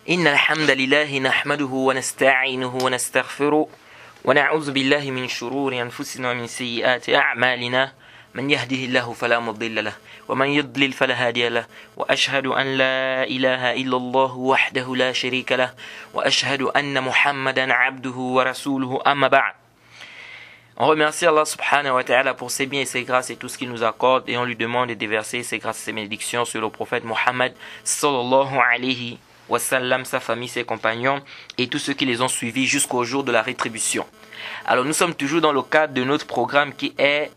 إن الحمد لله نحمده ونستعينه ونستغفره ونعوذ بالله من شرور أنفسنا ومن سيئات أعمالنا من يهده الله فلا مضل له ومن يضلل فلا هادي له وأشهد أن لا إله إلا الله وحده لا شريك له وأشهد أن محمدا عبده ورسوله أما بعد. On remercie Allah subhanahu wa ta'ala pour ses biens et ses grâces et tout ce qu'il nous accorde et on lui demande de déverser ses grâces et ses bénédictions sur le prophète Mohammed sallallahu alayhi wa sallam, sa famille, ses compagnons et tous ceux qui les ont suivis jusqu'au jour de la rétribution. Alors nous sommes toujours dans le cadre de notre programme qui est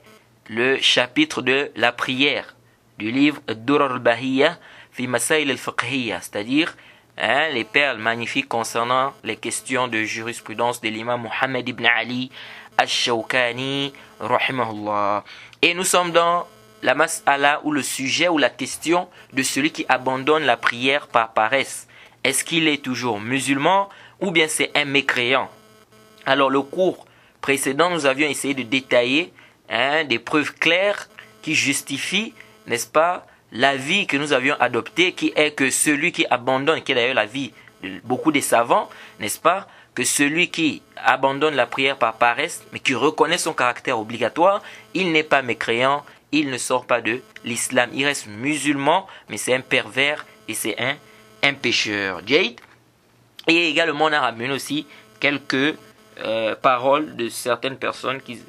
le chapitre de la prière du livre Durar al-Bahiyya fi Masail al-Fiqhiyya, c'est-à-dire les perles magnifiques concernant les questions de jurisprudence de l'imam Muhammad ibn Ali Ash-Shawkani rahimahullah. Et nous sommes dans la mas'ala ou le sujet ou la question de celui qui abandonne la prière par paresse. Est-ce qu'il est toujours musulman ou bien c'est un mécréant? Alors le cours précédent, nous avions essayé de détailler des preuves claires qui justifient, n'est-ce pas, l'avis que nous avions adopté, qui est que celui qui abandonne, qui est d'ailleurs l'avis de beaucoup des savants, n'est-ce pas, que celui qui abandonne la prière par paresse, mais qui reconnaît son caractère obligatoire, il n'est pas mécréant, il ne sort pas de l'islam. Il reste musulman, mais c'est un pervers et c'est un pécheur. Jade. Et également, on a ramené aussi quelques paroles de certaines personnes qui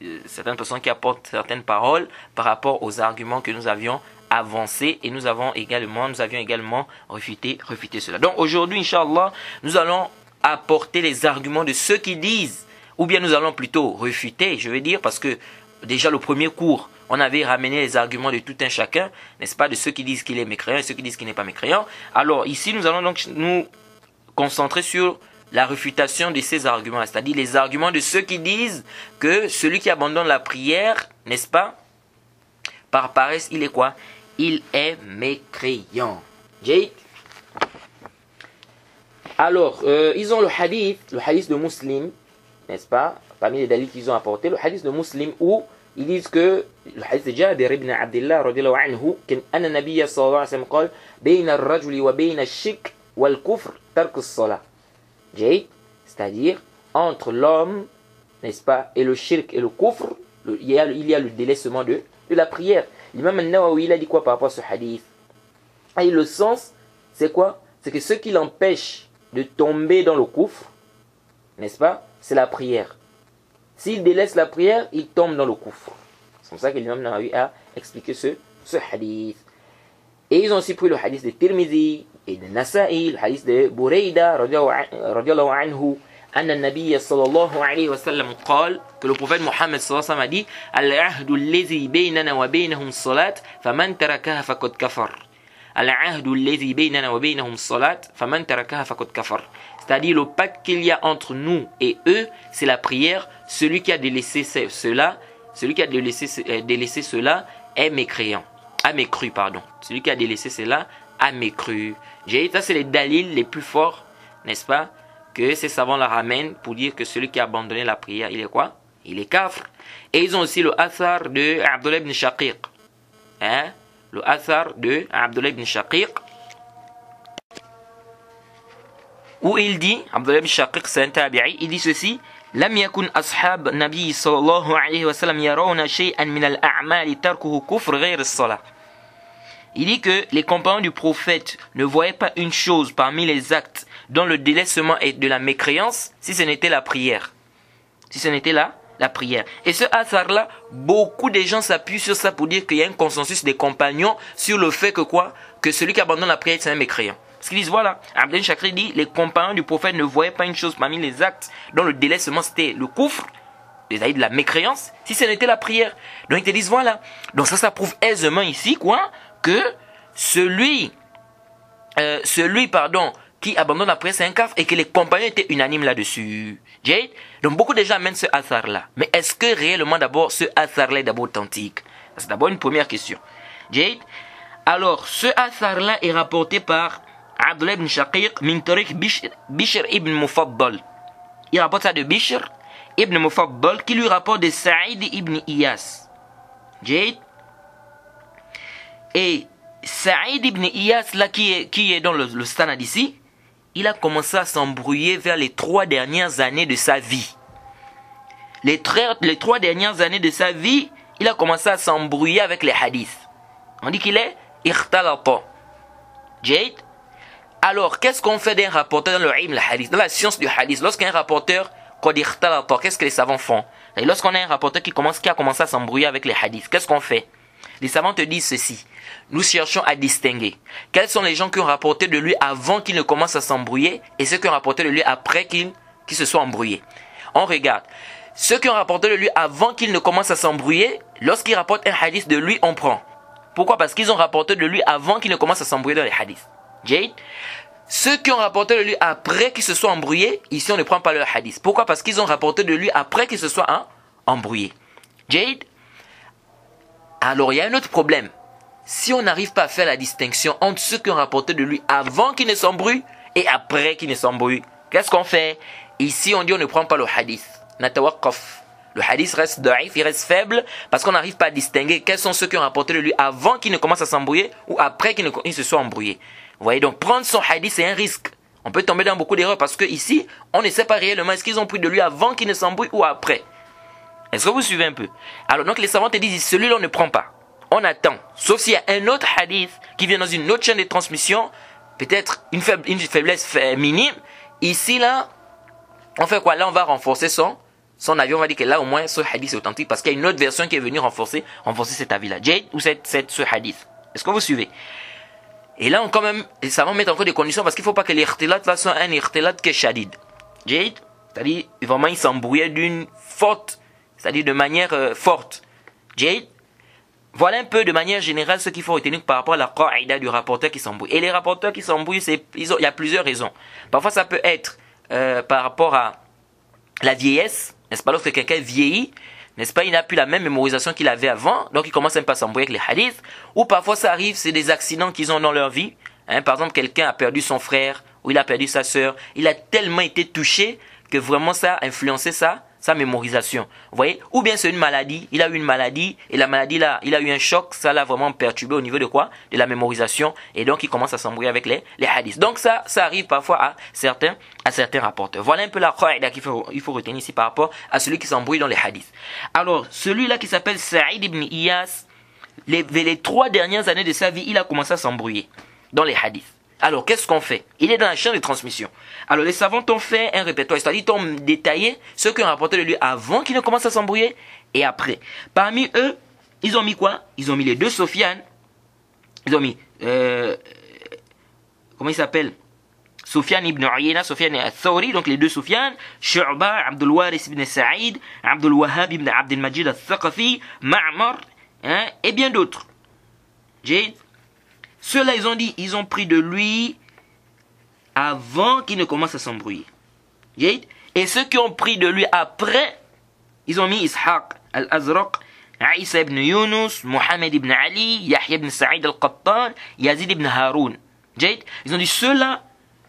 apportent certaines paroles par rapport aux arguments que nous avions avancés et nous avions également réfuté cela. Donc aujourd'hui, Inch'Allah, nous allons apporter les arguments de ceux qui disent, ou bien nous allons plutôt réfuter, je veux dire, parce que déjà le premier cours, on avait ramené les arguments de tout un chacun, n'est-ce pas, de ceux qui disent qu'il est mécréant et ceux qui disent qu'il n'est pas mécréant. Alors ici, nous allons donc nous concentrer sur la réfutation de ces arguments, c'est-à-dire les arguments de ceux qui disent que celui qui abandonne la prière, n'est-ce pas, par paresse, il est quoi? Il est mécréant. Jade. Alors, ils ont le hadith de Muslim, n'est-ce pas, parmi les dalils qu'ils ont apporté, le hadith de Muslim où ils disent que, le hadith de Jabir ibn Abdullah radiyallahu anhu, qu'anna nabiyya sallallahu alayhi wa sallam qala, bayna ar-rajuli wa bayna ash-shirk wal-kufr tark as-salah. C'est-à-dire, entre l'homme, n'est-ce pas, et le shirk et le kufr, il y a le délaissement de la prière. L'imam al-Nawawi, il a dit quoi par rapport à ce hadith? Et le sens, c'est quoi? C'est que ce qui l'empêche de tomber dans le kufr, n'est-ce pas, c'est la prière. S'il délaisse la prière, il tombe dans le kufr. C'est comme ça que l'imam Nawawi a expliqué ce hadith. Et ils ont aussi pris le hadith de Tirmidhi et de Nasa'i, le hadith de Burayda radiyallahu anhu, anna nabiyya sallallahu alayhi wa sallam qala, que le prophète Mohammed sallallahu alayhi wa sallam a dit, al-ahdu alladhi baynana wa baynahum salat, faman tarakaha faqad kafar. Al-ahdu alladhi baynana wa baynahum salat, faman tarakaha faqad kafar. C'est-à-dire le pacte qu'il y a entre nous et eux, c'est la prière. Celui qui a délaissé cela est mécréant. A mécru, pardon. Celui qui a délaissé cela a mécru. Ça, c'est les dalils les plus forts, n'est-ce pas, que ces savants la ramènent pour dire que celui qui a abandonné la prière, il est quoi? Il est kafr. Et ils ont aussi le athar de Abdullah ibn Shaqiq. Le athar de Abdullah ibn Shaqiq, où il dit, Abdullah ibn Shaqiq, c'est un tabi'i, il dit ceci: لم يكن أصحاب النبي صلى الله عليه وسلم يرون شيئا من الأعمال تركه كفر غير الصلاة. Il dit que les compagnons du prophète ne voyaient pas une chose parmi les actes dont le délaissement est de la mécréance, si ce n'était la prière. Si ce n'était la prière. Et ce hasard-là, beaucoup de gens s'appuient sur ça pour dire qu'il y a un consensus des compagnons sur le fait que quoi? Que celui qui abandonne la prière, c'est un mécréant. Parce qu'ils disent, voilà, Abdel Shakri dit, les compagnons du prophète ne voyaient pas une chose parmi les actes dont le délaissement c'était le kufr, c'est-à-dire de la mécréance, si ce n'était la prière. Donc ils te disent, voilà. Donc ça prouve aisément ici, quoi, que celui qui abandonne la prière, c'est un kafir et que les compagnons étaient unanimes là-dessus. Jade. Donc beaucoup de gens amènent ce hasard-là. Mais est-ce que réellement d'abord ce hasard-là est d'abord authentique? C'est d'abord une première question. Jade. Alors, ce hasard-là est rapporté par Abdullah ibn Shaqiq min tariq Bishr ibn Mufaddal. Il rapporte ça de Bishr ibn Mufaddal qui lui rapporte de Saïd ibn Iyas. Jade. Et Saïd ibn Iyas là qui est dans le standard ici, il a commencé à s'embrouiller vers les 3 dernières années de sa vie. Les 3 dernières années de sa vie, il a commencé à s'embrouiller avec les hadiths. On dit qu'il est ikhtalata. Jade. Alors, qu'est-ce qu'on fait d'un rapporteur dans le ilm, le hadith, dans la science du hadith? Lorsqu'un rapporteur, qu'est-ce que les savants font? Et lorsqu'on a un rapporteur qui a commencé à s'embrouiller avec les hadiths, qu'est-ce qu'on fait? Les savants te disent ceci. Nous cherchons à distinguer quels sont les gens qui ont rapporté de lui avant qu'il ne commence à s'embrouiller et ceux qui ont rapporté de lui après qu'il se soit embrouillé. On regarde. Ceux qui ont rapporté de lui avant qu'il ne commence à s'embrouiller, lorsqu'ils rapportent un hadith de lui, on prend. Pourquoi? Parce qu'ils ont rapporté de lui avant qu'il ne commence à s'embrouiller dans les hadiths. Jade. Ceux qui ont rapporté de lui après qu'il se soit embrouillé, ici on ne prend pas leur hadith. Pourquoi? Parce qu'ils ont rapporté de lui après qu'il se soit embrouillé. Jade. Alors il y a un autre problème. Si on n'arrive pas à faire la distinction entre ceux qui ont rapporté de lui avant qu'il ne s'embrouille et après qu'il ne s'embrouille, qu'est-ce qu'on fait? Ici on dit on ne prend pas le hadith. Natawakaf. Le hadith reste daif, il reste faible parce qu'on n'arrive pas à distinguer quels sont ceux qui ont rapporté de lui avant qu'il ne commence à s'embrouiller ou après qu'il se soit embrouillé. Vous voyez, donc prendre son hadith c'est un risque. On peut tomber dans beaucoup d'erreurs parce que ici on ne sait pas réellement est-ce qu'ils ont pris de lui avant qu'il ne s'embrouille ou après. Est-ce que vous suivez un peu? Alors donc les savants te disent celui-là on ne prend pas. On attend. Sauf s'il y a un autre hadith qui vient dans une autre chaîne de transmission, peut-être une faiblesse minime. Ici là, on fait quoi? Là on va renforcer son avis. On va dire que là au moins ce hadith est authentique parce qu'il y a une autre version qui est venue renforcer cet avis-là. Jade ou ce hadith. Est-ce que vous suivez? Et là, quand même, les savants mettent encore des conditions parce qu'il ne faut pas que l'irtilat fasse un irtilat que shadid. Jade, c'est-à-dire, vraiment, il s'embrouillait d'une forte, c'est-à-dire de manière forte. Jade, voilà un peu de manière générale ce qu'il faut retenir par rapport à la qaïda du rapporteur qui s'embrouille. Et les rapporteurs qui s'embrouillent, il y a plusieurs raisons. Parfois, ça peut être par rapport à la vieillesse, n'est-ce pas, lorsque quelqu'un vieillit, n'est-ce pas, il n'a plus la même mémorisation qu'il avait avant, donc il commence un peu à s'embrouiller avec les hadiths. Ou parfois ça arrive, c'est des accidents qu'ils ont dans leur vie. Par exemple, quelqu'un a perdu son frère, ou il a perdu sa sœur. Il a tellement été touché que vraiment ça a influencé sa mémorisation. Vous voyez? Ou bien c'est une maladie, il a eu une maladie, et la maladie là, il a eu un choc, ça l'a vraiment perturbé au niveau de quoi? De la mémorisation, et donc il commence à s'embrouiller avec les hadiths. Donc ça arrive parfois à certains rapporteurs. Voilà un peu la qaïda qu'il faut retenir ici par rapport à celui qui s'embrouille dans les hadiths. Alors, celui-là qui s'appelle Saïd ibn Iyas, les 3 dernières années de sa vie, il a commencé à s'embrouiller dans les hadiths. Alors, qu'est-ce qu'on fait? Il est dans la chaîne de transmission. Alors, les savants ont fait un répertoire, c'est-à-dire ils ont détaillé ceux qui ont rapporté de lui avant qu'il ne commence à s'embrouiller et après. Parmi eux, ils ont mis quoi? Ils ont mis les 2 Sofiane. Ils ont mis, comment il s'appelle? Sofiane ibn Uyayna, Sofiane al-Thawri, donc les 2 Sofiane, Shu'ba, Abdul Waris ibn Sa'id, Abdul Wahhab ibn Abdel Majid al-Thaqafi, Ma'mar, et bien d'autres. Jade. Ceux-là, ils ont pris de lui avant qu'il ne commence à s'embrouiller. Et ceux qui ont pris de lui après, ils ont mis Ishaq al-Azraq, Isa ibn Yunus, Mohamed ibn Ali, Yahya ibn Sa'id al-Qattan, Yazid ibn Haroun. Ils ont dit ceux-là,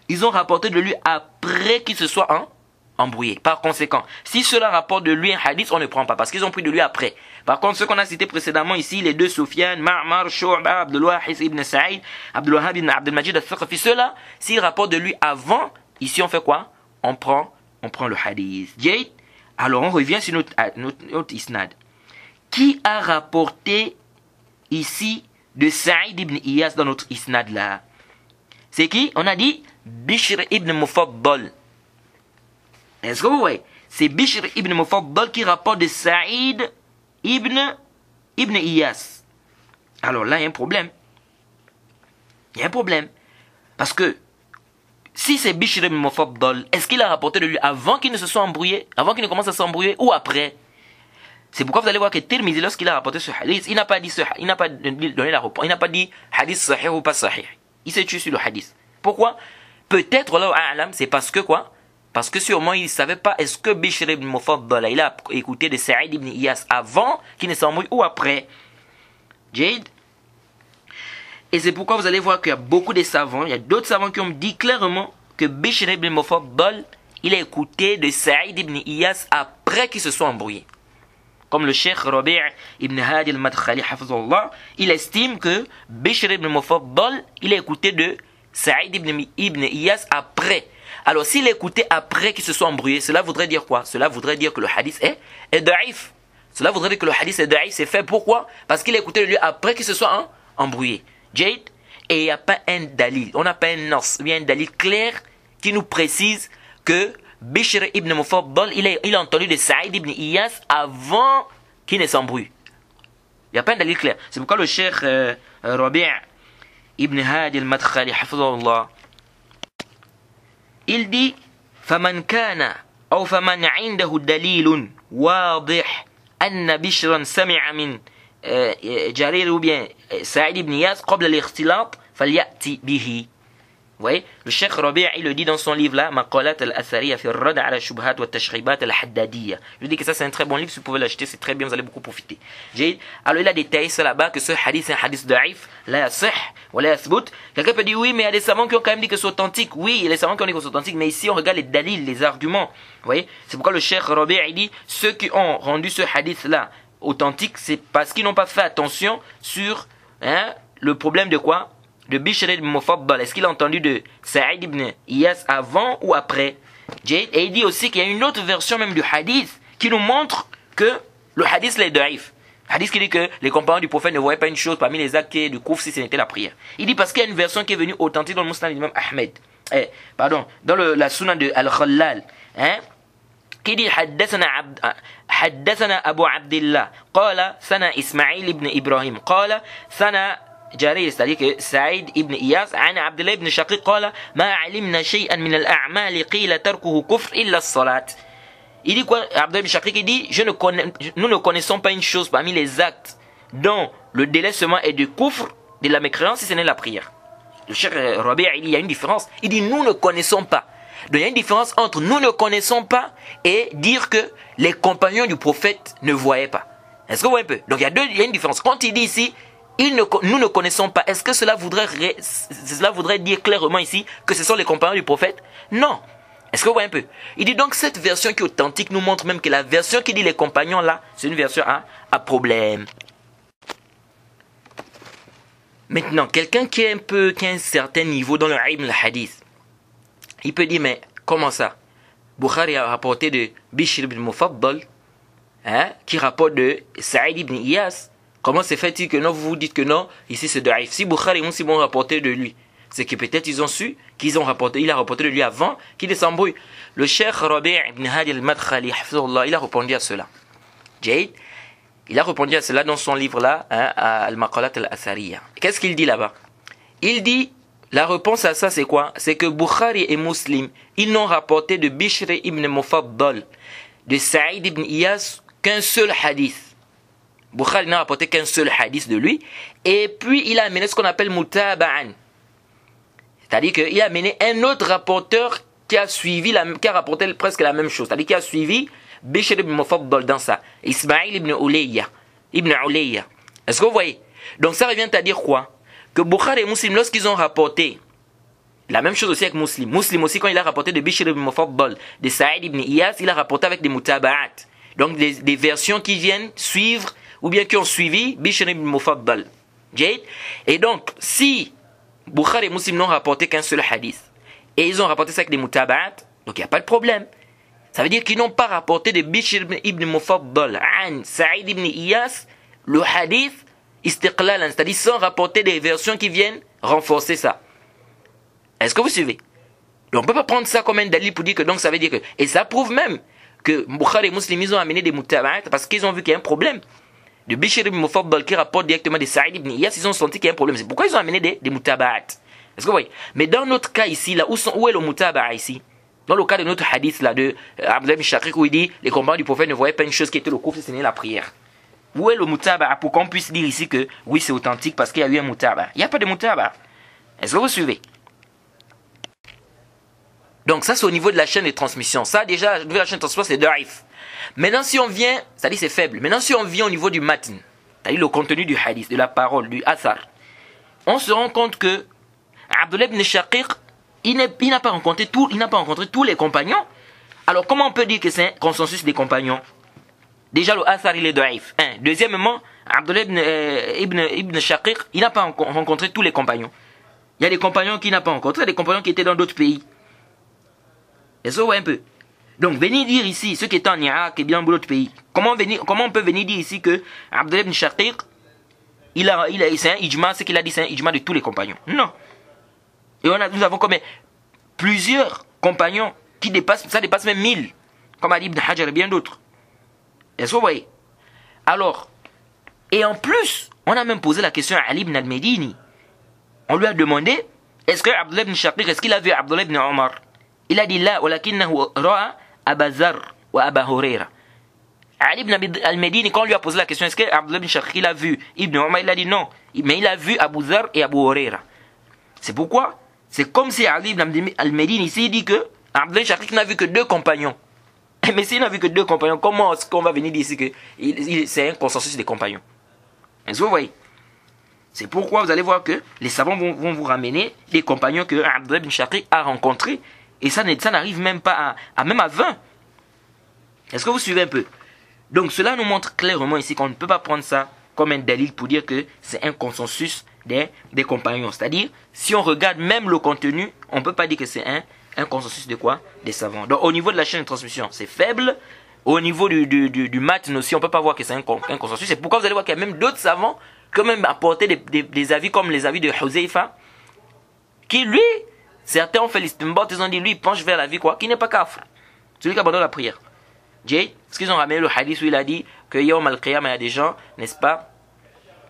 ils ont rapporté de lui après qu'il se soit embrouillé. Par conséquent, si cela rapporte de lui un hadith, on ne prend pas parce qu'ils ont pris de lui après. Par contre, ceux qu'on a cités précédemment ici, les 2 Soufiane, Ma'mar, Shu'ba, Abdul Wahhab ibn Sa'id, Abdul Wahhab ibn Abdel Majid al-Thaqafi, ceux-là, s'ils rapportent de lui avant, ici on fait quoi? On prend le hadith. Jade. Alors on revient sur notre isnad. Qui a rapporté ici de Saïd ibn Iyas dans notre isnad là? C'est qui? On a dit Bishr ibn Mufaddal. Est-ce que vous voyez? C'est Bishr ibn Mufaddal qui rapporte de Saïd ibn Iyas. Alors là, il y a un problème. Parce que si c'est Bishr ibn Mufaddal, est-ce qu'il a rapporté de lui avant qu'il ne se soit embrouillé, avant qu'il ne commence à s'embrouiller, ou après? C'est pourquoi vous allez voir que Tirmidhi, lorsqu'il a rapporté ce hadith, il n'a pas donné la réponse. Il n'a pas dit hadith sahih ou pas sahih. Il s'est tué sur le hadith. Pourquoi? Peut-être, Allah a'lam, c'est parce que quoi? Parce que sûrement il ne savait pas est-ce que Bishr ibn Mufaddal il a écouté de Saïd ibn Iyas avant qu'il ne s'embrouille ou après. Jade. Et c'est pourquoi vous allez voir qu'il y a beaucoup de savants, il y a d'autres savants qui ont dit clairement que Bishr ibn Mufaddal il a écouté de Saïd ibn Iyas après qu'il se soit embrouillé. Comme le Cheikh Rabi' ibn Hadi al-Madkhali hafizahullah, il estime que Bishr ibn Mufaddal il a écouté de Saïd ibn Iyas après. Alors s'il écoutait après qu'il se soit embrouillé, cela voudrait dire quoi? Cela voudrait dire que le hadith est daïf. Cela voudrait dire que le hadith est daïf, c'est fait. Pourquoi? Parce qu'il écoutait lui après qu'il se soit embrouillé. Jade. Et il n'y a pas un dalil, on n'a pas un nas, bien un dalil clair qui nous précise que Bishr ibn Mufaddal, il a entendu de Saïd ibn Iyas avant qu'il ne s'embrouille. Il n'y a pas un dalil clair. C'est pourquoi le cheikh Rabi' ibn Hadi al-Madkhali, hafizahullah, il dit فَمَنْ كَانَ أو فَمَنْ عِنْدَهُ دَلِيلٌ واضح أن بشرا سمع من جرير ou bien Saïd ibn Iyas قبل الاختلاط فليأتي به. Vous voyez, le cheikh Rabi' il le dit dans son livre là, Maqalat al-Athariya fi ar-Rad ala Shubhat wa Tashribat al-Haddadiyya. Je dis que ça c'est un très bon livre, si vous pouvez l'acheter, c'est très bien, vous allez beaucoup profiter. Alors il a détaillé ça là-bas, que ce hadith c'est un hadith da'if, la yasih, wa la yathbut. Quelqu'un peut dire oui, mais il y a des savants qui ont quand même dit que c'est authentique. Oui, il y a des savants qui ont dit que c'est authentique, mais ici on regarde les dalils, les arguments. Vous voyez, c'est pourquoi le cheikh Rabi' il dit, ceux qui ont rendu ce hadith là authentique, c'est parce qu'ils n'ont pas fait attention sur le problème de quoi? De Bishr ibn Mufaddal. Est-ce qu'il a entendu de Saïd ibn Iyas avant ou après? Et il dit aussi qu'il y a une autre version même du hadith qui nous montre que le hadith est daïf. Le hadith qui dit que les compagnons du prophète ne voyaient pas une chose parmi les actes du kouf si ce n'était la prière. Il dit parce qu'il y a une version qui est venue authentique dans le Musnad d'Imam Ahmed. Dans la Sunan de Al-Khallal. qui dit حدثنا أبو عبد الله قال ثنا إسماعيل بن إبراهيم قال ثنا جرير c'est-à-dire سعيد بن إياس عن عبد الله بن شقيق قال ما علمنا شيئا من الأعمال قيل تركه كفر إلا الصلاة. Il dit quoi? Abdullah ibn Shaqiq il dit nous ne connaissons pas une chose parmi les actes dont le délaissement est de kufr, de la mécréance, si ce n'est la prière. Le cheikh Rabi' il y a une différence. Il dit nous ne connaissons pas. Donc il y a une différence entre nous ne connaissons pas et dire que les compagnons du prophète ne voyaient pas. Est-ce que vous voyez un peu? Donc il y a une différence. Quand il dit ici nous ne connaissons pas, est-ce que cela voudrait dire clairement ici que ce sont les compagnons du prophète? Non. Est-ce que vous voyez un peu? Il dit donc cette version qui est authentique nous montre même que la version qui dit les compagnons là, c'est une version à problème. Maintenant, quelqu'un qui a un certain niveau dans le ilm al hadith, il peut dire mais comment ça? Bukhari a rapporté de Bishr ibn Mufaddal, qui rapporte de Saïd ibn Iyas. Comment se fait-il que non, vous dites que non, ici c'est daïf? Si Bukhari et Muslim ont rapporté de lui, c'est que peut-être ils ont su il a rapporté de lui avant qu'il s'embrouille. Le cheikh Rabi' ibn Hadi al-Madkhali, il a répondu à cela. Jade, il a répondu à cela dans son livre là, Al-Maqalat al-Athariya. Qu'est-ce qu'il dit là-bas? Il dit, la réponse à ça c'est quoi? C'est que Bukhari et Muslim, ils n'ont rapporté de Bishr ibn Mufaddal, de Saïd ibn Iyas, qu'un seul hadith. Bukhari n'a rapporté qu'un seul hadith de lui, et puis il a amené ce qu'on appelle mutaba'an. C'est-à-dire qu'il a amené un autre rapporteur qui a rapporté presque la même chose. C'est-à-dire qu'il a suivi Bishr ibn Mufaddal dans ça. Ismaïl ibn Ulayya. Est-ce que vous voyez? Donc ça revient à dire quoi? Que Bukhari et Muslim, lorsqu'ils ont rapporté, la même chose aussi avec Muslim. Muslim aussi, quand il a rapporté de Bishr ibn Mufaddal, de Saïd ibn Iyas, il a rapporté avec des mutaba'at. Donc des versions qui viennent suivre, ou bien qui ont suivi Bishr ibn Mufaddal. Et donc, si Bukhari et Muslim n'ont rapporté qu'un seul hadith, et ils ont rapporté ça avec des mutaba'at, donc il n'y a pas de problème. Ça veut dire qu'ils n'ont pas rapporté de Bishr ibn Mufaddal an Saïd ibn Iyas le hadith istiqlalan, c'est-à-dire sans rapporter des versions qui viennent renforcer ça. Est-ce que vous suivez? Donc on ne peut pas prendre ça comme un dalil pour dire que donc ça veut dire que... Et ça prouve même que Bukhari et Muslim ils ont amené des mutaba'at parce qu'ils ont vu qu'il y a un problème. De Bishr ibn Mufaddal qui rapporte directement de Saïd ibn Iyas, ils ont senti qu'il y a un problème. C'est pourquoi ils ont amené des mutaba'at. Est-ce que vous voyez? Mais dans notre cas ici, là, où est le mutaba'a ici? Dans le cas de notre hadith là de Abdullah ibn Shaqiq où il dit les compagnons du prophète ne voyaient pas une chose qui était le kufr, ce n'est la prière. Où est le mutaba'a pour qu'on puisse dire ici que oui c'est authentique parce qu'il y a eu un mutaba'a? Il n'y a pas de mutaba'a. Est-ce que vous suivez? Donc ça c'est au niveau de la chaîne de transmission. Ça déjà, au niveau de la chaîne de transmission c'est daif. Maintenant si on vient, c'est-à-dire c'est faible. Maintenant si on vient au niveau du matn, c'est-à-dire le contenu du hadith, de la parole, du athar, on se rend compte que Abdullah ibn Shaqiq, il n'a pas rencontré tous les compagnons. Alors comment on peut dire que c'est un consensus des compagnons? Déjà le athar il est daif. Deuxièmement, Abdullah ibn Shaqiq, il n'a pas rencontré tous les compagnons. Il y a des compagnons qui n'ont pas rencontré, des compagnons qui étaient dans d'autres pays. Est-ce que vous voyez un peu? Donc, venir dire ici, ceux qui étaient en Irak et bien dans d'autres pays, comment on peut venir dire ici que Abdullah ibn Shaqiq, c'est un ijma, ce qu'il a dit, c'est un ijma de tous les compagnons? Non. Et nous avons comme plusieurs compagnons qui dépassent, ça dépasse même 1000, comme Ali ibn Hajar et bien d'autres. Est-ce que vous voyez? Alors, et en plus, on a même posé la question à Ali ibn al-Medini. On lui a demandé, est-ce que Abdullah ibn Shaqiq, est-ce qu'il a vu Abdullah ibn Omar? Il a dit là, walakinnahu ra'a Aba Zar wa Aba Huraira. Ali ibn al-Medini, quand on lui a posé la question, est-ce que Abdullah ibn Shaqiq il a vu Ibn Omar? Il a dit non, mais il a vu Abu Zar et Abu Huraira. C'est pourquoi, c'est comme si Ali ibn al-Medini ici dit que Abdullah ibn Shaqiq n'a vu que 2 compagnons. Mais s'il n'a vu que 2 compagnons, comment est-ce qu'on va venir dire ici que c'est un consensus des compagnons? Est-ce que vous voyez? C'est pourquoi vous allez voir que les savants vont vous ramener les compagnons que Abdullah ibn Shaqiq a rencontrés. Et ça n'arrive même pas même à 20. Est-ce que vous suivez un peu? Donc cela nous montre clairement ici qu'on ne peut pas prendre ça comme un dalil pour dire que c'est un consensus des compagnons. C'est-à-dire, si on regarde même le contenu, on ne peut pas dire que c'est un consensus de quoi? Des savants. Donc au niveau de la chaîne de transmission, c'est faible. Au niveau du matin aussi, on ne peut pas voir que c'est un consensus. C'est pourquoi vous allez voir qu'il y a même d'autres savants qui ont même apporté des avis comme les avis de Huzaifa, qui lui, certains ont fait l'istinbat, ils ont dit lui il penche vers la vie quoi, qui n'est pas kafr, celui qui abandonne la prière. Jay, est-ce qu'ils ont ramené le hadith où il a dit que Yawm al-Qiyamah, il y a des gens, n'est-ce pas,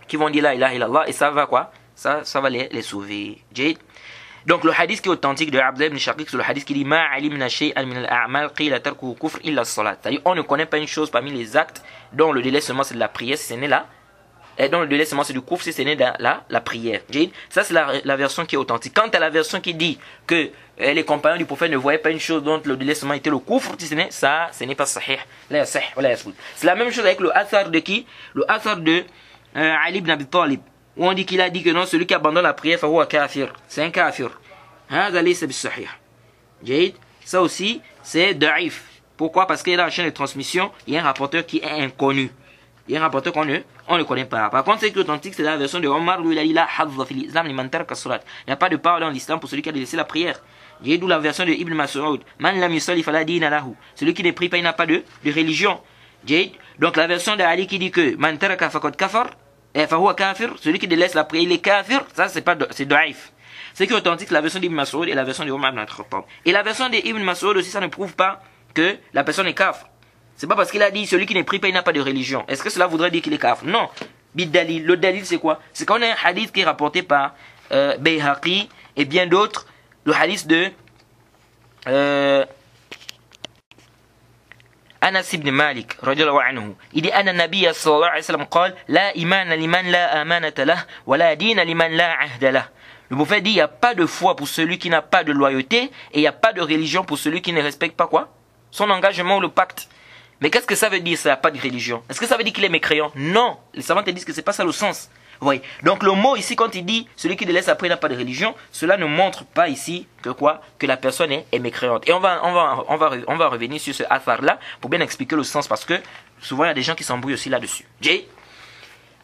qui vont dire la ilaha illallah et ça va quoi, ça va les sauver. Jay. Donc le hadith qui est authentique de Abdullah ibn Shaqiq, c'est le hadith qui dit ma alimna shay'an min al-a'mal qila tarkuhu kufr illa as-salat. C'est-à-dire on ne connaît pas une chose parmi les actes dont le délai seulement c'est de la prière, si ce n'est là. Et donc le délai seulement c'est du kufr si ce n'est dans la prière. Ça c'est la version qui est authentique. Quant à la version qui dit que les compagnons du prophète ne voyaient pas une chose dont le délai seulement était le kufr, si ce n'est pas sahih. C'est la même chose avec le athar de qui? Le athar de Ali ibn Abi Talib, où on dit qu'il a dit que non, celui qui abandonne la prière fahuwa kafir, c'est un kafir. Ça aussi c'est da'if. Pourquoi? Parce que dans la chaîne de transmission il y a un rapporteur qui est inconnu. Il y a un rapporteur qu'on ne connaît pas. Par contre, ce qui est authentique, c'est la version de Omar où il a dit la hadza fil islam liman taraka salat. Il n'y a pas de parole dans l'islam pour celui qui a laissé la prière. J'ai d'où la version de Ibn Mas'ud. Man lam yusalli fala dina lahu. Celui qui ne prie pas, il n'a pas de religion. Donc la version de Ali qui dit que man taraka faqad kafar, fahuwa kafir, celui qui délaisse la prière, il est kafir, ça c'est daif. Ce qui est authentique, c'est la version d'Ibn Mas'ud et la version de Omar ibn al-Khattab. Et la version d'Ibn Mas'ud aussi, ça ne prouve pas que la personne est kafir. C'est pas parce qu'il a dit celui qui ne prie pas, il n'a pas de religion. Est-ce que cela voudrait dire qu'il est kafir? Non. Bid-dalil. Le dalil c'est quoi? C'est qu'on a un hadith qui est rapporté par Bayhaqi et bien d'autres. Le hadith de Anas ibn Malik radiyallahu anhu. Il dit Anna Nabiyya sallallahu alayhi wa sallam qala la imana liman la amanata lah wa la dina liman la ahda lah. Le prophète dit il n'y a pas de foi pour celui qui n'a pas de loyauté et il n'y a pas de religion pour celui qui ne respecte pas quoi? Son engagement ou le pacte. Mais qu'est-ce que ça veut dire, ça n'a pas de religion? Est-ce que ça veut dire qu'il est mécréant? Non. Les savants te disent que c'est pas ça le sens. Oui. Donc le mot ici, quand il dit celui qui délaisse après n'a pas de religion, cela ne montre pas ici que quoi? Que la personne est mécréante. Et on va revenir sur ce athar-là pour bien expliquer le sens parce que souvent il y a des gens qui s'embrouillent aussi là-dessus.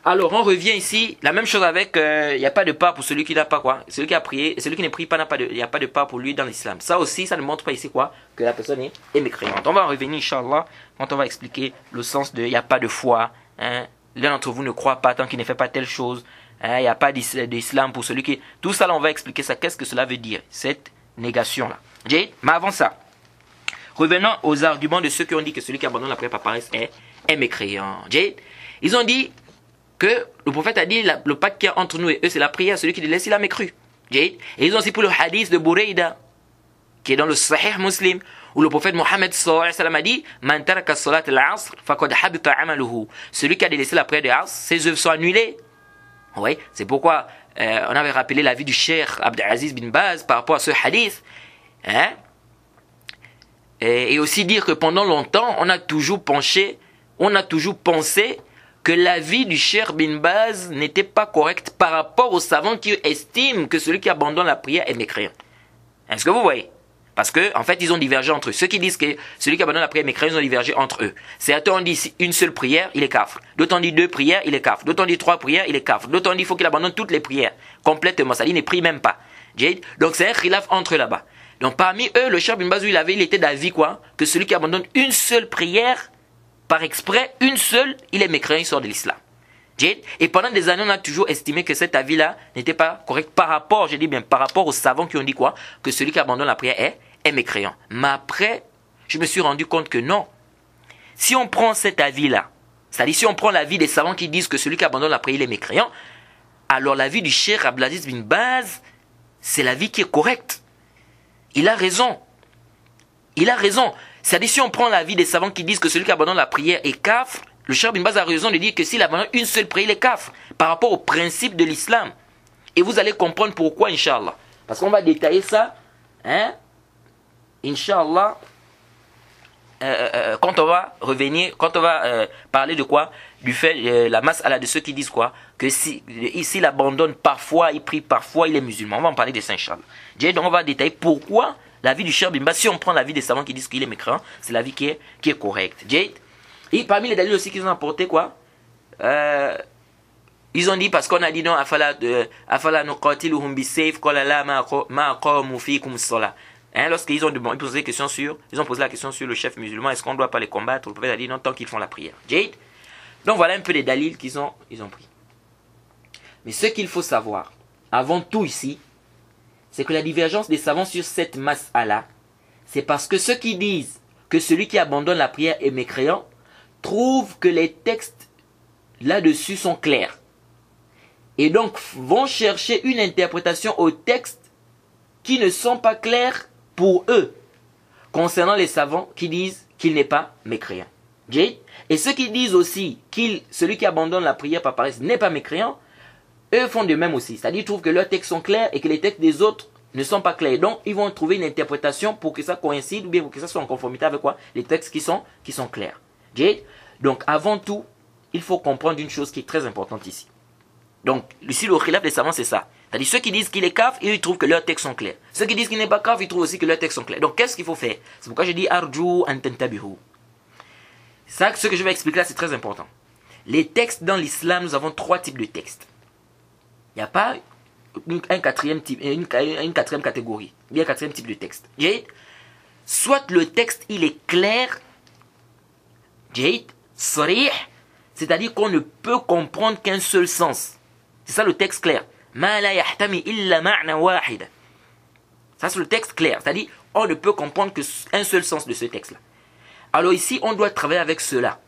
Alors on revient ici, la même chose avec, il n'y a pas de part pour celui qui n'a pas quoi, celui qui a prié, celui qui ne prie pas il n'y a pas de part pour lui dans l'islam. Ça aussi, ça ne montre pas ici quoi, que la personne est mécréante. On va revenir, Inch'Allah, quand on va expliquer le sens de il n'y a pas de foi, hein, l'un d'entre vous ne croit pas tant qu'il ne fait pas telle chose, hein, il n'y a pas d'islam pour celui qui... Tout ça là, on va expliquer ça, qu'est-ce que cela veut dire, cette négation-là. Mais avant ça, revenons aux arguments de ceux qui ont dit que celui qui abandonne la prière par paresse est mécréant. Ils ont dit que le prophète a dit le pacte qu'il y a entre nous et eux c'est la prière, celui qui le laisse il a mécru. Et ils ont aussi pour le hadith de Bourayda qui est dans le Sahih Muslim où le prophète Mohammed sallallahu alayhi wa sallam a dit man taraka salat al-asr faqad habita amaluhu, celui qui a délaissé la prière de Asr, ses œuvres sont annulées. Oui, c'est pourquoi on avait rappelé l'avis du Cheikh Abdelaziz bin Baz par rapport à ce hadith, hein? Et aussi dire que pendant longtemps on a toujours pensé que l'avis du Cheikh bin Baz n'était pas correct par rapport aux savants qui estiment que celui qui abandonne la prière est mécréant. Est-ce que vous voyez? Parce que en fait, ils ont divergé entre eux. Ceux qui disent que celui qui abandonne la prière est mécréant, ils ont divergé entre eux. Certains ont dit une seule prière, il est kafir. D'autres ont dit 2 prières, il est kafir. D'autres ont dit 3 prières, il est kafir. D'autres ont dit il faut qu'il abandonne toutes les prières complètement. Ça dit, il ne prie même pas. Donc c'est un khilaf entre là-bas. Donc parmi eux, le Cheikh Bin Baz, il était d'avis quoi? Que celui qui abandonne une seule prière, par exprès, une seule, il est mécréant, il sort de l'islam. Et pendant des années, on a toujours estimé que cet avis-là n'était pas correct par rapport, je dis bien, par rapport aux savants qui ont dit quoi? Que celui qui abandonne la prière est mécréant. Mais après, je me suis rendu compte que non. Si on prend cet avis-là, c'est-à-dire si on prend l'avis des savants qui disent que celui qui abandonne la prière, il est mécréant, alors l'avis du Cheikh Abdelaziz Bin Baz, c'est l'avis qui est correct. Il a raison. Il a raison. C'est-à-dire si on prend l'avis des savants qui disent que celui qui abandonne la prière est kafr, le Cheikh Bin Baz a raison de dire que s'il abandonne une seule prière, il est kafr, par rapport au principe de l'islam. Et vous allez comprendre pourquoi, Inch'Allah. Parce qu'on va détailler ça, hein, Inch'Allah, quand on va revenir, quand on va parler de quoi? Du fait, la masse de ceux qui disent quoi? Que s'il abandonne parfois, il prie parfois, il est musulman. On va en parler de ça, Inch'Allah. Donc on va détailler pourquoi l'avis du Cheikh Bin Baz, si on prend l'avis des savants qui disent qu'il est mécréant, c'est l'avis qui est correct. Et parmi les dalils aussi qu'ils ont apporté quoi? Ils ont dit, parce qu'on a dit non, afala nuqatiluhum bisayf qala la ma qamu fikum as-salah. Lorsqu'ils ont posé la question sur le chef musulman, est-ce qu'on ne doit pas les combattre? Le prophète a dit non, tant qu'ils font la prière. Donc voilà un peu les dalils qu'ils ont pris. Mais ce qu'il faut savoir, avant tout ici, c'est que la divergence des savants sur cette mas'ala, c'est parce que ceux qui disent que celui qui abandonne la prière est mécréant, trouvent que les textes là-dessus sont clairs. Et donc vont chercher une interprétation aux textes qui ne sont pas clairs pour eux, concernant les savants qui disent qu'il n'est pas mécréant. Et ceux qui disent aussi que celui qui abandonne la prière par paresse n'est pas mécréant, eux font de même aussi. C'est-à-dire qu'ils trouvent que leurs textes sont clairs et que les textes des autres ne sont pas clairs. Donc ils vont trouver une interprétation pour que ça coïncide ou bien pour que ça soit en conformité avec quoi? Les textes qui sont clairs. Donc avant tout, il faut comprendre une chose qui est très importante ici. Donc ici le khilaf des savants c'est ça. C'est-à-dire ceux qui disent qu'il est kaf, ils trouvent que leurs textes sont clairs. Ceux qui disent qu'il n'est pas kaf, ils trouvent aussi que leurs textes sont clairs. Donc qu'est-ce qu'il faut faire? C'est pourquoi je dis arju an tantabihu. Ça, ce que je vais expliquer là, c'est très important. Les textes dans l'islam, nous avons 3 types de textes. Il n'y a pas une quatrième catégorie. Il y a un 4e type de texte. Soit le texte, il est clair, sarih, c'est-à-dire qu'on ne peut comprendre qu'un seul sens. C'est ça le texte clair. Ma la yahtami illa ma'na wahida. Ça c'est le texte clair. C'est-à-dire on ne peut comprendre qu'un seul sens de ce texte-là. Alors ici, on doit travailler avec cela.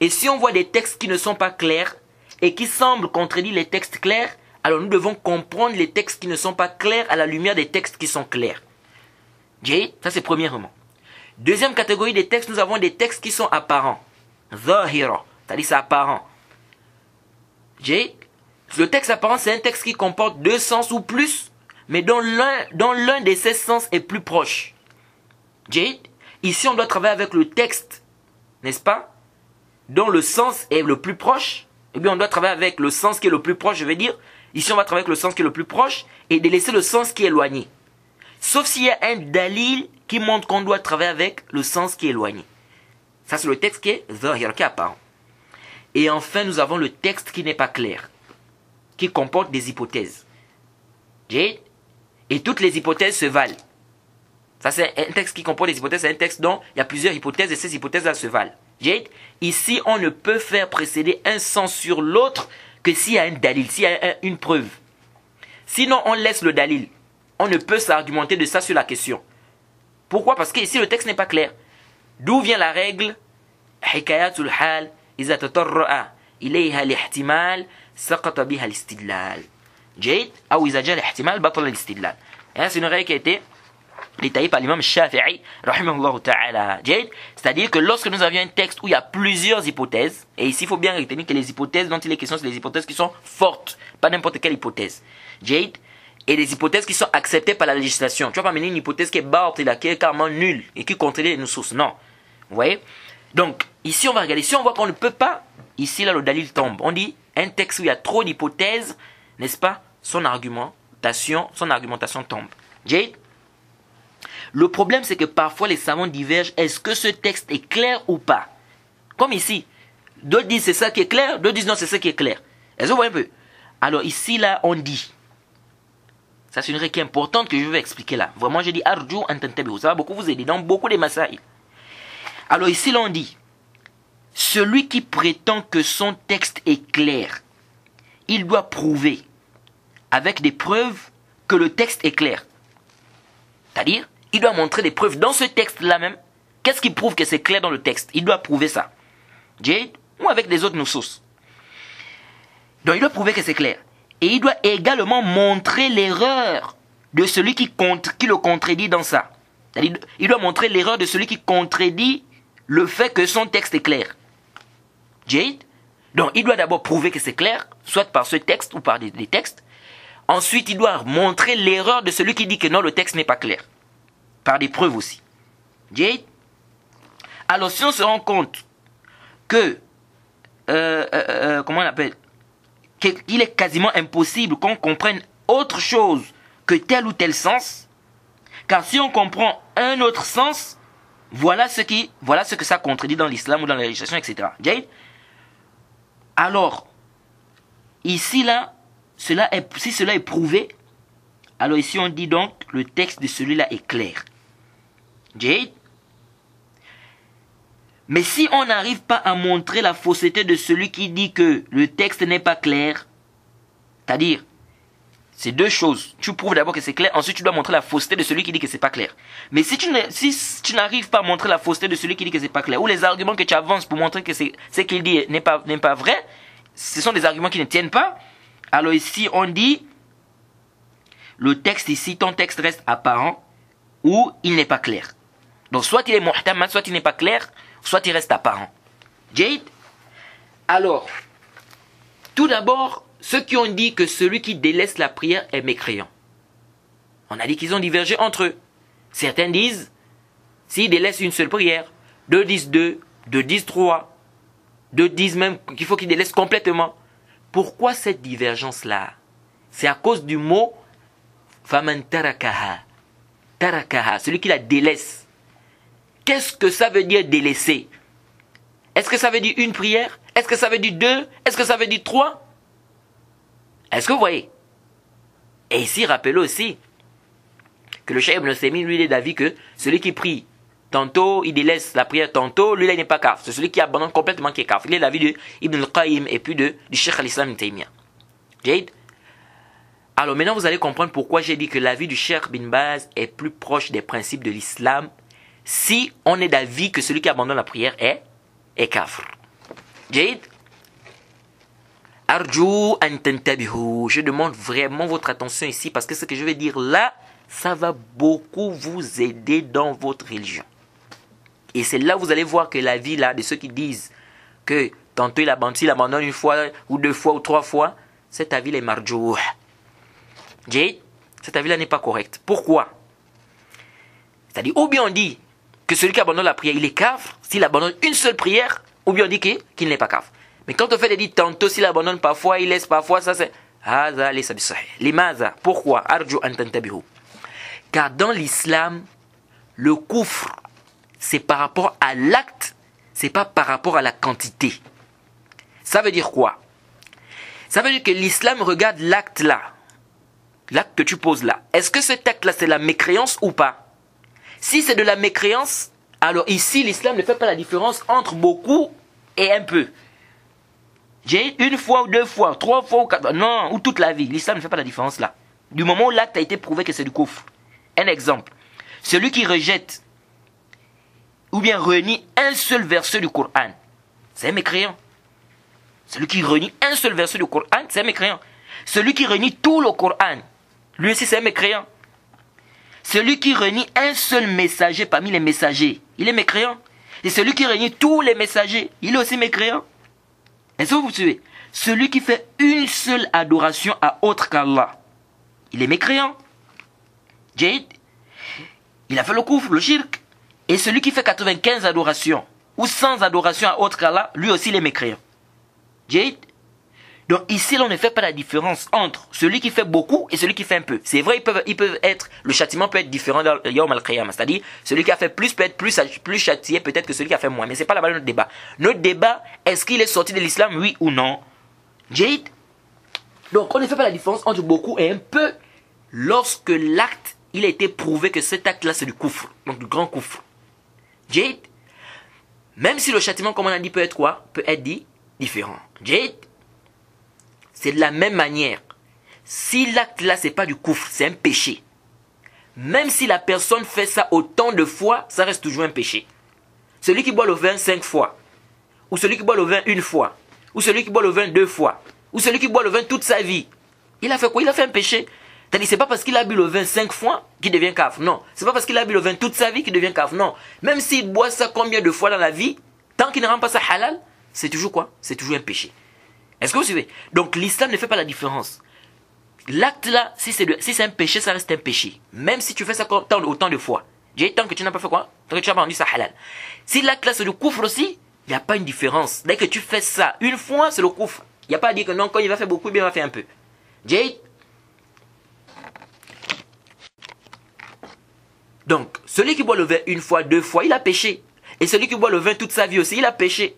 Et si on voit des textes qui ne sont pas clairs et qui semblent contredire les textes clairs, alors nous devons comprendre les textes qui ne sont pas clairs à la lumière des textes qui sont clairs. Ça c'est premièrement. Deuxième catégorie des textes, nous avons des textes qui sont apparents. Zahira, c'est-à-dire c'est apparent. Le texte apparent, c'est un texte qui comporte 2 sens ou plus, mais dont l'un de ces sens est plus proche. Ici, on doit travailler avec le texte, n'est-ce pas? Dont le sens est le plus proche. Eh bien, on doit travailler avec le sens qui est le plus proche, je vais dire. Ici, on va travailler avec le sens qui est le plus proche et de laisser le sens qui est éloigné. Sauf s'il y a un dalil qui montre qu'on doit travailler avec le sens qui est éloigné. Ça, c'est le texte qui est zahir, qui est apparent. Et enfin, nous avons le texte qui n'est pas clair, qui comporte des hypothèses. Et toutes les hypothèses se valent. Ça, c'est un texte qui comporte des hypothèses, c'est un texte dont il y a plusieurs hypothèses et ces hypothèses-là se valent. Ici, on ne peut faire précéder un sens sur l'autre que s'il y a un dalil, s'il y a une preuve. Sinon, on laisse le dalil. On ne peut s'argumenter de ça sur la question. Pourquoi? Parce qu'ici, le texte n'est pas clair. D'où vient la règle? Hikayatul hal, iza tatarra'a ilayha l'ihtimal, saqata biha l'istidlal. Ou iza ja l'ihtimal, batala l'istidlal. C'est une règle qui a été détaillée par l'imam Shafi'i, rahimahullah ta'ala. C'est-à-dire que lorsque nous avions un texte où il y a plusieurs hypothèses, et ici il faut bien retenir que les hypothèses dont il est question, c'est les hypothèses qui sont fortes, pas n'importe quelle hypothèse. Et des hypothèses qui sont acceptées par la législation. Tu vas pas mener une hypothèse qui est battila, qui est carrément nulle et qui contredit les sources. Non. Vous voyez? Donc, ici on va regarder. Si on voit qu'on ne peut pas, ici là le dalil tombe. On dit un texte où il y a trop d'hypothèses, n'est-ce pas? Son argumentation tombe. Le problème c'est que parfois les savants divergent. Est-ce que ce texte est clair ou pas? Comme ici. D'autres disent c'est ça qui est clair, d'autres disent non c'est ça qui est clair. Est-ce que vous voyez un peu? Alors ici là on dit. Ça, c'est une règle qui est importante que je vais expliquer là. Vraiment, j'ai dit arju an tantabihu. Ça va beaucoup vous aider dans beaucoup des masaïl. Alors ici, l'on dit, celui qui prétend que son texte est clair, il doit prouver avec des preuves que le texte est clair. C'est-à-dire, il doit montrer des preuves dans ce texte-là même. Qu'est-ce qui prouve que c'est clair dans le texte? Il doit prouver ça. Jade, ou avec des autres nusus. Donc il doit prouver que c'est clair. Et il doit également montrer l'erreur de celui qui le contredit dans ça. C'est-à-dire, il doit montrer l'erreur de celui qui contredit le fait que son texte est clair. Jade. Donc il doit d'abord prouver que c'est clair, soit par ce texte ou par des textes. Ensuite, il doit montrer l'erreur de celui qui dit que non, le texte n'est pas clair. Par des preuves aussi. Jade. Alors si on se rend compte que, comment on appelle, qu'il est quasiment impossible qu'on comprenne autre chose que tel ou tel sens, car si on comprend un autre sens, voilà ce que ça contredit dans l'islam ou dans la législation, etc. Jade. Alors, ici là, si cela est prouvé, alors ici on dit donc le texte de celui-là est clair. Jade. Mais si on n'arrive pas à montrer la fausseté de celui qui dit que le texte n'est pas clair, c'est-à-dire, c'est deux choses. Tu prouves d'abord que c'est clair, ensuite tu dois montrer la fausseté de celui qui dit que c'est pas clair. Mais si tu n'arrives pas à montrer la fausseté de celui qui dit que c'est pas clair, ou les arguments que tu avances pour montrer que ce qu'il dit n'est pas vrai, ce sont des arguments qui ne tiennent pas, alors ici on dit, le texte ici, ton texte reste apparent, ou il n'est pas clair. Donc soit il est muhtamal, soit il n'est pas clair, soit il reste apparent. Jade. Alors, tout d'abord, ceux qui ont dit que celui qui délaisse la prière est mécréant. On a dit qu'ils ont divergé entre eux. Certains disent, s'ils délaissent une seule prière, deux disent deux disent trois, deux disent même qu'il faut qu'ils délaissent complètement. Pourquoi cette divergence-là? C'est à cause du mot faman tarakaha. Tarakaha, celui qui la délaisse. Qu'est-ce que ça veut dire délaisser? Est-ce que ça veut dire une prière? Est-ce que ça veut dire deux? Est-ce que ça veut dire trois? Est-ce que vous voyez? Et ici, rappelez aussi que le Cheikh Ibn Uthaymeen, lui, il est d'avis que celui qui prie, tantôt il délaisse la prière, tantôt, lui, là, il n'est pas kafir. C'est celui qui abandonne complètement qui est kafir. Il est d'avis de Ibn al-Qayyim et puis du Cheikh al-Islam Ibn Taymiyyah. Jade. Alors maintenant, vous allez comprendre pourquoi j'ai dit que l'avis du Cheikh Bin Baz est plus proche des principes de l'islam si on est d'avis que celui qui abandonne la prière est kafir. Jade. Arju an tantabihu. Je demande vraiment votre attention ici parce que ce que je vais dire là, ça va beaucoup vous aider dans votre religion. Et c'est là où vous allez voir que l'avis là de ceux qui disent que tantôt il abandonne une fois ou deux fois ou trois fois, cet avis est marjouh. Jade, cet avis là n'est pas correct. Pourquoi? C'est-à-dire, ou bien on dit que celui qui abandonne la prière, il est kafir s'il abandonne une seule prière, ou bien on dit qu'il n'est pas kafir. Mais quand on fait des dits tantôt, s'il abandonne parfois, il laisse parfois, ça c'est Haza laysa bisahih. Limaza. Pourquoi? Arju an tantabihu. Car dans l'islam, le koufr, c'est par rapport à l'acte, c'est pas par rapport à la quantité. Ça veut dire quoi? Ça veut dire que l'islam regarde l'acte là, l'acte que tu poses là. Est-ce que cet acte là c'est la mécréance ou pas? Si c'est de la mécréance, alors ici l'islam ne fait pas la différence entre beaucoup et un peu. J'ai une fois ou deux fois, trois fois ou quatre, non, ou toute la vie. L'islam ne fait pas la différence là. Du moment où l'acte a été prouvé que c'est du koufr. Un exemple. Celui qui rejette ou bien renie un seul verset du Coran, c'est un mécréant. Celui qui renie un seul verset du Coran, c'est un mécréant. Celui qui renie tout le Coran, lui aussi c'est un mécréant. Celui qui renie un seul messager parmi les messagers, il est mécréant. Et celui qui renie tous les messagers, il est aussi mécréant. Est-ce que vous suivez? Celui qui fait une seule adoration à autre qu'Allah, il est mécréant. Jade, il a fait le koufr, le shirk. Et celui qui fait 95 adorations ou 100 adorations à autre qu'Allah, lui aussi il est mécréant. Jade. Donc ici, on ne fait pas la différence entre celui qui fait beaucoup et celui qui fait un peu. C'est vrai, ils peuvent être, le châtiment peut être différent dans Yawm al-Qiyamah. C'est-à-dire, celui qui a fait plus peut être plus châtié peut-être que celui qui a fait moins. Mais ce n'est pas là-bas notre débat. Notre débat, est-ce qu'il est sorti de l'islam, oui ou non? Jade. Donc on ne fait pas la différence entre beaucoup et un peu. lorsque l'acte, il a été prouvé que cet acte-là, c'est du kufr, donc du grand kufr. Jade, même si le châtiment, comme on a dit, peut être quoi? Peut être dit différent. Jade, c'est de la même manière. Si l'acte-là, c'est pas du kufr, c'est un péché. Même si la personne fait ça autant de fois, ça reste toujours un péché. Celui qui boit le vin 5 fois, ou celui qui boit le vin une fois, ou celui qui boit le vin 2 fois, ou celui qui boit le vin toute sa vie, il a fait quoi? Il a fait un péché. C'est-à-dire, c'est pas parce qu'il a bu le vin 5 fois qu'il devient kafir. Non. C'est pas parce qu'il a bu le vin toute sa vie qu'il devient kafir. Non. Même s'il boit ça combien de fois dans la vie, tant qu'il ne rend pas ça halal, c'est toujours quoi? C'est toujours un péché. Est-ce que vous suivez? Donc l'islam ne fait pas la différence. L'acte là, si c'est un péché, ça reste un péché. Même si tu fais ça autant de fois. Tant que tu n'as pas fait quoi? Tant que tu n'as pas rendu ça halal. Si l'acte là c'est le kufr aussi, il n'y a pas une différence. Dès que tu fais ça une fois, c'est le kufr. Il n'y a pas à dire que non, quand il va faire beaucoup, bien il va faire un peu. Donc, celui qui boit le vin une fois, 2 fois, il a péché. Et celui qui boit le vin toute sa vie aussi, il a péché.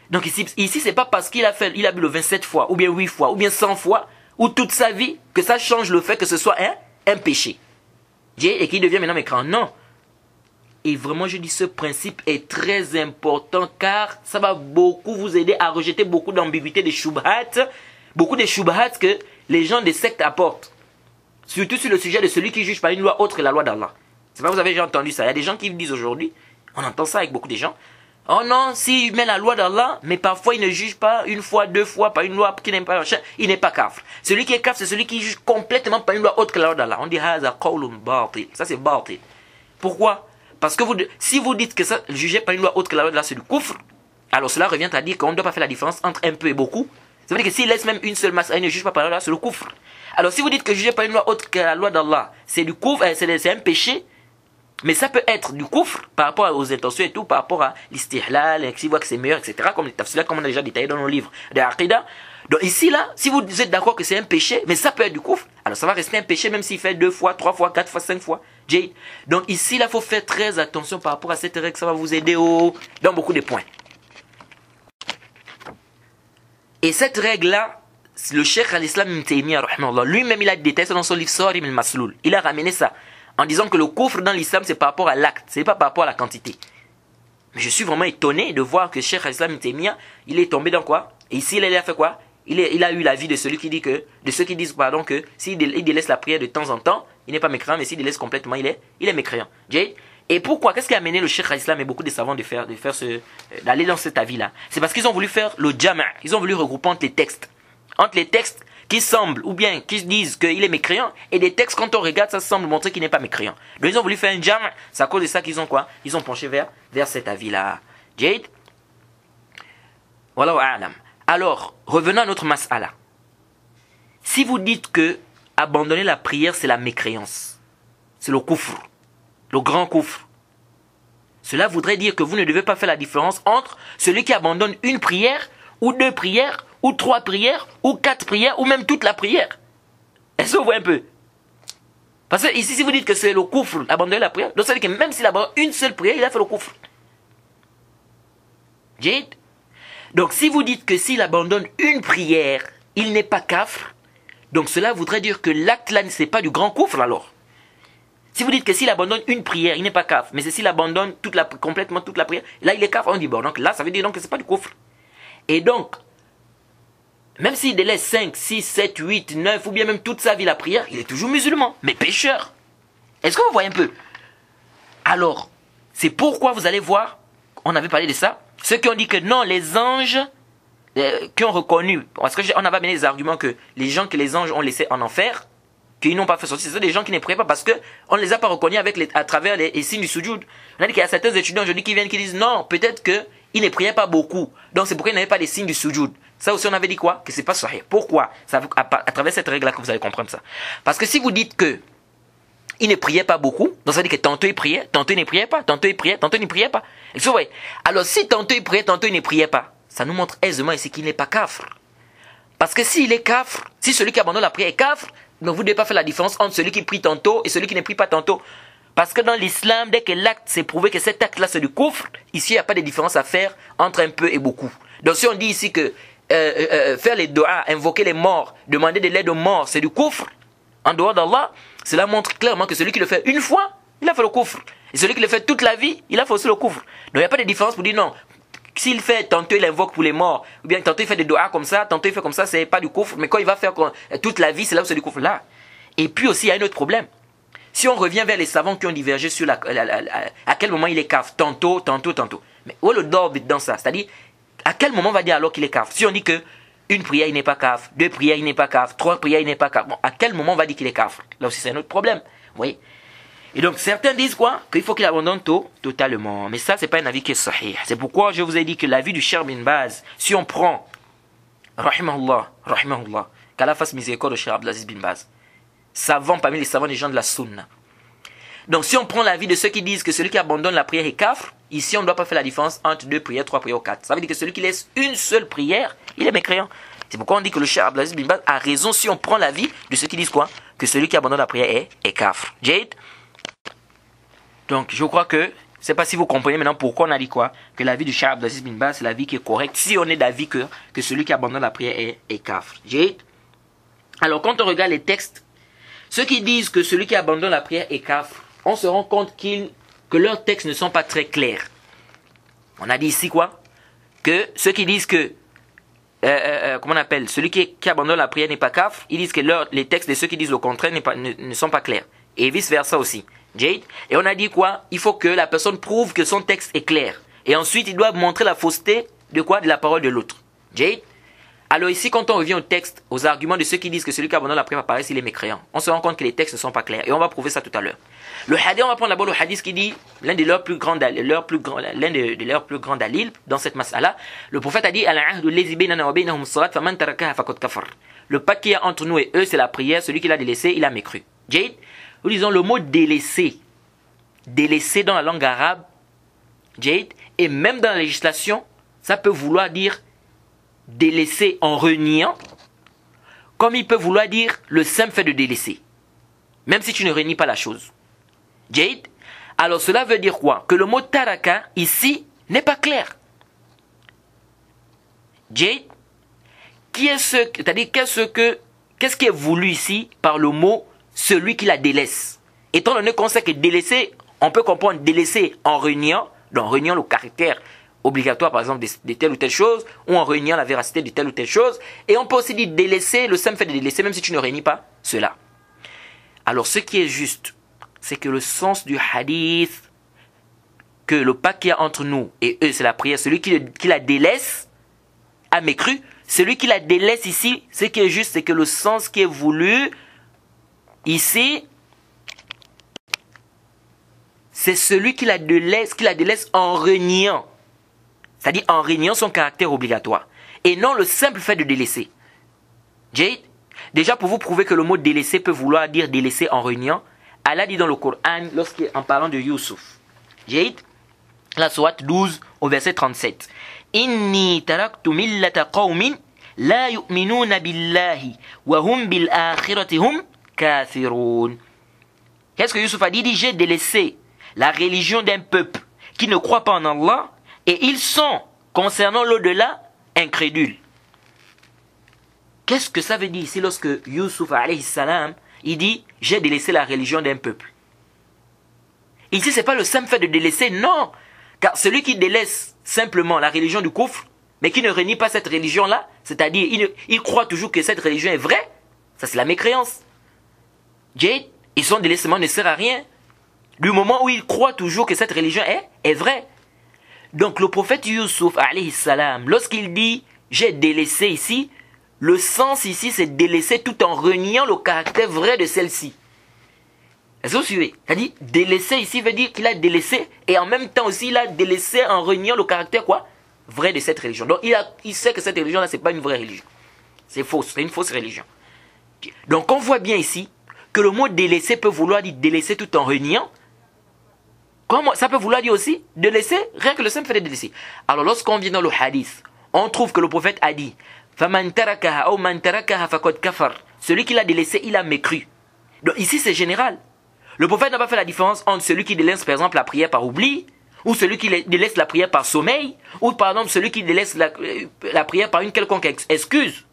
Donc ici c'est pas parce qu'il a bu le vin 7 fois, ou bien 8 fois, ou bien 100 fois, ou toute sa vie, que ça change le fait que ce soit un péché. Et qu'il devient maintenant mécréant. Non. Et vraiment, je dis, ce principe est très important, car ça va beaucoup vous aider à rejeter beaucoup d'ambiguïté, des shubhat, beaucoup de shubhat que les gens des sectes apportent. Surtout sur le sujet de celui qui juge par une loi autre que la loi d'Allah. C'est pas, vous avez déjà entendu ça. Il y a des gens qui disent aujourd'hui, on entend ça avec beaucoup de gens. Oh non, s'il met la loi d'Allah, mais parfois il ne juge pas une fois, 2 fois, par une loi qui n'aime pas, il n'est pas kafir. Celui qui est kafir, c'est celui qui juge complètement par une loi autre que la loi d'Allah. On dit haza qawlun batil. Ça c'est batil. Pourquoi? Parce que si vous dites que ça, juger par une loi autre que la loi d'Allah, c'est du kufr, alors cela revient à dire qu'on ne doit pas faire la différence entre un peu et beaucoup. Ça veut dire que s'il laisse même une seule masse, il ne juge pas par la loi d'Allah, c'est le kufr. Alors si vous dites que juger par une loi autre que la loi d'Allah, c'est du kufr, c'est un péché, mais ça peut être du kufr par rapport aux intentions et tout, par rapport à l'istihlal, s'il voit que c'est meilleur, etc. Comme les tafsir, comme on a déjà détaillé dans nos livres de Aqidah. Donc ici, là, si vous êtes d'accord que c'est un péché, mais ça peut être du kufr, alors ça va rester un péché même s'il fait 2 fois, 3 fois, 4 fois, 5 fois. Donc ici, là, il faut faire très attention par rapport à cette règle, ça va vous aider dans beaucoup de points. Et cette règle-là, le cheikh al-Islam Ibn Taymiyyah, lui-même, il a détaillé ça dans son livre Sarim al-Masloul. Il a ramené ça en disant que le kufr dans l'islam, c'est par rapport à l'acte, c'est pas par rapport à la quantité. Mais je suis vraiment étonné de voir que Cheikh al-Islam Ibn Taymiyyah, il est tombé dans quoi? Et ici, il a fait quoi? Il a eu l'avis de celui qui dit que, de ceux qui disent, pardon, que s'il délaisse la prière de temps en temps, il n'est pas mécréant, mais s'il délaisse complètement, il est mécréant. Et pourquoi? Qu'est-ce qui a amené le Cheikh al-Islam et beaucoup de savants d'aller dans cet avis-là? C'est parce qu'ils ont voulu faire le jama', ils ont voulu regrouper entre les textes qui semblent, ou bien qui disent qu'il est mécréant, et des textes, quand on regarde, ça semble montrer qu'il n'est pas mécréant. Donc ils ont voulu faire un jam', c'est à cause de ça qu'ils ont quoi? Ils ont penché vers cet avis-là. Jade? Wallahu a'lam. Alors, revenons à notre mas'ala. Si vous dites que abandonner la prière, c'est la mécréance, c'est le kufr, le grand kufr, cela voudrait dire que vous ne devez pas faire la différence entre celui qui abandonne une prière, ou 2 prières, ou 3 prières, ou 4 prières, ou même toute la prière. Est-ce que vous voyez un peu? Parce que ici, si vous dites que c'est le kufr, abandonner la prière, donc ça veut dire que même s'il abandonne une seule prière, il a fait le kufr. Jade? Donc si vous dites que s'il abandonne une prière, il n'est pas kafr, donc cela voudrait dire que l'acte là, ce n'est pas du grand kufr alors. Si vous dites que s'il abandonne une prière, il n'est pas kafr, mais c'est s'il abandonne complètement toute la prière, là il est kafr, on dit bon, donc là ça veut dire donc que ce n'est pas du kufr. Et donc, même s'il délaisse 5, 6, 7, 8, 9, ou bien même toute sa vie la prière, il est toujours musulman, mais pécheur. Est-ce que vous voyez un peu? Alors, c'est pourquoi vous allez voir, on avait parlé de ça, ceux qui ont dit que non, les anges, qui ont reconnu, parce qu'on avait amené des arguments que les anges ont laissés en enfer, qu'ils n'ont pas fait sortir, c'est des gens qui ne priaient pas parce qu'on ne les a pas reconnus à travers les signes du sujoud. On a dit qu'il y a certains étudiants aujourd'hui qui viennent qui disent non, peut-être qu'ils ne priaient pas beaucoup, donc c'est pourquoi ils n'avaient pas les signes du sujoud. Ça aussi on avait dit quoi? Que c'est pas sahih. Pourquoi? À travers cette règle là que vous allez comprendre ça. Parce que si vous dites que il ne priait pas beaucoup, donc ça veut dire que tantôt il priait, tantôt il ne priait pas, tantôt il priait, tantôt il ne priait pas. Et vous voyez? Alors si tantôt il priait, tantôt il ne priait pas, ça nous montre aisément ici qu'il n'est pas kafr. Parce que s'il est kafr, si celui qui abandonne la prière est kafr, donc vous ne devez pas faire la différence entre celui qui prie tantôt et celui qui ne prie pas tantôt. Parce que dans l'islam, dès que l'acte s'est prouvé que cet acte là c'est du kufr, ici il n'y a pas de différence à faire entre un peu et beaucoup. Donc si on dit ici que faire les doigts, invoquer les morts, demander de l'aide aux morts, c'est du kufr, en dehors d'Allah, cela montre clairement que celui qui le fait une fois, il a fait le coufre. Et celui qui le fait toute la vie, il a fait aussi le coufre. Donc il n'y a pas de différence pour dire non. S'il fait, tantôt il invoque pour les morts, ou bien tantôt il fait des doigts comme ça, tantôt il fait comme ça, c'est pas du coufre. Mais quand il va faire toute la vie, c'est là où c'est du coufre là. Et puis aussi, il y a un autre problème. Si on revient vers les savants qui ont divergé sur à quel moment il est kafir, tantôt. Mais où est le dor dans ça? C'est-à-dire, à quel moment on va dire alors qu'il est kafir? Si on dit que une prière il n'est pas kafir, deux prières il n'est pas kafir, trois prières il n'est pas kafir, bon, à quel moment on va dire qu'il est kafir? Là aussi c'est un autre problème. Vous voyez? Et donc certains disent quoi? Qu'il faut qu'il abandonne totalement. Mais ça c'est pas un avis qui est sahih. C'est pourquoi je vous ai dit que l'avis du Cheikh bin Baz, si on prend, rahimahullah, qu'Allah fasse miséricorde au Cheikh Abdelaziz bin Baz, savant parmi les savants des gens de la sunna. Donc si on prend l'avis de ceux qui disent que celui qui abandonne la prière est kafir, ici on ne doit pas faire la différence entre deux prières, trois prières ou quatre. Ça veut dire que celui qui laisse une seule prière, il est mécréant. C'est pourquoi on dit que le Cheikh Abdelaziz bin Baz a raison si on prend l'avis de ceux qui disent quoi? Que celui qui abandonne la prière est kafir. Jade? Donc je crois que, je ne sais pas si vous comprenez maintenant pourquoi on a dit quoi? Que l'avis du Cheikh Abdelaziz bin Baz c'est l'avis qui est correct si on est d'avis que celui qui abandonne la prière est kafir. Jade? Alors quand on regarde les textes, ceux qui disent que celui qui abandonne la prière est kafir, on se rend compte que leurs textes ne sont pas très clairs. On a dit ici quoi? Que ceux qui disent que, comment on appelle, celui qui abandonne la prière n'est pas kafir, ils disent que les textes de ceux qui disent le contraire ne sont pas clairs. Et vice versa aussi. Jade? Et on a dit quoi? Il faut que la personne prouve que son texte est clair. Et ensuite, il doit montrer la fausseté de quoi? De la parole de l'autre. Jade? Alors ici, quand on revient au texte, aux arguments de ceux qui disent que celui qui abandonne la prière apparaît s'il est mécréant, on se rend compte que les textes ne sont pas clairs. Et on va prouver ça tout à l'heure. Le hadith, on va prendre d'abord le hadith qui dit, l'un de leurs plus grands dalil dans cette mas'ala, le prophète a dit, le pacte qu'il y a entre nous et eux, c'est la prière, celui qui l'a délaissé, il a mécru. Jade? Nous disons le mot délaissé. Délaissé dans la langue arabe, Jade, et même dans la législation, ça peut vouloir dire délaisser en reniant, comme il peut vouloir dire le simple fait de délaisser, même si tu ne renies pas la chose. Jade? Alors cela veut dire quoi? Que le mot taraka ici n'est pas clair. Jade? C'est-à-dire qu'est-ce qui est voulu ici par le mot celui qui la délaisse? Étant donné qu'on sait que délaisser, on peut comprendre délaisser en reniant, donc reniant le caractère obligatoire par exemple de telle ou telle chose, ou en réuniant la véracité de telle ou telle chose, et on peut aussi dire délaisser, le simple fait de délaisser même si tu ne réunis pas cela. Alors ce qui est juste, c'est que le sens du hadith, que le pacte qu'il y a entre nous et eux c'est la prière, celui qui la délaisse a mécru, celui qui la délaisse ici, ce qui est juste c'est que le sens qui est voulu ici, c'est celui qui la délaisse en reniant. C'est-à-dire en réuniant son caractère obligatoire. Et non le simple fait de délaisser. Jade? Déjà pour vous prouver que le mot délaisser peut vouloir dire délaisser en réunion, Allah dit dans le Coran, en parlant de Youssouf. Jade? La sourate 12 au verset 37. Inni taraktu millata qawmin la yu'minuna billahi wa hum bil akhirati hum kafirun. Qu'est-ce que Youssouf a dit? Il dit j'ai délaissé la religion d'un peuple qui ne croit pas en Allah. Et ils sont, concernant l'au-delà, incrédules. Qu'est-ce que ça veut dire ici lorsque Youssouf alayhi salam, il dit, j'ai délaissé la religion d'un peuple. Ici, ce n'est pas le simple fait de délaisser, non. Car celui qui délaisse simplement la religion du koufr, mais qui ne renie pas cette religion-là, c'est-à-dire, il croit toujours que cette religion est vraie, ça c'est la mécréance. Et son délaissement ne sert à rien. Du moment où il croit toujours que cette religion est vraie. Donc le prophète Youssouf alayhi salam, lorsqu'il dit j'ai délaissé ici, le sens ici c'est délaisser tout en reniant le caractère vrai de celle-ci. Est-ce que vous suivez? C'est-à-dire délaisser ici veut dire qu'il a délaissé et en même temps aussi il a délaissé en reniant le caractère quoi? Vrai de cette religion. Donc il sait que cette religion là c'est pas une vraie religion. C'est fausse, c'est une fausse religion. Donc on voit bien ici que le mot délaisser peut vouloir dire délaisser tout en reniant. Comment ça peut vouloir dire aussi de laisser, rien que le simple fait de délaisser. Alors lorsqu'on vient dans le hadith, on trouve que le prophète a dit فَمَنْ تَرَكَهَا أَوْ مَنْ تَرَكَهَا فَقَدْ كَفَرَ. Celui qui l'a délaissé, il a mécru. Donc ici c'est général. Le prophète n'a pas fait la différence entre celui qui délaisse par exemple la prière par oubli, ou celui qui délaisse la prière par sommeil, ou par exemple celui qui délaisse la prière par une quelconque excuse.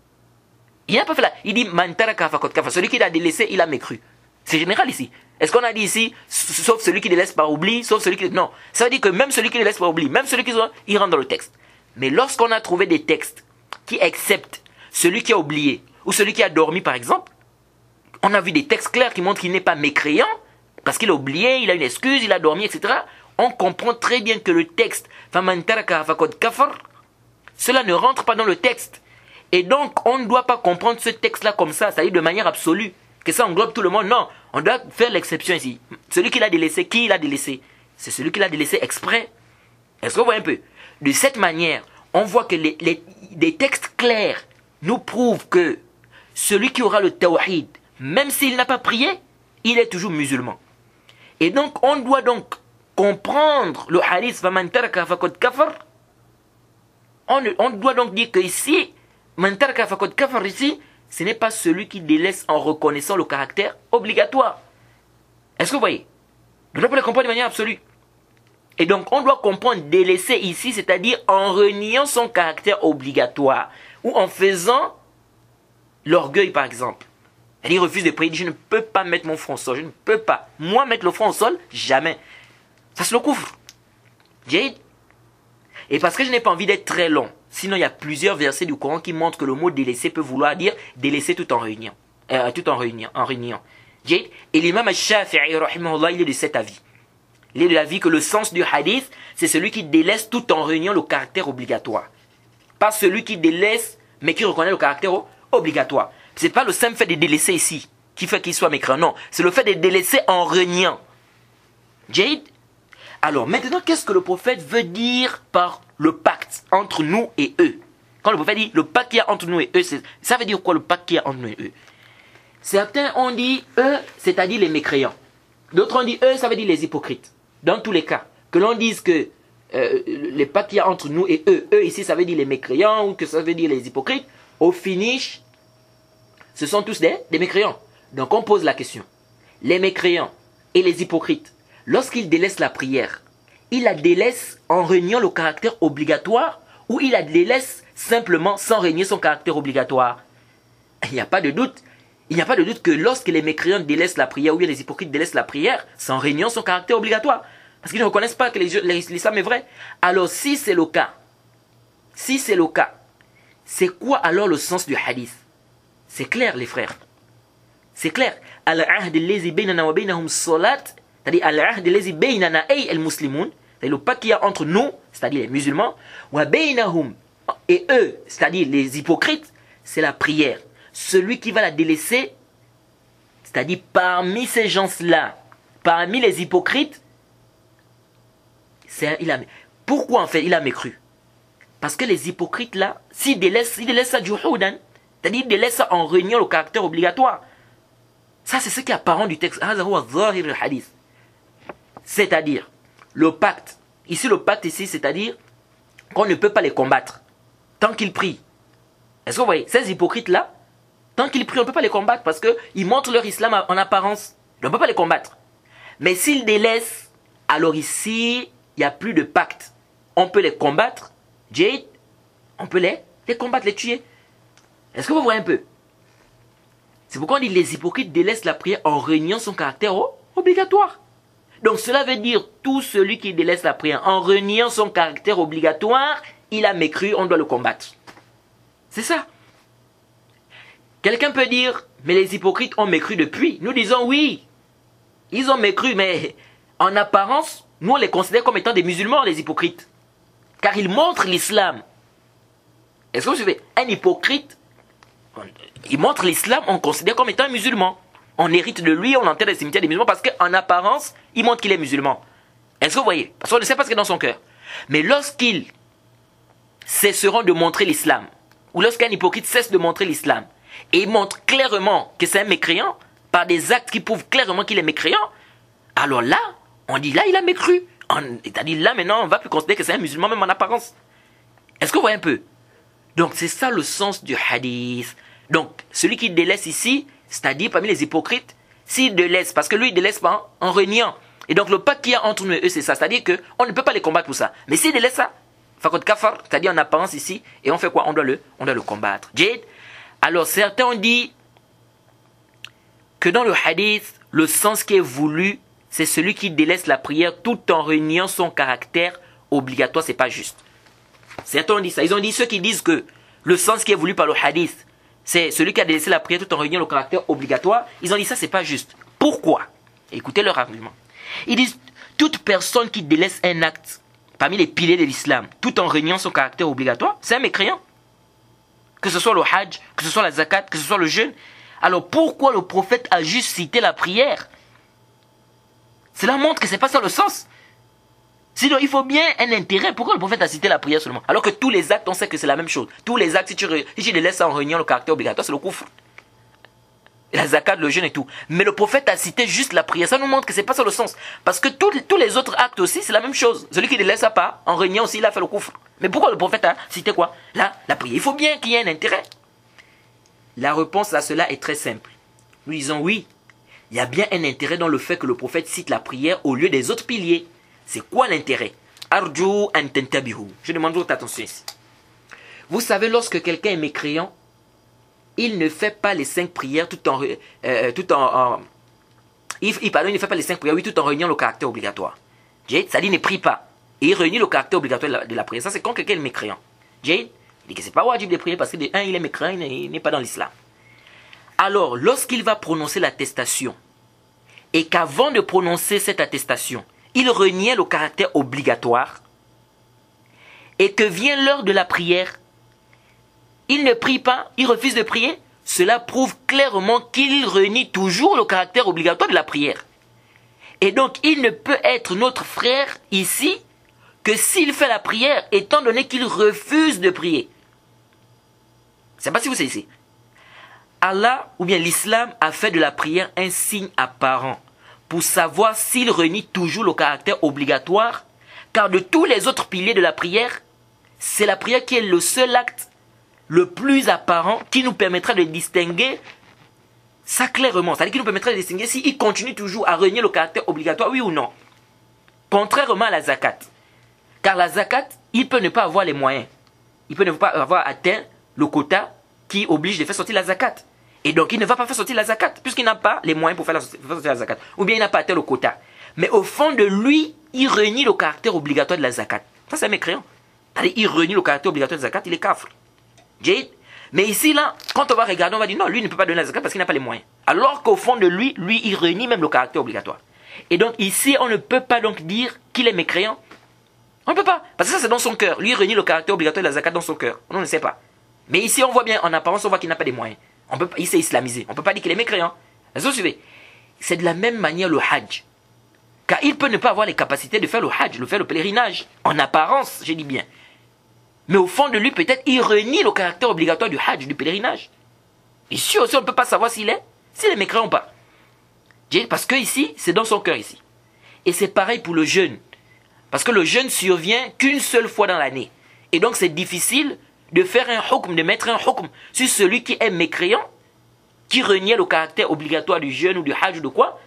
Il n'a pas fait la... Il dit man taraka faqad kafar. Celui qui l'a délaissé, il a mécru. C'est général ici. Est-ce qu'on a dit ici, sauf celui qui délaisse par oubli, sauf celui qui... Non. Ça veut dire que même celui qui délaisse par oubli, même celui qui... il rentre dans le texte. Mais lorsqu'on a trouvé des textes qui acceptent celui qui a oublié, ou celui qui a dormi par exemple, on a vu des textes clairs qui montrent qu'il n'est pas mécréant, parce qu'il a oublié, il a une excuse, il a dormi, etc. On comprend très bien que le texte, cela ne rentre pas dans le texte. Et donc, on ne doit pas comprendre ce texte-là comme ça, c'est-à-dire de manière absolue, que ça englobe tout le monde. Non, on doit faire l'exception ici. Celui qui l'a délaissé, qui l'a délaissé? C'est celui qui l'a délaissé exprès. Est-ce qu'on voit un peu? De cette manière, on voit que des textes clairs nous prouvent que celui qui aura le tawhid, même s'il n'a pas prié, il est toujours musulman. Et donc, on doit donc comprendre le hadith فَمَنْ تَرَكَ فَقَدْ كَفَرْ. On doit donc dire que ici, مَنْ تَرَكَ فَقَدْ كَفَرْ ici, ce n'est pas celui qui délaisse en reconnaissant le caractère obligatoire. Est-ce que vous voyez? On doit pas le comprendre de manière absolue. Et donc, on doit comprendre délaisser ici, c'est-à-dire en reniant son caractère obligatoire. Ou en faisant l'orgueil, par exemple. Il refuse de prier, il dit, je ne peux pas mettre mon front au sol, je ne peux pas. Moi, mettre le front au sol, jamais. Ça, c'est le couvre. Et parce que je n'ai pas envie d'être très long, sinon il y a plusieurs versets du Coran qui montrent que le mot délaisser peut vouloir dire délaisser tout en réunion. Et l'imam al-Shafi'i, rahimahullah, il est de cet avis. Il est de l'avis que le sens du hadith, c'est celui qui délaisse tout en réunion le caractère obligatoire. Pas celui qui délaisse, mais qui reconnaît le caractère obligatoire. Ce n'est pas le simple fait de délaisser ici qui fait qu'il soit mécréant. Non, c'est le fait de délaisser en reniant. Jade. Alors maintenant, qu'est-ce que le prophète veut dire par le pacte entre nous et eux? Quand le prophète dit le pacte qu'il y a entre nous et eux, ça veut dire quoi le pacte qu'il y a entre nous et eux? Certains ont dit eux, c'est-à-dire les mécréants. D'autres ont dit eux, ça veut dire les hypocrites. Dans tous les cas, que l'on dise que les pactes qu'il y a entre nous et eux ici, ça veut dire les mécréants ou que ça veut dire les hypocrites, au finish, ce sont tous des mécréants. Donc on pose la question. Les mécréants et les hypocrites, lorsqu'ils délaissent la prière, ils la délaissent en reniant le caractère obligatoire ou ils la délaissent simplement sans renier son caractère obligatoire? Il n'y a pas de doute. Il n'y a pas de doute que lorsque les mécréants délaissent la prière ou bien les hypocrites délaissent la prière, c'est en reniant son caractère obligatoire. Parce qu'ils ne reconnaissent pas que l'islam est vrai. Alors si c'est le cas, c'est quoi alors le sens du hadith? C'est clair les frères. C'est clair. Al-ahd allazi baynana wa baynahum salat, c'est-à-dire al-ahd allazi baynana ay al-muslimun, c'est-à-dire le pacte qu'il y a entre nous, c'est-à-dire les musulmans, wa baynahum et eux, c'est-à-dire les hypocrites, c'est la prière. Celui qui va la délaisser, c'est-à-dire parmi ces gens-là, parmi les hypocrites, pourquoi en fait il a mécru? Parce que les hypocrites là, s'ils délaissent ça du houdan, c'est-à-dire ils délaissent ça en reniant le caractère obligatoire. Ça c'est ce qui est apparent du texte. C'est-à-dire, le pacte, ici le pacte ici, c'est-à-dire qu'on ne peut pas les combattre tant qu'ils prient. Est-ce que vous voyez, ces hypocrites là, tant qu'ils prient, on ne peut pas les combattre parce qu'ils montrent leur islam en apparence. On ne peut pas les combattre. Mais s'ils délaissent, alors ici, il n'y a plus de pacte. On peut les combattre. Jade, on peut les combattre, les tuer. Est-ce que vous voyez un peu? C'est pourquoi on dit les hypocrites délaissent la prière en reniant son caractère obligatoire. Donc cela veut dire tout celui qui délaisse la prière en reniant son caractère obligatoire, il a mécru, on doit le combattre. C'est ça. Quelqu'un peut dire, mais les hypocrites ont mécru depuis. Nous disons oui, ils ont mécru, mais en apparence, nous on les considère comme étant des musulmans, les hypocrites. Car ils montrent l'islam. Est-ce que vous suivez? Un hypocrite, il montre l'islam, on le considère comme étant un musulman. On hérite de lui, on l'enterre dans les cimetières des musulmans parce qu'en apparence, il montre qu'il est musulman. Est-ce que vous voyez? Parce qu'on ne sait pas ce qu'il y a dans son cœur. Mais lorsqu'ils cesseront de montrer l'islam, ou lorsqu'un hypocrite cesse de montrer l'islam, et il montre clairement que c'est un mécréant, par des actes qui prouvent clairement qu'il est mécréant, alors là, on dit là, il a mécru. C'est-à-dire là, maintenant, on ne va plus considérer que c'est un musulman, même en apparence. Est-ce que vous voyez un peu? Donc, c'est ça le sens du hadith. Donc, celui qui délaisse ici, c'est-à-dire parmi les hypocrites, s'il délaisse, parce que lui, il délaisse pas en reniant. Et donc, le pacte qu'il y a entre nous et eux, c'est ça. C'est-à-dire qu'on ne peut pas les combattre pour ça. Mais s'il délaisse ça, fakot kafar, c'est-à-dire en apparence ici, et on fait quoi? On doit le combattre. Jade. Alors, certains ont dit que dans le hadith, le sens qui est voulu, c'est celui qui délaisse la prière tout en reniant son caractère obligatoire, c'est pas juste. Certains ont dit ça. Ils ont dit, ceux qui disent que le sens qui est voulu par le hadith, c'est celui qui a délaissé la prière tout en reniant le caractère obligatoire, ils ont dit ça, c'est pas juste. Pourquoi? Écoutez leur argument. Ils disent, toute personne qui délaisse un acte parmi les piliers de l'islam, tout en reniant son caractère obligatoire, c'est un mécréant. Que ce soit le hajj, que ce soit la zakat, que ce soit le jeûne. Alors pourquoi le prophète a juste cité la prière? Cela montre que c'est pas ça le sens. Sinon, il faut bien un intérêt. Pourquoi le prophète a cité la prière seulement? Alors que tous les actes, on sait que c'est la même chose. Tous les actes, si tu les laisses en reniant le caractère obligatoire, c'est le kufr. La zakat, le jeûne et tout. Mais le prophète a cité juste la prière. Ça nous montre que c'est pas ça le sens. Parce que tous les autres actes aussi, c'est la même chose. Celui qui ne les laisse pas, en reniant aussi, il a fait le kufr. Mais pourquoi le prophète a cité quoi? Là, la prière. Il faut bien qu'il y ait un intérêt. La réponse à cela est très simple. Nous disons oui. Il y a bien un intérêt dans le fait que le prophète cite la prière au lieu des autres piliers. C'est quoi l'intérêt? Arju an tantabihu. Je demande votre attention ici. Vous savez, lorsque quelqu'un est mécréant, il ne fait pas les 5 prières il ne fait pas les 5 prières, oui, tout en réunissant le caractère obligatoire. Jade, ça dit ne prie pas. Et il réunit le caractère obligatoire de la prière. Ça, c'est quand quelqu'un est mécréant. Jade, il dit que c'est pas wajib de prier parce que de un, il est mécréant, il n'est pas dans l'islam. Alors, lorsqu'il va prononcer l'attestation, et qu'avant de prononcer cette attestation, il reniait le caractère obligatoire, et que vient l'heure de la prière, il ne prie pas, il refuse de prier, cela prouve clairement qu'il renie toujours le caractère obligatoire de la prière. Et donc, il ne peut être notre frère ici que s'il fait la prière, étant donné qu'il refuse de prier. Je ne sais pas si vous savez ici. Allah, ou bien l'islam, a fait de la prière un signe apparent pour savoir s'il renie toujours le caractère obligatoire, car de tous les autres piliers de la prière, c'est la prière qui est le seul acte le plus apparent qui nous permettra de distinguer ça clairement. C'est-à-dire qu'il nous permettra de distinguer s'il continue toujours à renier le caractère obligatoire, oui ou non. Contrairement à la zakat. Car la zakat, il peut ne pas avoir les moyens. Il peut ne pas avoir atteint le quota qui oblige de faire sortir la zakat. Et donc, il ne va pas faire sortir la zakat, puisqu'il n'a pas les moyens pour faire sortir la zakat. Ou bien il n'a pas atteint le quota. Mais au fond de lui, il renie le caractère obligatoire de la zakat. Ça, c'est un mécréant. C'est-à-dire, il renie le caractère obligatoire de la zakat, il est kafr. Mais ici, là, quand on va regarder, on va dire non, lui ne peut pas donner la zakat parce qu'il n'a pas les moyens. Alors qu'au fond de lui, il renie même le caractère obligatoire. Et donc, ici, on ne peut pas donc dire qu'il est mécréant. On ne peut pas. Parce que ça, c'est dans son cœur. Lui, il renie le caractère obligatoire de la zakat dans son cœur. On ne sait pas. Mais ici, on voit bien, en apparence, on voit qu'il n'a pas les moyens. Il s'est islamisé. On ne peut pas dire qu'il est mécréant. Vous suivez? C'est de la même manière le hajj. Car il peut ne pas avoir les capacités de faire le hajj, de faire le pèlerinage. En apparence, je dis bien. Mais au fond de lui, peut-être, il renie le caractère obligatoire du hajj, du pèlerinage. Ici aussi, on ne peut pas savoir s'il est mécréant ou pas. Parce que ici, c'est dans son cœur ici. Et c'est pareil pour le jeûne. Parce que le jeûne survient qu'une seule fois dans l'année. Et donc, c'est difficile de faire un hukm, de mettre un hukm sur celui qui est mécréant, qui reniait le caractère obligatoire du jeûne ou du hajj ou de quoi.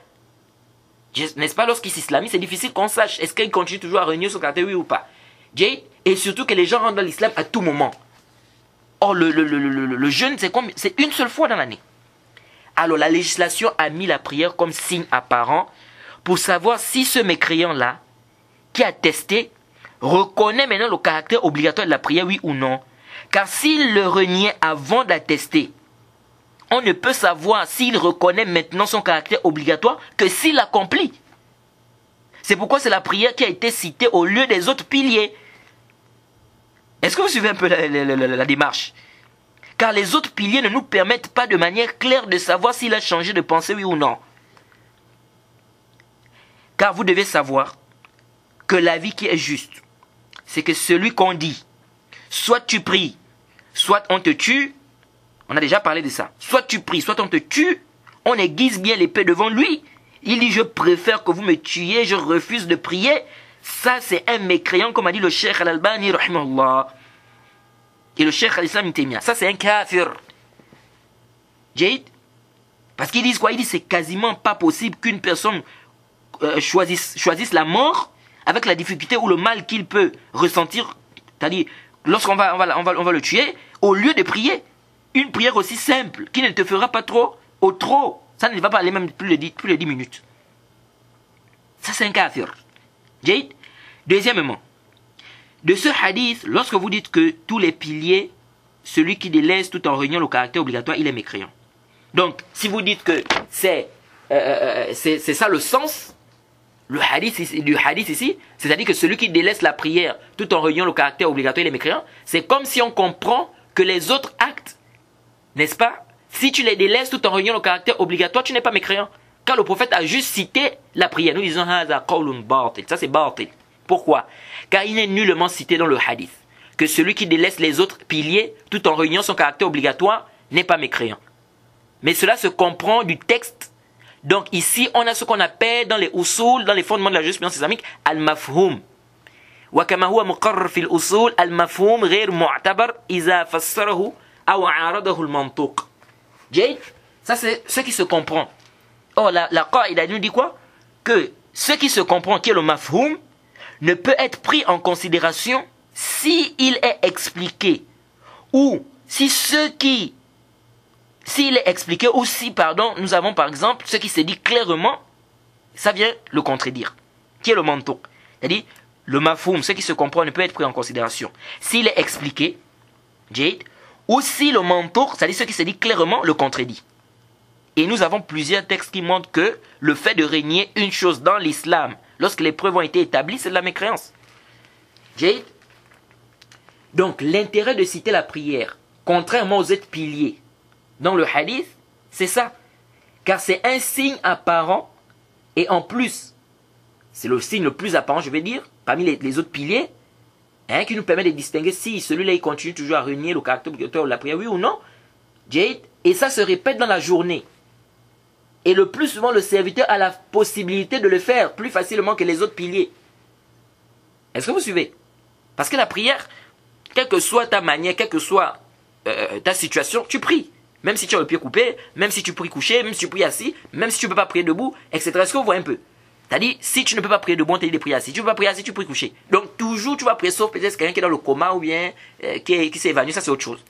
N'est-ce pas, lorsqu'il s'islamise, c'est difficile qu'on sache est-ce qu'il continue toujours à renier son caractère, oui ou pas. Et surtout que les gens rentrent dans l'islam à tout moment. Or, le jeûne, c'est une seule fois dans l'année. Alors, la législation a mis la prière comme signe apparent pour savoir si ce mécréant-là, qui a testé, reconnaît maintenant le caractère obligatoire de la prière, oui ou non. Car s'il le reniait avant d'attester, on ne peut savoir s'il reconnaît maintenant son caractère obligatoire que s'il l'accomplit. C'est pourquoi c'est la prière qui a été citée au lieu des autres piliers. Est-ce que vous suivez un peu la démarche? Car les autres piliers ne nous permettent pas de manière claire de savoir s'il a changé de pensée, oui ou non. Car vous devez savoir que la vie qui est juste, c'est que celui qu'on dit, soit tu pries, soit on te tue, on a déjà parlé de ça. Soit tu pries, soit on te tue, on aiguise bien l'épée devant lui. Il dit, je préfère que vous me tuiez, je refuse de prier. Ça, c'est un mécréant, comme a dit le Cheikh Al-Albani, rahimahullah. Et le Cheikh Al-Islam Ibn Taymiyyah. Ça, c'est un kafir. Jade. Parce qu'ils disent quoi? Ils disent, c'est quasiment pas possible qu'une personne choisisse la mort avec la difficulté ou le mal qu'il peut ressentir. C'est-à-dire, lorsqu'on va le tuer, au lieu de prier, une prière aussi simple, qui ne te fera pas trop Ça ne va pas aller même plus de 10 minutes. Ça, c'est un kafir. Jade. Deuxièmement, de ce hadith, lorsque vous dites que tous les piliers, celui qui délaisse tout en réunion le caractère obligatoire, il est mécréant. Donc, si vous dites que c'est ça le sens du hadith ici, c'est-à-dire que celui qui délaisse la prière tout en réunion le caractère obligatoire, il est mécréant, c'est comme si on comprend que les autres actes, n'est-ce pas, si tu les délaisses tout en réunion le caractère obligatoire, tu n'es pas mécréant. Car le prophète a juste cité la prière. Nous disons, ça c'est batil. Pourquoi? Car il n'est nullement cité dans le hadith que celui qui délaisse les autres piliers tout en réunion son caractère obligatoire n'est pas mécréant. Mais cela se comprend du texte. Donc ici, on a ce qu'on appelle dans les usul, dans les fondements de la jurisprudence islamique, al-mafhum. Wa kama huwa muqarrar fil usul, al-mafhum ghayr mu'tabar iza fassarahu aw a'aradahu al-mantuq. Jade, ça c'est ce qui se comprend. Or, la qaïda nous dit quoi? Que ce qui se comprend, qui est le mafhum, ne peut être pris en considération si il est expliqué ou si s'il est expliqué ou si, pardon, nous avons par exemple ce qui se dit clairement, ça vient le contredire, qui est le mantouk. C'est-à-dire, le mafhum, ce qui se comprend, ne peut être pris en considération s'il est expliqué, Jade, ou si le mantouk, c'est-à-dire ce qui se dit clairement, le contredit. Et nous avons plusieurs textes qui montrent que le fait de régner une chose dans l'islam, lorsque les preuves ont été établies, c'est de la mécréance. Jade. Donc, l'intérêt de citer la prière, contrairement aux autres piliers, dans le hadith, c'est ça. Car c'est un signe apparent, et en plus, c'est le signe le plus apparent, je vais dire, parmi les autres piliers, hein, qui nous permet de distinguer si celui-là, il continue toujours à régner le caractère obligatoire de la prière, oui ou non. Jade. Et ça se répète dans la journée. Et le plus souvent, le serviteur a la possibilité de le faire plus facilement que les autres piliers. Est-ce que vous suivez? Parce que la prière, quelle que soit ta manière, quelle que soit ta situation, tu pries. Même si tu as le pied coupé, même si tu pries couché, même si tu pries assis, même si tu ne peux pas prier debout, etc. Est-ce que vous voyez un peu? C'est-à-dire, si tu ne peux pas prier debout, on te dit de prier assis. Si tu ne peux pas prier assis, tu pries couché. Donc, toujours, tu vas prier, sauf peut-être quelqu'un qui est dans le coma ou bien qui s'est évanoui, ça c'est autre chose.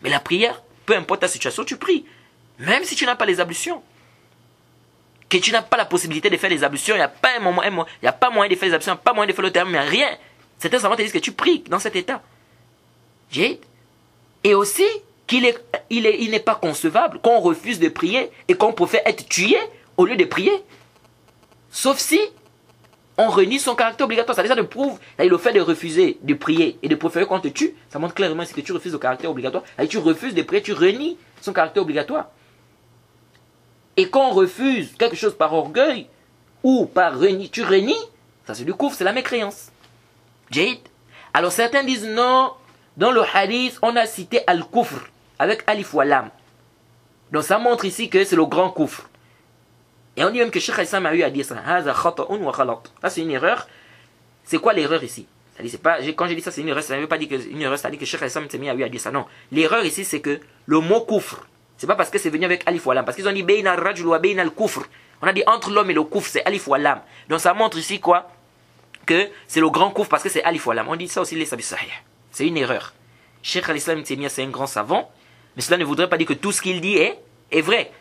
Mais la prière, peu importe ta situation, tu pries. Même si tu n'as pas les ablutions. Que tu n'as pas la possibilité de faire les ablutions, il n'y a pas un moment, il n'y a pas moyen de faire les ablutions, il n'y a pas moyen de faire le terme, mais rien. Certains savants te disent que tu pries dans cet état. Et aussi, il n'est pas concevable qu'on refuse de prier et qu'on préfère être tué au lieu de prier. Sauf si on renie son caractère obligatoire. Ça déjà prouve, le fait de refuser de prier et de préférer qu'on te tue, ça montre clairement que tu refuses le caractère obligatoire. Tu refuses de prier, tu renies son caractère obligatoire. Et quand on refuse quelque chose par orgueil ou par renie, tu renies, ça c'est du kufr, c'est la mécréance. Jade. Alors certains disent non, dans le hadith, on a cité al-kufr avec alif wa lam. Donc ça montre ici que c'est le grand kufr. Et on dit même que Cheikh Al-Islam a eu à dire ça. Ça c'est une erreur. C'est quoi l'erreur ici? C'est pas, quand je dis ça c'est une erreur, ça ne veut pas dire que une erreur, c'est-à-dire que Cheikh Al-Islam s'est mis à eu à dire ça. Non. L'erreur ici c'est que le mot kufr, c'est pas parce que c'est venu avec alif wa lam. Parce qu'ils ont dit bayna al-rajul wa bayna al-kufr. On a dit entre l'homme et le kufr, c'est alif wa lam. Donc ça montre ici quoi? Que c'est le grand kufr parce que c'est alif wa lam. On dit ça aussi les sabis sahih. C'est une erreur. Cheikh Al-Islam c'est un grand savant, mais cela ne voudrait pas dire que tout ce qu'il dit est vrai.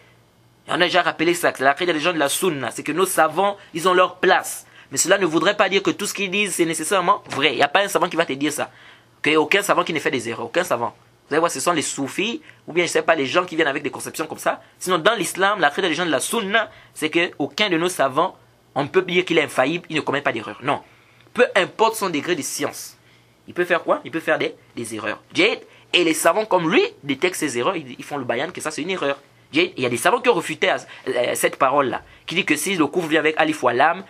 Et on a déjà rappelé ça, c'est la création des gens de la sunna, c'est que nos savants, ils ont leur place. Mais cela ne voudrait pas dire que tout ce qu'ils disent, c'est nécessairement vrai. Il n'y a pas un savant qui va te dire ça. Qu'il n'y a aucun savant qui ne fait des erreurs, aucun savant. Vous allez voir, ce sont les soufis, ou bien je ne sais pas, les gens qui viennent avec des conceptions comme ça. Sinon, dans l'islam, la création des gens de la sunna, c'est qu'aucun de nos savants, on ne peut dire qu'il est infaillible, il ne commet pas d'erreur. Non. Peu importe son degré de science. Il peut faire quoi? Il peut faire des erreurs. Et les savants comme lui détectent ces erreurs, ils font le bayan que ça c'est une erreur. Il y a des savants qui ont refuté cette parole-là, qui dit que si le koufr vient avec alif ou lam,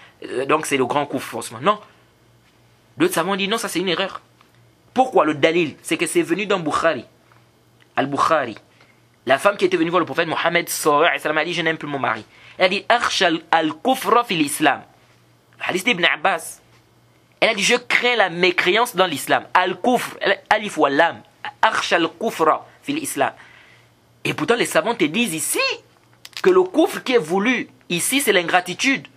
donc c'est le grand koufr forcément. Non. D'autres savants disent non, ça c'est une erreur. Pourquoi? Le dalil, c'est que c'est venu dans Bukhari. Al-Bukhari. La femme qui était venue voir le prophète Mohammed sallallahu alayhi wa sallam a dit je n'aime plus mon mari. Elle a dit akhsha al-kufra fil islam. Le hadith d'Ibn Abbas. Elle a dit je crains la mécréance dans l'islam. Al-kufr, alif ou lam. Akhsha al-kufra fil islam. Et pourtant, les savants te disent ici que le kufr qui est voulu ici, c'est l'ingratitude.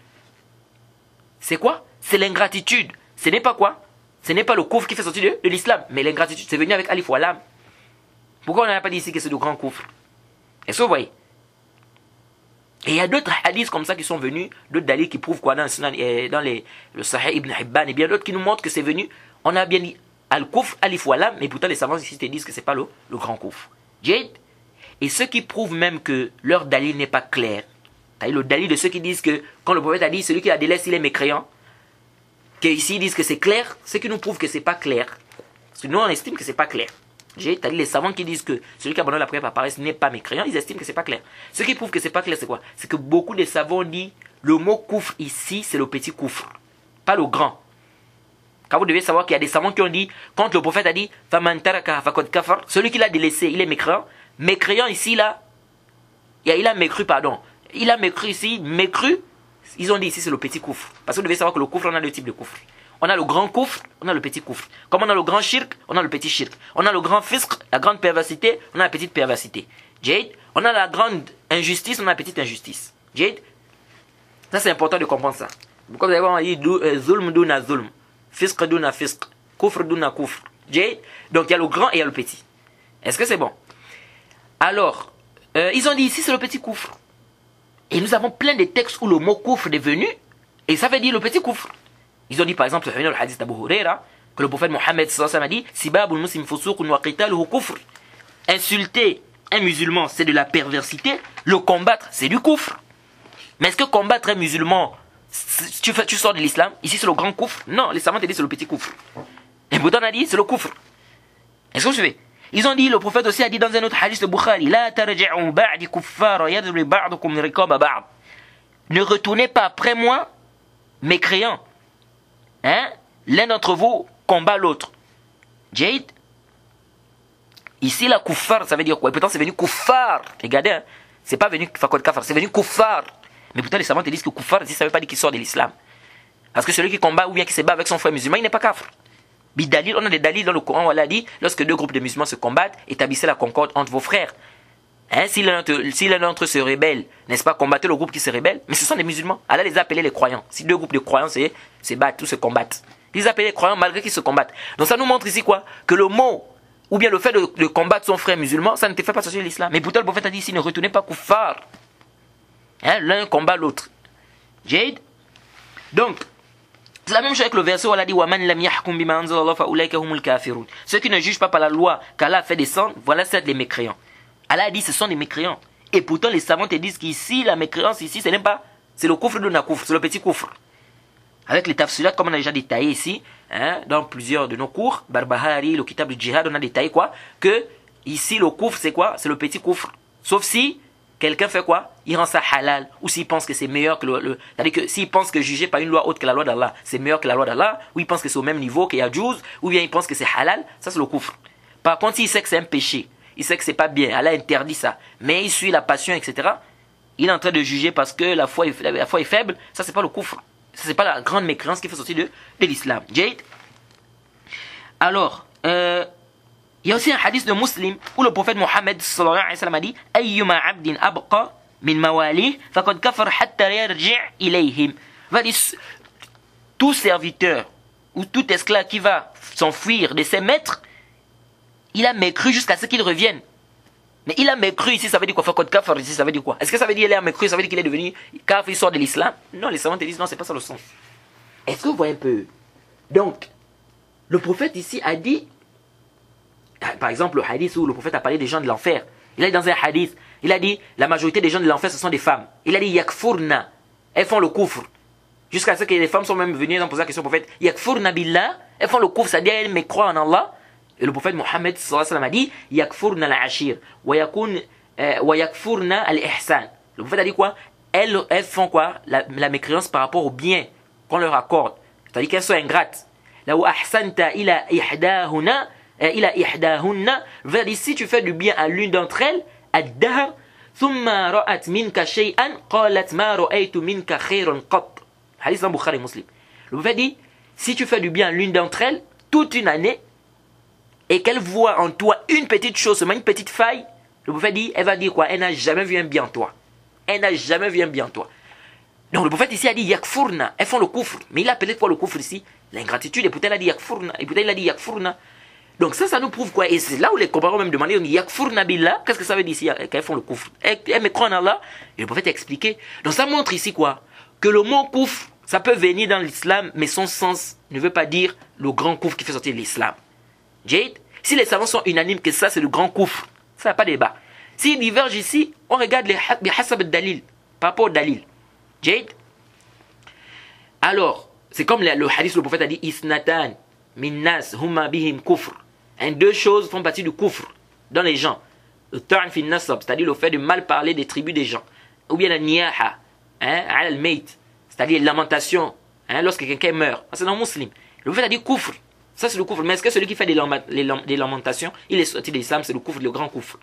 C'est quoi? C'est l'ingratitude. Ce n'est pas quoi? Ce n'est pas le kufr qui fait sortir de l'islam, mais l'ingratitude. C'est venu avec alif wa lam. Pourquoi on n'a pas dit ici que c'est le grand kufr? Est-ce que vous voyez? Et il y a d'autres hadiths comme ça qui sont venus, d'autres dalils qui prouvent quoi dans le Sahih Ibn Hibban, et bien d'autres qui nous montrent que c'est venu. On a bien dit Al-Kufr, Alif wa Lam, mais pourtant les savants ici te disent que c'est pas le grand Kufr. Jade. Et ceux qui prouvent même que leur dalil n'est pas clair, c'est-à-dire le dalil de ceux qui disent que quand le prophète a dit celui qui la délaisse il est mécréant, qu'ici ils disent que c'est clair, ceux qui nous prouvent que c'est pas clair. Parce que nous on estime que c'est pas clair. C'est-à-dire les savants qui disent que celui qui abandonne la prière par paresse n'est pas mécréant, ils estiment que c'est pas clair. Ceux qui prouvent que c'est pas clair, c'est quoi? C'est que beaucoup de savants disent le mot koufr ici, c'est le petit koufr, pas le grand. Car vous devez savoir qu'il y a des savants qui ont dit, quand le prophète a dit celui qui l'a délaissé, il est mécréant. Mécréant ici, là, il a mécru, pardon. Il a mécru ici, mécru, ils ont dit ici c'est le petit koufr. Parce que vous devez savoir que le koufr, on a deux types de koufr. On a le grand koufr, on a le petit koufr. Comme on a le grand shirk, on a le petit shirk. On a le grand fisq, la grande perversité, on a la petite perversité. Jade, on a la grande injustice, on a la petite injustice. Jade, ça c'est important de comprendre ça. Pourquoi vous allez voir, on dit zulm duna zulm, fisq duna fisq, koufr duna koufr. Jade, donc il y a le grand et il y a le petit. Est-ce que c'est bon? Alors, ils ont dit ici c'est le petit koufr. Et nous avons plein de textes où le mot koufr est venu, et ça veut dire le petit koufr. Ils ont dit par exemple, le hadith d'Abu Huraira, que le prophète Mohammed a dit Sibabul muslim fusuqun wa qitaluhu kufr. Insulter un musulman, c'est de la perversité. Le combattre, c'est du koufr. Mais est-ce que combattre un musulman, tu sors de l'islam? Ici, c'est le grand koufr. Non, les savants te disent c'est le petit koufr. Et Bouddha a dit c'est le koufr. Est-ce que vous suivez? Ils ont dit, le prophète aussi a dit dans un autre hadith de Bukhari La tarji'u ba'di kuffar yadrib ba'dukum riqaba ba'd. Ne retournez pas après moi, mécréants. Hein? L'un d'entre vous combat l'autre. Jade. Ici, la kuffar, ça veut dire quoi? Et pourtant, c'est venu kuffar. Regardez, hein? C'est pas venu fakot kafar, c'est venu kuffar. Mais pourtant, les savants te disent que kuffar, ça veut pas dire qu'il sort de l'islam. Parce que celui qui combat ou bien qui se bat avec son frère musulman, il n'est pas kafir. Bidalil, on a des dalils dans le Coran où Allah dit lorsque deux groupes de musulmans se combattent, établissez la concorde entre vos frères. Hein? Si l'un d'entre eux se rébelle, n'est-ce pas, combattez le groupe qui se rébelle? Mais ce sont des musulmans. Allah les a appelés les croyants. Si deux groupes de croyants se battent ou se combattent, ils appellent les croyants malgré qu'ils se combattent. Donc ça nous montre ici quoi? Que le mot, ou bien le fait de combattre son frère musulman, ça ne te fait pas sortir de l'islam. Mais pourtant le prophète a dit ici, ne retournez pas kuffar. Hein? L'un combat l'autre. Jade. Donc, c'est la même chose avec le verset où Allah dit وَمَنْ لَمْ يَحْكُمْ بِمَا أَنزَلَ اللَّهُ فَأُولَٰئِكَ هُمُ الْكَافِرُونَ. Ceux qui ne jugent pas par la loi qu'Allah a fait descendre, voilà c'est les mécréants. Allah a dit ce sont des mécréants. Et pourtant les savants te disent qu'ici la mécréance ici c'est même pas, c'est le koufr de nakoufr, c'est le petit koufr. Avec les tafsilat comme on a déjà détaillé ici, hein, dans plusieurs de nos cours, Barbahari, le kitab du djihad, on a détaillé quoi? Que ici le koufr c'est quoi? C'est le petit koufr. Sauf si quelqu'un fait quoi? Il rend ça halal. Ou s'il pense que c'est meilleur que c'est-à-dire que s'il pense que juger par une loi autre que la loi d'Allah, c'est meilleur que la loi d'Allah, ou il pense que c'est au même niveau qu'il y a Juz, ou bien il pense que c'est halal, ça c'est le koufr. Par contre, s'il sait que c'est un péché, il sait que c'est pas bien, Allah interdit ça, mais il suit la passion, etc., il est en train de juger parce que la foi est faible, ça c'est pas le koufr. Ça c'est pas la grande mécréance qui fait sortir de l'islam. Jade. Alors, il y a aussi un hadith de Muslim où le prophète Mohammed sallallahu alayhi wa sallam a dit Ayyuma abdin abqa min mawalih faqad kafar hatta yarji' ilayhim. Tout serviteur ou tout esclave qui va s'enfuir de ses maîtres, il a mécru jusqu'à ce qu'il revienne. Mais il a mécru ici, ça veut dire quoi? Faqad kafar ici, ça veut dire quoi? Est-ce que ça veut dire qu'il a mécru, ça veut dire qu'il est devenu kafir, il sort de l'islam? Non, les savants te disent non, c'est pas ça le sens. Est-ce que vous voyez un peu? Donc, le prophète ici a dit, par exemple, le hadith où le prophète a parlé des gens de l'enfer. Il a dit dans un hadith, il a dit, la majorité des gens de l'enfer, ce sont des femmes. Il a dit, yakfurna, elles font le koufr. Jusqu'à ce que les femmes sont même venues, elles ont posé la question au prophète, yakfurna billah, elles font le koufr, c'est-à-dire elles me croient en Allah. Et le prophète Mohammed sallallahu alayhi wa sallam a dit, yakfurna al-ashir, wa yakfurna al-ihsan. Le prophète a dit quoi? Elles font quoi? La mécréance par rapport au bien qu'on leur accorde. C'est-à-dire qu'elles sont ingrates. Là où ahsanta ila ihdahuna, si tu fais du bien à l'une d'entre elles, ad-dahr, thumma ra'at minka shay'an, qalat ma ra'aytu minka khayran qat. Hadith dans Bukhari Muslim. Le prophète dit, si tu fais du bien à l'une d'entre elles, toute une année, et qu'elle voit en toi une petite chose, seulement une petite faille, le prophète dit, elle va dire quoi? Elle n'a jamais vu un bien en toi. Elle n'a jamais vu un bien en toi. Donc le prophète ici a dit yakfurna, elles font le koufr. Mais il a appelé quoi le koufr ici? L'ingratitude. Et pourtant il a dit yakfurna. Et pourtant il a dit yakfurna. Donc ça nous prouve quoi? Et c'est là où les compagnons même demandaient, on dit yakfurna billah, qu'est-ce que ça veut dire ici quand ils font le kufr? Elles croient en Allah. Et le prophète a expliqué. Donc ça montre ici quoi? Que le mot kufr, ça peut venir dans l'islam, mais son sens ne veut pas dire le grand kufr qui fait sortir de l'islam. Jade, si les savants sont unanimes que ça c'est le grand kufr, ça n'a pas de débat. S'ils divergent ici, on regarde les hasab dalil, par rapport au dalil. Jade. Alors, c'est comme le hadith, le prophète a dit isnatan minnas huma bihim kufr. Deux choses font partie du kufr dans les gens. Le ta'an fi nasab, c'est-à-dire le fait de mal parler des tribus des gens. Ou bien la niyaha, al-mayt, c'est-à-dire lamentation, lorsque quelqu'un meurt. C'est dans le musulman. Le prophète a dit kufr. Ça c'est le kufr. Mais est-ce que celui qui fait des lamentations, il est sorti de l'islam, c'est le kufr, le grand kufr.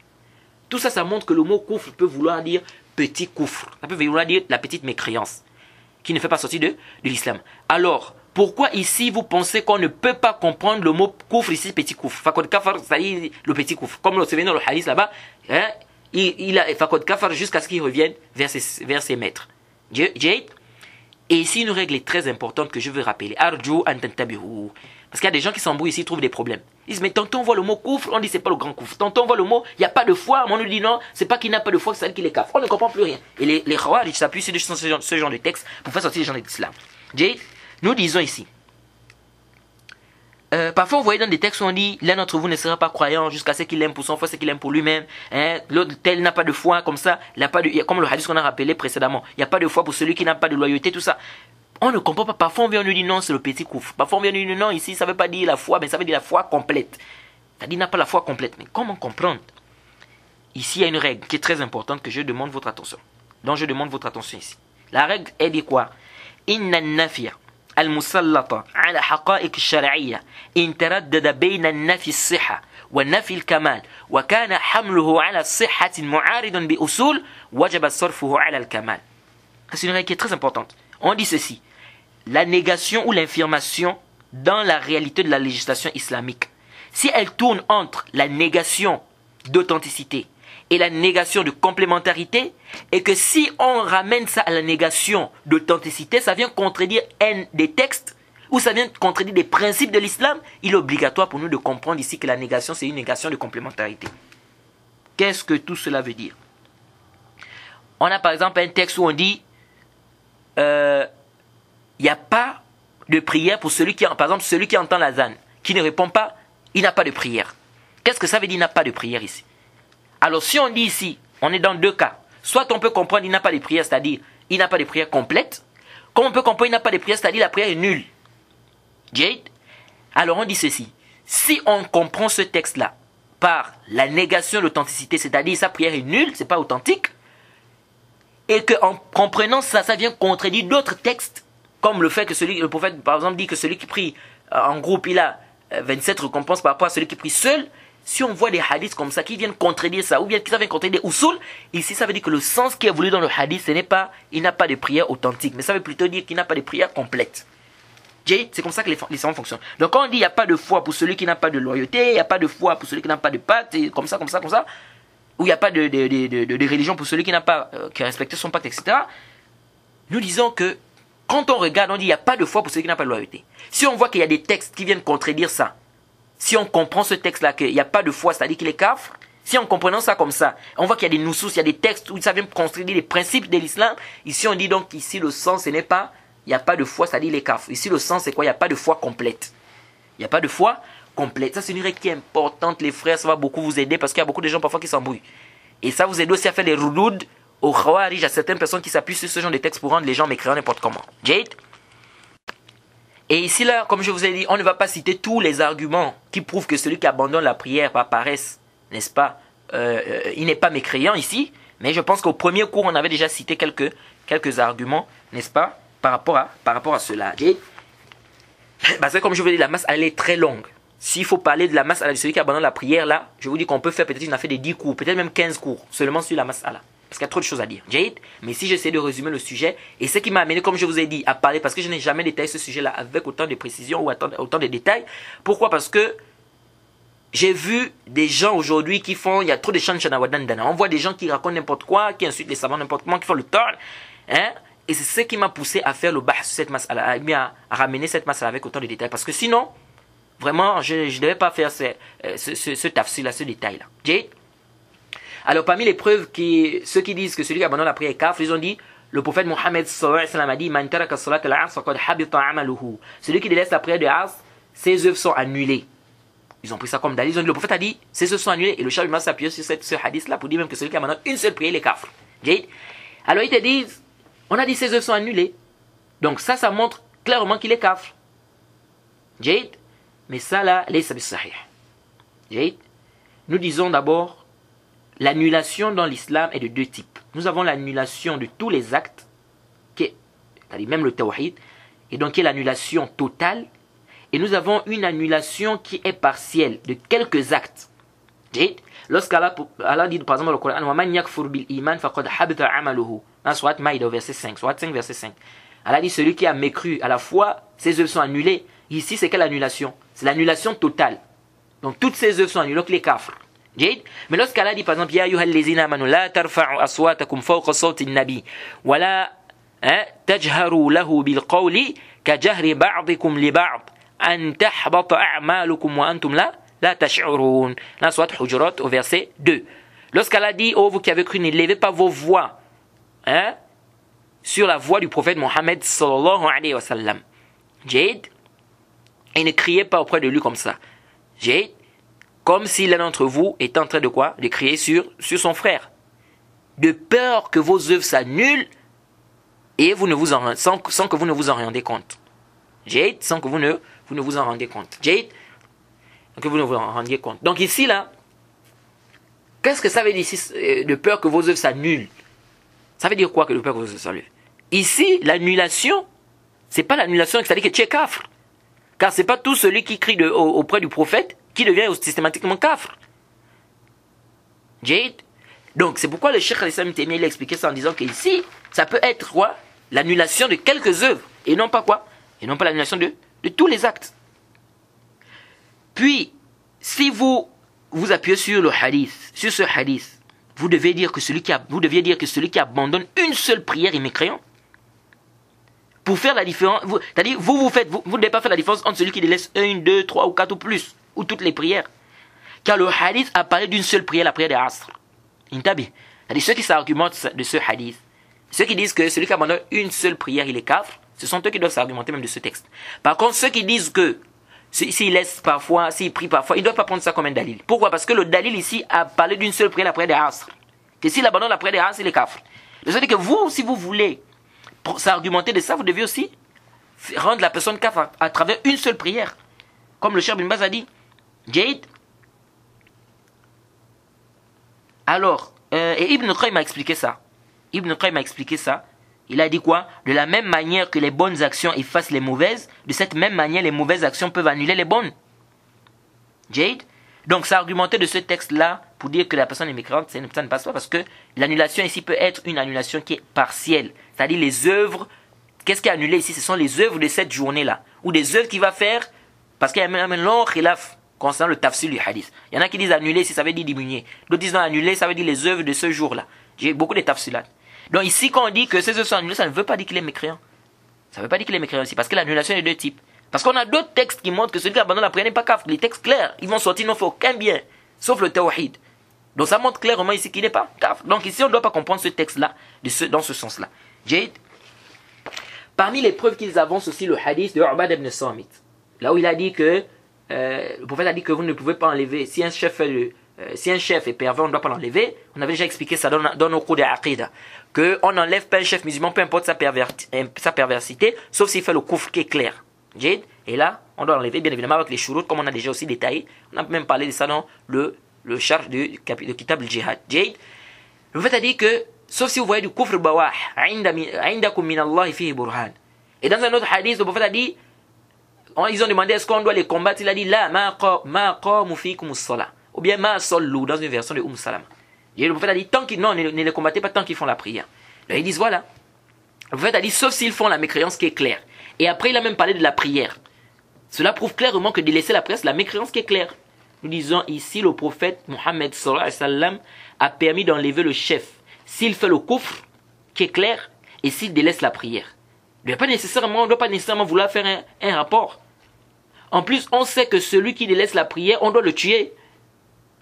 Tout ça, ça montre que le mot kufr peut vouloir dire petit kufr. Ça peut vouloir dire la petite mécréance qui ne fait pas sortir de l'islam. Alors, pourquoi ici vous pensez qu'on ne peut pas comprendre le mot kufr ici, petit kufr? Fakod kafar, c'est-à-dire le petit kufr. Comme le souvenez dans le hadith là-bas, il a fakod kafar jusqu'à ce qu'il revienne vers ses maîtres. Jade. Et ici, une règle est très importante que je veux rappeler. Arju an tantabihu. Parce qu'il y a des gens qui s'embrouillent ici, ils trouvent des problèmes. Ils disent, mais tantôt on voit le mot kufr, on dit c'est pas le grand kufr. Tantôt on voit le mot, il n'y a pas de foi, on nous dit non, c'est pas qu'il n'a pas de foi, c'est qu'il est kafir. On ne comprend plus rien. Et les khawarij s'appuient sur ce genre de texte pour faire sortir les gens de l'islam. Nous disons ici, parfois vous voyez dans des textes où on dit, l'un d'entre vous ne sera pas croyant jusqu'à ce qu'il aime pour son foi, ce qu'il aime pour lui-même. L'autre tel n'a pas de foi, comme ça, comme le hadith qu'on a rappelé précédemment, il n'y a pas de foi pour celui qui n'a pas de loyauté, tout ça. On ne comprend pas. Parfois, on vient nous dire non, c'est le petit kufr. Parfois, on vient nous dire non, ici, ça ne veut pas dire la foi, mais ça veut dire la foi complète. C'est-à-dire, il n'a pas la foi complète. Mais comment comprendre? Ici, il y a une règle qui est très importante que je demande votre attention. Donc, je demande votre attention ici. La règle, elle dit quoi? Inna nafiya al-musallata ala haqa'iq al-shar'iyya in taraddada bayna an-nafi as-sihha wa nafi al-kamal wa kana hamluhu ala as-sihhati mu'aridan bi usul wajaba sarfuhu ala al-kamal. C'est une règle qui est très importante. On dit ceci. La négation ou l'infirmation dans la réalité de la législation islamique, si elle tourne entre la négation d'authenticité et la négation de complémentarité, et que si on ramène ça à la négation d'authenticité, ça vient contredire un des textes, ou ça vient contredire des principes de l'islam, il est obligatoire pour nous de comprendre ici que la négation, c'est une négation de complémentarité. Qu'est-ce que tout cela veut dire? On a par exemple un texte où on dit il n'y a pas de prière pour celui qui, par exemple, celui qui entend l'azan, qui ne répond pas, il n'a pas de prière. Qu'est-ce que ça veut dire, il n'a pas de prière ici? Alors, si on dit ici, on est dans deux cas. Soit on peut comprendre il n'a pas de prière, c'est-à-dire il n'a pas de prière complète. Comme on peut comprendre il n'a pas de prière, c'est-à-dire la prière est nulle. Jade? Alors, on dit ceci. Si on comprend ce texte-là par la négation de l'authenticité, c'est-à-dire sa prière est nulle, c'est pas authentique, et qu'en comprenant ça, ça vient contredire d'autres textes, comme le fait que le prophète, par exemple, dit que celui qui prie en groupe, il a 27 récompenses par rapport à celui qui prie seul. Si on voit des hadiths comme ça qui viennent contredire ça, ou bien qui viennent contredire des usul, ici ça veut dire que le sens qui est voulu dans le hadith, ce n'est pas, il n'a pas de prière authentique, mais ça veut plutôt dire qu'il n'a pas de prière complète. C'est comme ça que les savants fonctionnent. Donc quand on dit il n'y a pas de foi pour celui qui n'a pas de loyauté, il n'y a pas de foi pour celui qui n'a pas de pacte, et comme ça, ou il n'y a pas de religion pour celui qui n'a pas qui a respecté son pacte, etc. Nous disons que quand on regarde, on dit il n'y a pas de foi pour celui qui n'a pas de loyauté. Si on voit qu'il y a des textes qui viennent contredire ça, si on comprend ce texte-là qu'il n'y a pas de foi, c'est-à-dire qu'il est kafr, si en comprenant ça comme ça, on voit qu'il y a des nusus, il y a des textes où ça vient contredire les principes de l'islam, ici on dit donc ici le sens ce n'est pas, il n'y a pas de foi, c'est-à-dire il est kafr. Ici le sens c'est quoi? Il n'y a pas de foi complète. Il n'y a pas de foi complète. Ça c'est une règle qui est importante les frères, ça va beaucoup vous aider parce qu'il y a beaucoup de gens parfois qui s'embrouillent. Et ça vous aide aussi à faire les roudoud au khawarij, à certaines personnes qui s'appuient sur ce genre de texte pour rendre les gens mécréants n'importe comment. Jade? Et ici là, comme je vous ai dit, on ne va pas citer tous les arguments qui prouvent que celui qui abandonne la prière par paresse, n'est-ce pas, il n'est pas mécréant ici. Mais je pense qu'au premier cours, on avait déjà cité quelques arguments, n'est-ce pas, par rapport à cela. Et, parce que comme je vous ai dit, la masse elle est très longue. S'il faut parler de la masse de celui qui abandonne la prière là, je vous dis qu'on peut faire peut-être une affaire de 10 cours, peut-être même 15 cours, seulement sur la masse là. Parce qu'il y a trop de choses à dire. Jade, mais si j'essaie de résumer le sujet, et ce qui m'a amené, comme je vous ai dit, à parler, parce que je n'ai jamais détaillé ce sujet-là avec autant de précision ou autant de détails. Pourquoi? Parce que j'ai vu des gens aujourd'hui qui font, il y a trop de chants chanawadandana. On voit des gens qui racontent n'importe quoi, qui insultent les savants n'importe comment, qui font le tort. Hein? Et c'est ce qui m'a poussé à faire le bah sur cette masse-là, à ramener cette masse-là avec autant de détails. Parce que sinon, Vraiment, je ne devais pas faire ce tafsir-là, ce détail-là. Alors, parmi les preuves, ceux qui disent que celui qui abandonne la prière est kafir, ils ont dit, le prophète Mohammed sallallahu alayhi wa sallam a dit, Man taraka salat al-'asr faqad habita 'amaluhu. Celui qui délaisse la prière de Asr, ses œuvres sont annulées. Ils ont pris ça comme dalil. Ils ont dit, le prophète a dit, ses œuvres sont annulées. Et le Cheikh Ibn Baz s'appuie sur ce hadith-là pour dire même que celui qui abandonne une seule prière, il est kafir. Alors, ils te disent, on a dit ses œuvres sont annulées. Donc, ça montre clairement qu'il est kafir. Mais ça, là, laysa bis-sahih. Nous disons d'abord, l'annulation dans l'islam est de deux types. Nous avons l'annulation de tous les actes, c'est-à-dire même le tawhid, et donc qui est l'annulation totale. Et nous avons une annulation qui est partielle de quelques actes. Lorsqu'Allah dit par exemple dans le Coran, وَمَنْ يَكْفُرْ بِالْإِيمَانِ فَقَدْ حَبِطَ عَمَلُهُ. Dans Surat Maïda, verset 5. Surat 5, verset 5. Allah dit, celui qui a mécru à la foi, ses œuvres sont annulées. Ici, c'est quelle annulation? C'est l'annulation totale. Donc toutes ses œuvres sont annulées, donc les kafrs. Mais lorsqu'Allah dit par exemple, Ya ayyuhal lezina amanu la tarfa'u aswatakum fawqa sawti an-nabi wa la tajharu lahu bil qawli ka jahri ba'dikum li ba'd an tahbata a'malukum wa antum la tash'urun. Là, soit Hujurat au verset 2. Lorsqu'Allah dit, oh vous qui avez cru, n'élevez pas vos voix sur la voix du prophète Mohammed sallallahu alayhi wa sallam. Et ne criez pas auprès de lui comme ça. Comme si l'un d'entre vous est en train de quoi? De crier sur son frère. De peur que vos œuvres s'annulent et sans que vous ne vous en rendiez compte. Sans que vous ne vous en rendiez compte. Que vous ne vous en rendiez compte. Donc ici, là, qu'est-ce que ça veut dire ici, de peur que vos œuvres s'annulent? Ça veut dire quoi que de peur que vos œuvres s'annulent? Ici, l'annulation, c'est pas l'annulation, c'est-à-dire que tu es kafir. Car c'est pas tout celui qui crie auprès du prophète qui devient systématiquement kafir. Donc c'est pourquoi le Cheikh al-Islam il a expliqué ça en disant qu'ici, ça peut être quoi? L'annulation de quelques œuvres. Et non pas quoi? Et non pas l'annulation de tous les actes. Puis, si vous appuyez sur le hadith, sur ce hadith, vous deviez dire que celui qui abandonne une seule prière est mécréant. Pour faire la différence, c'est-à-dire vous ne devez pas faire la différence entre celui qui délaisse 1, 2, 3 ou 4 ou plus, ou toutes les prières. Car le hadith a parlé d'une seule prière, la prière de Asr. C'est-à-dire ceux qui s'argumentent de ce hadith, ceux qui disent que celui qui abandonne une seule prière, il est kafir, ce sont eux qui doivent s'argumenter même de ce texte. Par contre, ceux qui disent que s'il laisse parfois, s'il prie parfois, ils ne doivent pas prendre ça comme un dalil. Pourquoi? Parce que le dalil ici a parlé d'une seule prière, la prière de Asr. Que s'il abandonne la prière de Asr, il est kafir. C'est-à-dire que vous, si vous voulez s'argumenter de ça, vous devez aussi rendre la personne kafir à travers une seule prière. Comme le Cheikh Ibn Baz a dit. Alors, et Ibn Qayyim a expliqué ça. Il a dit quoi? De la même manière que les bonnes actions effacent les mauvaises, de cette même manière, les mauvaises actions peuvent annuler les bonnes. Donc, ça a argumenté de ce texte-là pour dire que la personne est mécréante, ça ne passe pas parce que l'annulation ici peut être une annulation qui est partielle. C'est-à-dire les œuvres, qu'est-ce qui est annulé ici? Ce sont les œuvres de cette journée-là. Ou des œuvres qu'il va faire, parce qu'il y a même un long khilaf concernant le tafsir du hadith. Il y en a qui disent annuler ici, ça veut dire diminuer. D'autres disent non, annuler, ça veut dire les œuvres de ce jour-là. J'ai beaucoup de tafsirs là. Donc ici, quand on dit que ces œuvres sont annulées, ça ne veut pas dire qu'il est mécréant. Ça ne veut pas dire qu'il est mécréant ici, parce que l'annulation est de deux types. Parce qu'on a d'autres textes qui montrent que celui qui abandonne la prière n'est pas kafir. Les textes clairs, ils vont sortir, ils n'ont fait aucun bien, sauf le tawhid. Donc ça montre clairement ici qu'il n'est pas kafir. Donc ici, on ne doit pas comprendre ce texte-là dans ce sens-là. Parmi les preuves qu'ils avancent aussi le hadith de Ubad ibn Samit. Là où il a dit que, le prophète a dit que vous ne pouvez pas enlever, si un chef est pervers, on ne doit pas l'enlever. On avait déjà expliqué ça dans nos cours de Aqida. Qu'on n'enlève pas un chef musulman, peu importe sa perversité, sauf s'il fait le kufr qui est clair. Et là, on doit l'enlever, bien évidemment, avec les shurut, comme on a déjà aussi détaillé. On a même parlé de ça dans le charge du kitab al-jihad. Le prophète a dit que, sauf si vous voyez du kufr bawah, indakum min Allah fihi burhan. Et dans un autre hadith, le prophète a dit, ils ont demandé est-ce qu'on doit les combattre. Il a dit la ma qamu fikum as-salah. Ou bien ma sallu dans une version de Salama. Et le prophète a dit tant qu'ils ne les combattez pas tant qu'ils font la prière. Donc ils disent voilà. Le prophète a dit sauf s'ils font la mécréance qui est claire. Et après il a même parlé de la prière. Cela prouve clairement que de laisser la prière c'est la mécréance qui est claire. Nous disons ici le prophète Mohammed sallallahu alayhi wa sallam a permis d'enlever le chef s'il fait le kufr qui est clair et s'il délaisse la prière. On ne doit pas nécessairement vouloir faire un rapport. En plus, on sait que celui qui délaisse la prière, on doit le tuer.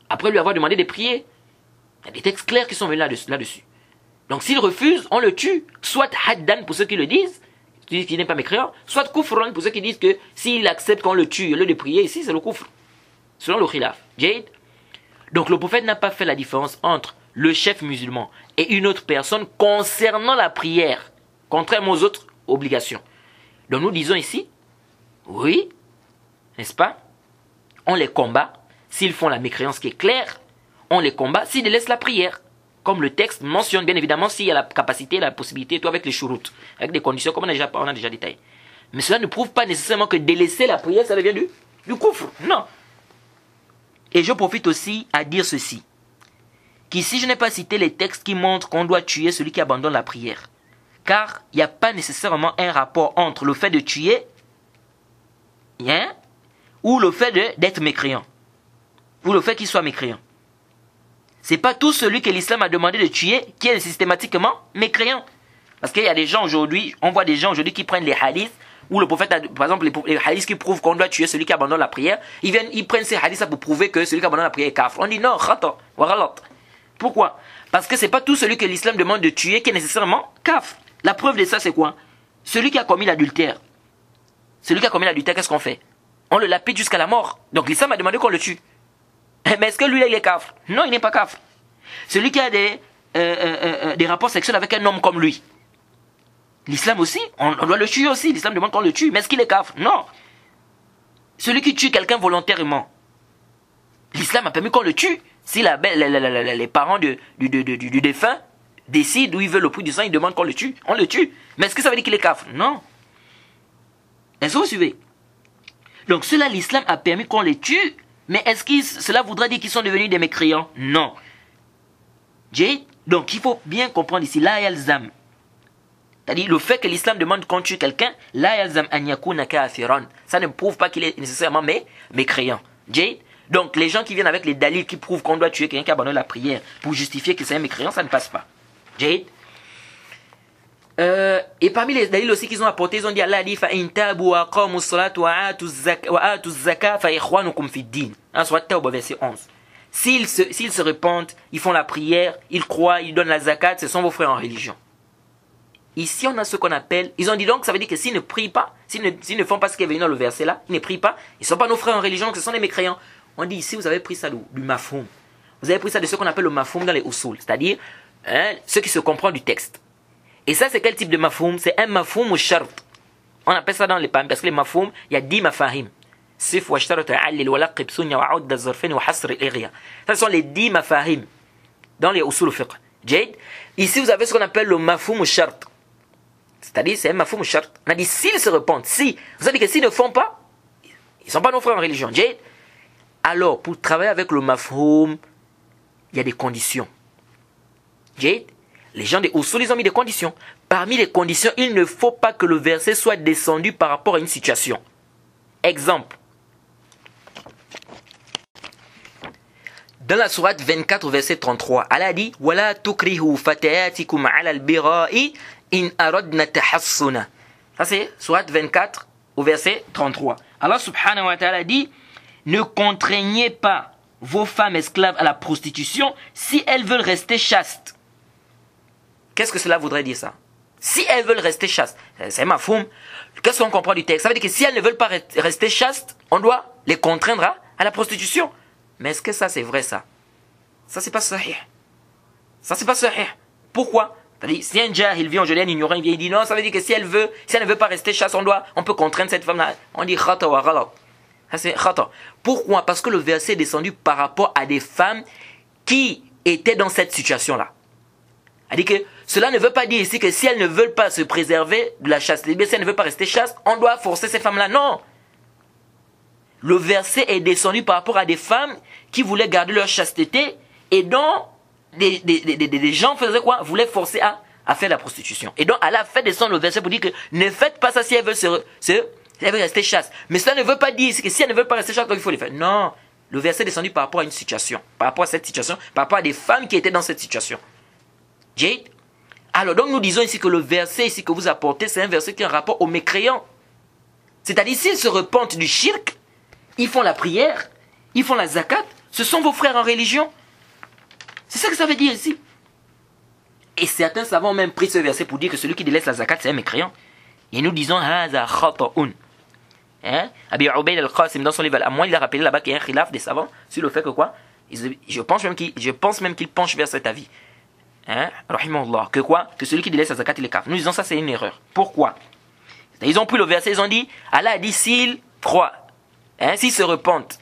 Après lui avoir demandé de prier. Il y a des textes clairs qui sont venus là-dessus. Donc s'il refuse, on le tue. Soit haddan pour ceux qui le disent, qui n'est pas mécréant, soit kufran pour ceux qui disent que s'il accepte qu'on le tue au lieu de prier, ici c'est le kufr. Selon le khilaf. Jade. Donc le prophète n'a pas fait la différence entre le chef musulman et une autre personne concernant la prière, contrairement aux autres obligations. Donc nous disons ici, oui, n'est-ce pas? On les combat. S'ils font la mécréance qui est claire, on les combat s'ils délaissent la prière. Comme le texte mentionne, bien évidemment, s'il y a la capacité, la possibilité, tout avec les chouroutes, avec des conditions, comme on a déjà détaillé. Mais cela ne prouve pas nécessairement que délaisser la prière, ça devient du kufr. Non. Et je profite aussi à dire ceci. Qu'ici, je n'ai pas cité les textes qui montrent qu'on doit tuer celui qui abandonne la prière. Car il n'y a pas nécessairement un rapport entre le fait de tuer ou le fait d'être mécréant. Ou le fait qu'il soit mécréant. C'est pas tout celui que l'islam a demandé de tuer qui est systématiquement mécréant. Parce qu'il y a des gens aujourd'hui, on voit des gens aujourd'hui qui prennent les hadiths, où le prophète a, par exemple, les hadiths qui prouvent qu'on doit tuer celui qui abandonne la prière, ils prennent ces hadiths pour prouver que celui qui abandonne la prière est kafir. On dit non, khata, wa ghalat. Pourquoi? Parce que c'est pas tout celui que l'islam demande de tuer qui est nécessairement kafir. La preuve de ça, c'est quoi? Celui qui a commis l'adultère. Celui qui a commis l'adultère, qu'est-ce qu'on fait? On le lapide jusqu'à la mort. Donc l'islam a demandé qu'on le tue. Mais est-ce que lui, là, il est kafir? Non, il n'est pas kafir. Celui qui a des rapports sexuels avec un homme comme lui. L'islam aussi, on doit le tuer aussi. L'islam demande qu'on le tue. Mais est-ce qu'il est kafir? Non. Celui qui tue quelqu'un volontairement. L'islam a permis qu'on le tue. Si les parents du défunt décident où ils veulent le prix du sang, ils demandent qu'on le tue. On le tue. Mais est-ce que ça veut dire qu'il est kafir? Non. Est-ce que vous suivez? Donc cela, l'islam a permis qu'on les tue. Mais est-ce que cela voudrait dire qu'ils sont devenus des mécréants? Non. Donc il faut bien comprendre ici, la yalzam. C'est-à-dire le fait que l'islam demande qu'on tue quelqu'un, la yalzam an yakuna kafiran. Ça ne prouve pas qu'il est nécessairement mécréant. Donc les gens qui viennent avec les dalils qui prouvent qu'on doit tuer quelqu'un qui abandonne la prière pour justifier que c'est un mécréant, ça ne passe pas. Et parmi les dalils aussi qu'ils ont apportés, ils ont dit Allah dit fa in tabu wa aqamu as-salata wa atu az-zakata fa ikhwanukum fi ad-din. Surat Tawbah verset 11. S'ils se repentent, ils font la prière, ils croient, ils donnent la zakat, ce sont vos frères en religion. Ici, on a ce qu'on appelle, ils ont dit donc, ça veut dire que s'ils ne prient pas, s'ils ne font pas ce qui est venu dans le verset là, ils ne prient pas, ils ne sont pas nos frères en religion, donc ce sont des mécréants. On dit ici, vous avez pris ça du mafhoum. Vous avez pris ça de ce qu'on appelle le mafhoum dans les usul, c'est-à-dire ce qui se comprend du texte. Et ça, c'est quel type de mafhoum? C'est un mafhoum ou shart. On appelle ça dans les PAM, parce que les mafhoum, il y a 10 mafahim. Sif wa shtarat alil wa laqib sunya wa aud az-zarfain wa hasr al-irya. Ça sont les 10 mafahim dans les usul fiqh. Ici, vous avez ce qu'on appelle le mafhoum ou shart. C'est-à-dire, c'est un mafhoum ou shart. On a dit, s'ils se repentent, si. Vous avez dit que s'ils ne font pas, ils ne sont pas nos frères en religion. Alors, pour travailler avec le mafhoum, il y a des conditions. Les gens des usul, ils ont mis des conditions. Parmi les conditions, il ne faut pas que le verset soit descendu par rapport à une situation. Exemple. Dans la sourate 24, verset 33, Allah dit « Wala tukrihu fatayatikum ala al-bira'i in aradna tahassuna » Ça c'est sourate 24, au verset 33. Allah subhanahu wa ta'ala dit « Ne contraignez pas vos femmes esclaves à la prostitution si elles veulent rester chastes. » Qu'est-ce que cela voudrait dire ça? Si elles veulent rester chastes, c'est ma foum. Qu'est-ce qu'on comprend du texte? Ça veut dire que si elles ne veulent pas rester chastes, on doit les contraindre à la prostitution. Mais est-ce que ça c'est vrai ça? Ça c'est pas sahih. Ça c'est pas sahih. Pourquoi? C'est-à-dire, si un jahil vient aujourd'hui, un ignorant, il vient, il dit non, ça veut dire que si elle ne veut pas rester chaste, on peut contraindre cette femme-là. On dit khata wa ghalat. Ça c'est khata. Pourquoi? Parce que le verset est descendu par rapport à des femmes qui étaient dans cette situation-là. C'est-à-dire que cela ne veut pas dire ici que si elles ne veulent pas se préserver de la chasteté, si elles ne veulent pas rester chastes, on doit forcer ces femmes-là. Non. Le verset est descendu par rapport à des femmes qui voulaient garder leur chasteté et dont des gens faisaient quoi? Voulaient forcer à faire la prostitution. Et donc Allah a fait descendre le verset pour dire que ne faites pas ça si elles veulent elles veulent rester chastes. Mais cela ne veut pas dire que si elles ne veulent pas rester chastes, donc il faut les faire. Non. Le verset est descendu par rapport à une situation. Par rapport à cette situation. Par rapport à des femmes qui étaient dans cette situation. Alors donc nous disons ici que le verset ici que vous apportez, c'est un verset qui a un rapport aux mécréants. C'est-à-dire, s'ils se repentent du shirk, ils font la prière, ils font la zakat, ce sont vos frères en religion. C'est ça que ça veut dire ici. Et certains savants ont même pris ce verset pour dire que celui qui délaisse la zakat, c'est un mécréant. Et nous disons, Haza khata'un. Abi Ubayd al-Qasim, dans son livre Al-Amwal, il a rappelé là-bas qu'il y a un khilaf des savants sur le fait que quoi, je pense même qu'il penche vers cet avis. Rahimahullah, que quoi, que celui qui délaisse la zakat, il est kafir. Nous disons ça, c'est une erreur. Pourquoi? Ils ont pris le verset, ils ont dit, Allah a dit, s'ils croient, s'ils se repentent,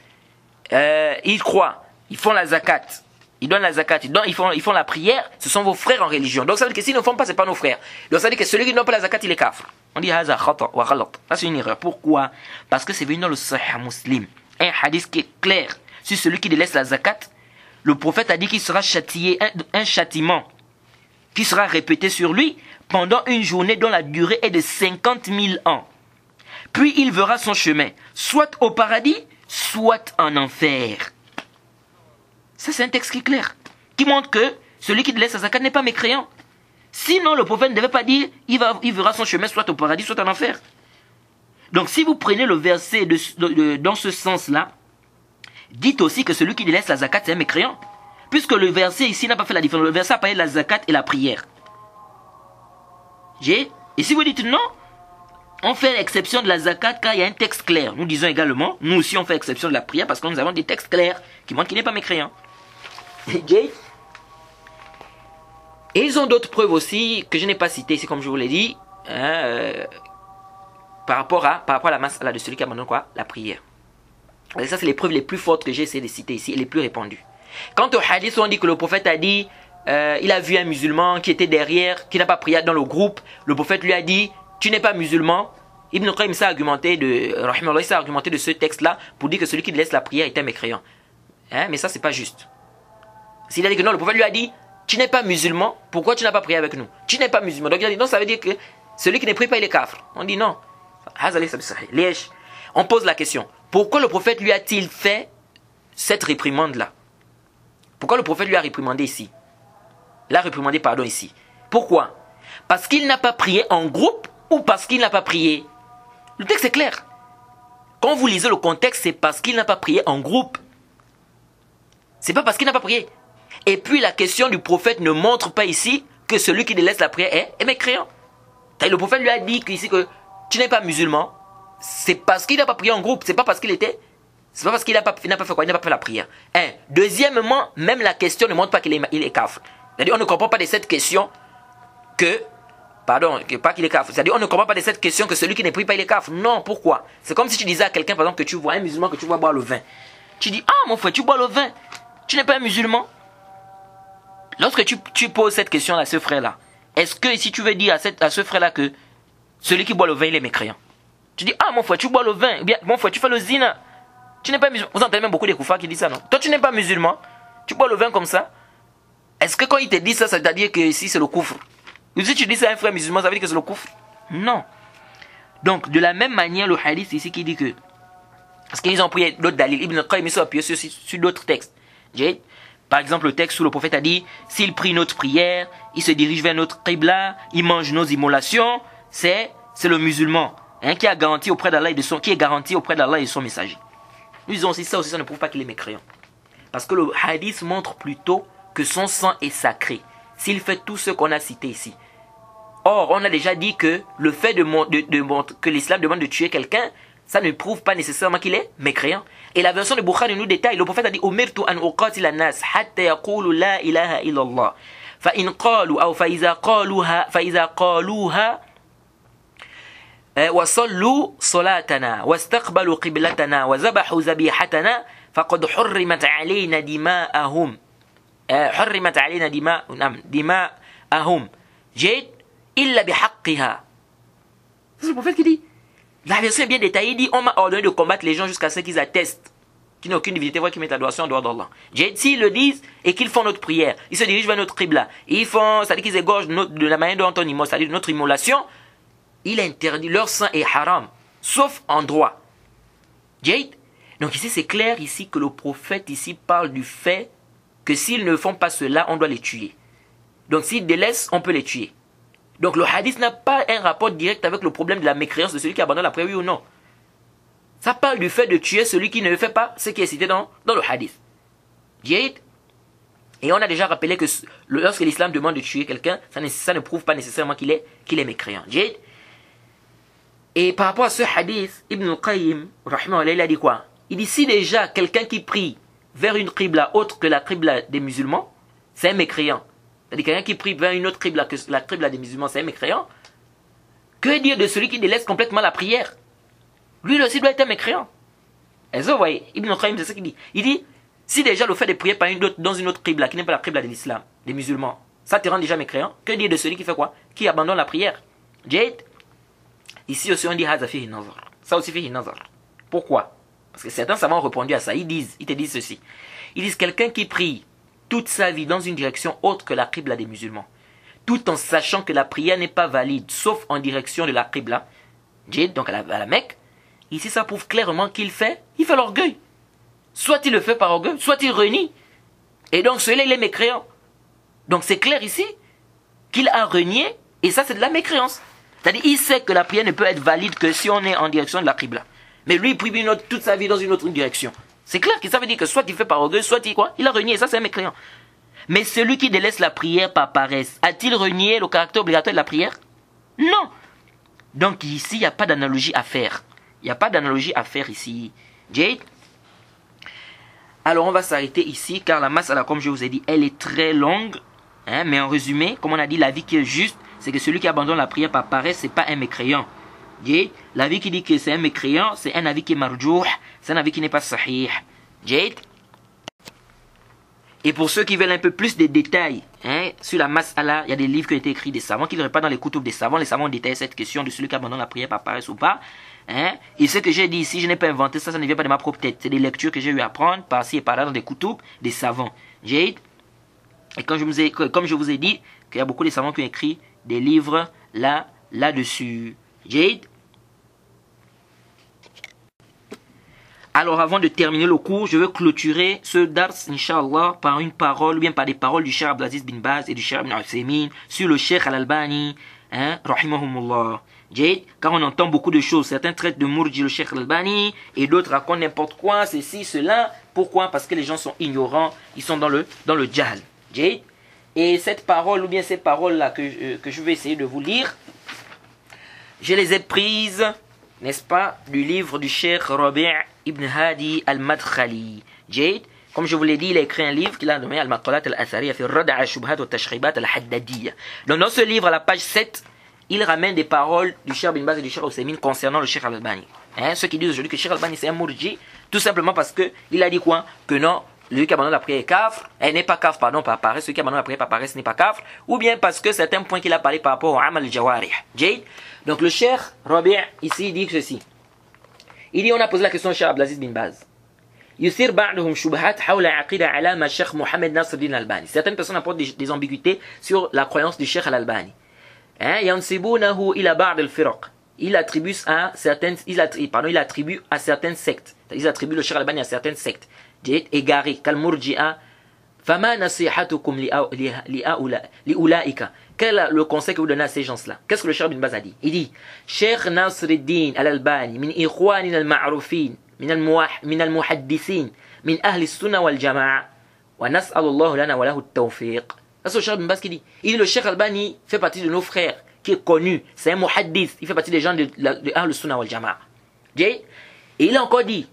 ils croient, ils font la zakat, ils donnent la zakat, ils font la prière, ce sont vos frères en religion. Donc ça veut dire que s'ils ne font pas, ce n'est pas nos frères. Donc ça veut dire que celui qui ne donne pas la zakat, il est kafir. On dit haza khata wa ghalat. Ça c'est une erreur. Pourquoi? Parce que c'est venu dans le Sahih Muslim. Un hadith qui est clair sur celui qui délaisse la zakat. Le prophète a dit qu'il sera châtié, un châtiment qui sera répété sur lui pendant une journée dont la durée est de 50 000 ans. Puis il verra son chemin, soit au paradis, soit en enfer. Ça c'est un texte qui est clair, qui montre que celui qui délaisse la zakat n'est pas mécréant. Sinon, le prophète ne devait pas dire il verra son chemin soit au paradis, soit en enfer. Donc, si vous prenez le verset dans ce sens-là, dites aussi que celui qui délaisse la zakat, c'est un mécréant. Puisque le verset ici n'a pas fait la différence. Le verset a parlé de la zakat et la prière. Et si vous dites non, on fait l'exception de la zakat car il y a un texte clair. Nous disons également, nous aussi on fait exception de la prière parce que nous avons des textes clairs qui montrent qu'il n'est pas mécréant. Et ils ont d'autres preuves aussi que je n'ai pas citées ici, comme je vous l'ai dit, par rapport à la masse de celui qui abandonne quoi? La prière. Et ça, c'est les preuves les plus fortes que j'ai essayé de citer ici et les plus répandues. Quant au hadith, on dit que le prophète a dit, il a vu un musulman qui était derrière, qui n'a pas prié dans le groupe. Le prophète lui a dit, tu n'es pas musulman. Ibn Qayyim s'est argumenté de ce texte-là pour dire que celui qui laisse la prière est un mécréant. Mais ça, c'est pas juste. S'il a dit que non, le prophète lui a dit, tu n'es pas musulman, pourquoi tu n'as pas prié avec nous? Tu n'es pas musulman. Donc il a dit non, ça veut dire que celui qui ne prie pas, il est kafir. On dit non. On pose la question, pourquoi le prophète lui a-t-il fait cette réprimande-là? Pourquoi le prophète lui a réprimandé ici? L'a réprimandé, pardon, ici. Pourquoi? Parce qu'il n'a pas prié en groupe ou parce qu'il n'a pas prié? Le texte est clair. Quand vous lisez le contexte, c'est parce qu'il n'a pas prié en groupe. C'est pas parce qu'il n'a pas prié. Et puis la question du prophète ne montre pas ici que celui qui délaisse la prière est mécréant. Et le prophète lui a dit ici que tu n'es pas musulman. C'est parce qu'il n'a pas prié en groupe. C'est pas parce qu'il n'a pas fait quoi? Il n'a pas fait la prière. Deuxièmement, même la question ne montre pas qu'il est kafir. C'est-à-dire on ne comprend pas de cette question que qu'il est kafir. C'est-à-dire on ne comprend pas de cette question que celui qui ne prie pas il est kafir. Non, pourquoi? C'est comme si tu disais à quelqu'un par exemple que tu vois un musulman que tu vois boire le vin. Tu dis mon frère, tu bois le vin. Tu n'es pas un musulman. Lorsque tu poses cette question à ce frère-là, est-ce que si tu veux dire à ce frère-là que celui qui boit le vin, il est mécréant? Tu dis, mon frère, tu bois le vin, bien, mon frère, tu fais le zina. Tu n'es pas musulman. Vous entendez même beaucoup des koufars qui disent ça, non? Toi, tu n'es pas musulman, tu bois le vin comme ça. Est-ce que quand il te dit ça, ça veut dire que ici c'est le koufr? Ou si tu dis ça à un frère musulman, ça veut dire que c'est le koufr? Non. Donc, de la même manière, le hadith ici qui dit que, parce qu'ils ont pris d'autres dalil, Ibn Qayyim s'est appuyé sur d'autres textes. Par exemple, le texte où le prophète a dit, s'il prie notre prière, il se dirige vers notre qibla, il mange nos immolations, c'est le musulman qui a garanti auprès d'Allah et qui est garanti auprès d'Allah et de son messager. Nous disons aussi, ça ne prouve pas qu'il est mécréant. Parce que le hadith montre plutôt que son sang est sacré, s'il fait tout ce qu'on a cité ici. Or, on a déjà dit que le fait que l'islam demande de tuer quelqu'un, ça ne prouve pas nécessairement qu'il est mécréant. Et la version de Bukhari nous détaille, le prophète a dit umirtu an uqatila an-nas hatta yaqulu la ilaha illa Allah. Fa in qalu aw fa iza qaluha wa sallu salatana wastaqbalu qiblatana wa zabahu zabihatana faqad hurrimat alayna dima'ahum. Hurrimat alayna dima'ahum. Illa bihaqqiha. C'est le prophète qui dit. La version est bien détaillée, il dit on m'a ordonné de combattre les gens jusqu'à ce qu'ils attestent qu'il n'y a aucune divinité qui met l'adoration en dehors d'Allah. S'ils le disent et qu'ils font notre prière, ils se dirigent vers notre qibla, ils font, c'est-à-dire qu'ils égorgent de la manière dont on immole, c'est-à-dire de notre immolation, il interdit, leur sang est haram, sauf en droit. Donc ici c'est clair ici que le prophète ici parle du fait que s'ils ne font pas cela, on doit les tuer. Donc s'ils délaissent, on peut les tuer. Donc le hadith n'a pas un rapport direct avec le problème de la mécréance de celui qui abandonne la prière, oui ou non. Ça parle du fait de tuer celui qui ne fait pas ce qui est cité dans le hadith. Jihad. Et on a déjà rappelé que lorsque l'islam demande de tuer quelqu'un, ça ne prouve pas nécessairement qu'il est mécréant. Jihad. Et par rapport à ce hadith, Ibn al-Qayyim, il a dit quoi? Il dit si déjà quelqu'un qui prie vers une qibla autre que la qibla des musulmans, c'est un mécréant. C'est-à-dire quelqu'un qui prie vers une autre qibla que la qibla des musulmans, c'est un mécréant. Que dire de celui qui délaisse complètement la prière? Lui aussi doit être un mécréant. Et ça, vous voyez, Ibn al-Qayyim, c'est ce qu'il dit. Il dit, si déjà le fait de prier par dans une autre qibla, qui n'est pas la qibla de l'islam, des musulmans, ça te rend déjà mécréant, que dire de celui qui fait quoi? Qui abandonne la prière? Jade. Ici aussi on dit, ça aussi fait nazar. Pourquoi? Parce que certains savants ont répondu à ça. Ils te disent ceci. Ils disent, quelqu'un qui prie toute sa vie dans une direction autre que la qibla des musulmans, tout en sachant que la prière n'est pas valide, sauf en direction de la qibla, donc à la Mecque, ici ça prouve clairement qu'il fait l'orgueil. Soit il le fait par orgueil, soit il renie. Et donc celui-là, il est mécréant. Donc c'est clair ici qu'il a renié, et ça c'est de la mécréance. C'est-à-dire, il sait que la prière ne peut être valide que si on est en direction de la qibla. Mais lui, il prie toute sa vie dans une autre direction. C'est clair que ça veut dire que soit il fait par orgueil, soit il a renié, et ça c'est un mécréant. Mais celui qui délaisse la prière par paresse, a-t-il renié le caractère obligatoire de la prière? Non. Donc ici, il n'y a pas d'analogie à faire. Il n'y a pas d'analogie à faire ici. Jade. Alors on va s'arrêter ici, car la mas'ala, comme je vous ai dit, elle est très longue. Mais en résumé, comme on a dit, la vie qui est juste, c'est que celui qui abandonne la prière par paresse, ce n'est pas un mécréant. Jade. L'avis qui dit que c'est un mécréant, c'est un avis qui est marjouh, c'est un avis qui n'est pas sahih. Jade. Et pour ceux qui veulent un peu plus de détails sur la mas'ala, il y a des livres qui ont été écrits des savants, qui ne pas dans les koutoub des savants. Les savants ont détaillé cette question de celui qui abandonne la prière par paresse ou pas. Et ce que j'ai dit ici, je n'ai pas inventé ça, ça ne vient pas de ma propre tête. C'est des lectures que j'ai eu à prendre par-ci et par-là dans des koutoub des savants. Jade. Et comme je vous ai dit, qu'il y a beaucoup de savants qui ont écrit des livres là-dessus. Jade. Alors avant de terminer le cours, je veux clôturer ce dars, Inch'Allah, par une parole, ou bien par des paroles du Cheikh Abdelaziz bin Baz et du Cheikh Ibn Uthaymin sur le Cheikh Al-Albani, rahimahumullah. Jade, car on entend beaucoup de choses. Certains traitent de Murji le Cheikh Al-Albani, et d'autres racontent n'importe quoi, ceci, cela. Pourquoi? Parce que les gens sont ignorants, ils sont dans le jahl. Jade. Et cette parole, ou bien ces paroles-là que je vais essayer de vous lire, je les ai prises, n'est-ce pas, du livre du Cheikh Rabi' Ibn Hadi al-Madkhali. Jade, comme je vous l'ai dit, il a écrit un livre qu'il a nommé Al-Maqalat al-Athariya fi Rad' al-Shubhat wa Tashribat al-Haddadiyya. Donc dans ce livre, à la page 7, il ramène des paroles du Cheikh Bin Baz et du Cheikh Uthaymin concernant le Cheikh Al-Albani. Ceux qui disent aujourd'hui que Cheikh Al-Albani c'est un Murji, tout simplement parce qu'il a dit quoi? Que non, celui qui abandonne la prière est kafr, elle n'est pas kafr, pardon, par paresse, celui qui abandonne la prière par paresse n'est pas kafr, ou bien parce que c'est un point qu'il a parlé par rapport au Amal Jawarih. Jade. Donc le Cheikh Rabi' ici dit ceci. Il dit, on a posé la question au Cheikh Abdelaziz bin Baz. يثير بعضهم شبهات حول عقيدة علامة الشيخ محمد ناصر الدين الألباني. Certaines personnes apportent des ambiguïtés sur la croyance du Cheikh Al-Albani. ينسبونه إلى بعض الفرق. Il attribue à certaines sectes. Ils attribuent le Cheikh Al-Albani à certaines sectes égarées, كالمرجئة. فما نصيحتكم لأولئك. Quel est le conseil que vous donnez à ces gens-là? Qu'est-ce que le Cheikh bin Baz a dit? Il dit, Cheikh Nasr al-Din al-Albani, min ikhwanina al-ma'rufin, min al-muhaddithin, min ahli sunnah wal jama'a, wa nas'alu Allah lana wa lahu at-tawfiq. C'est le Cheikh bin Baz qui dit. Il dit, le Cheikh Albani fait partie de nos frères, qui est connu, c'est un muhaddith, il fait partie des gens de ahli sunnah wal jama'a. Et il a encore dit,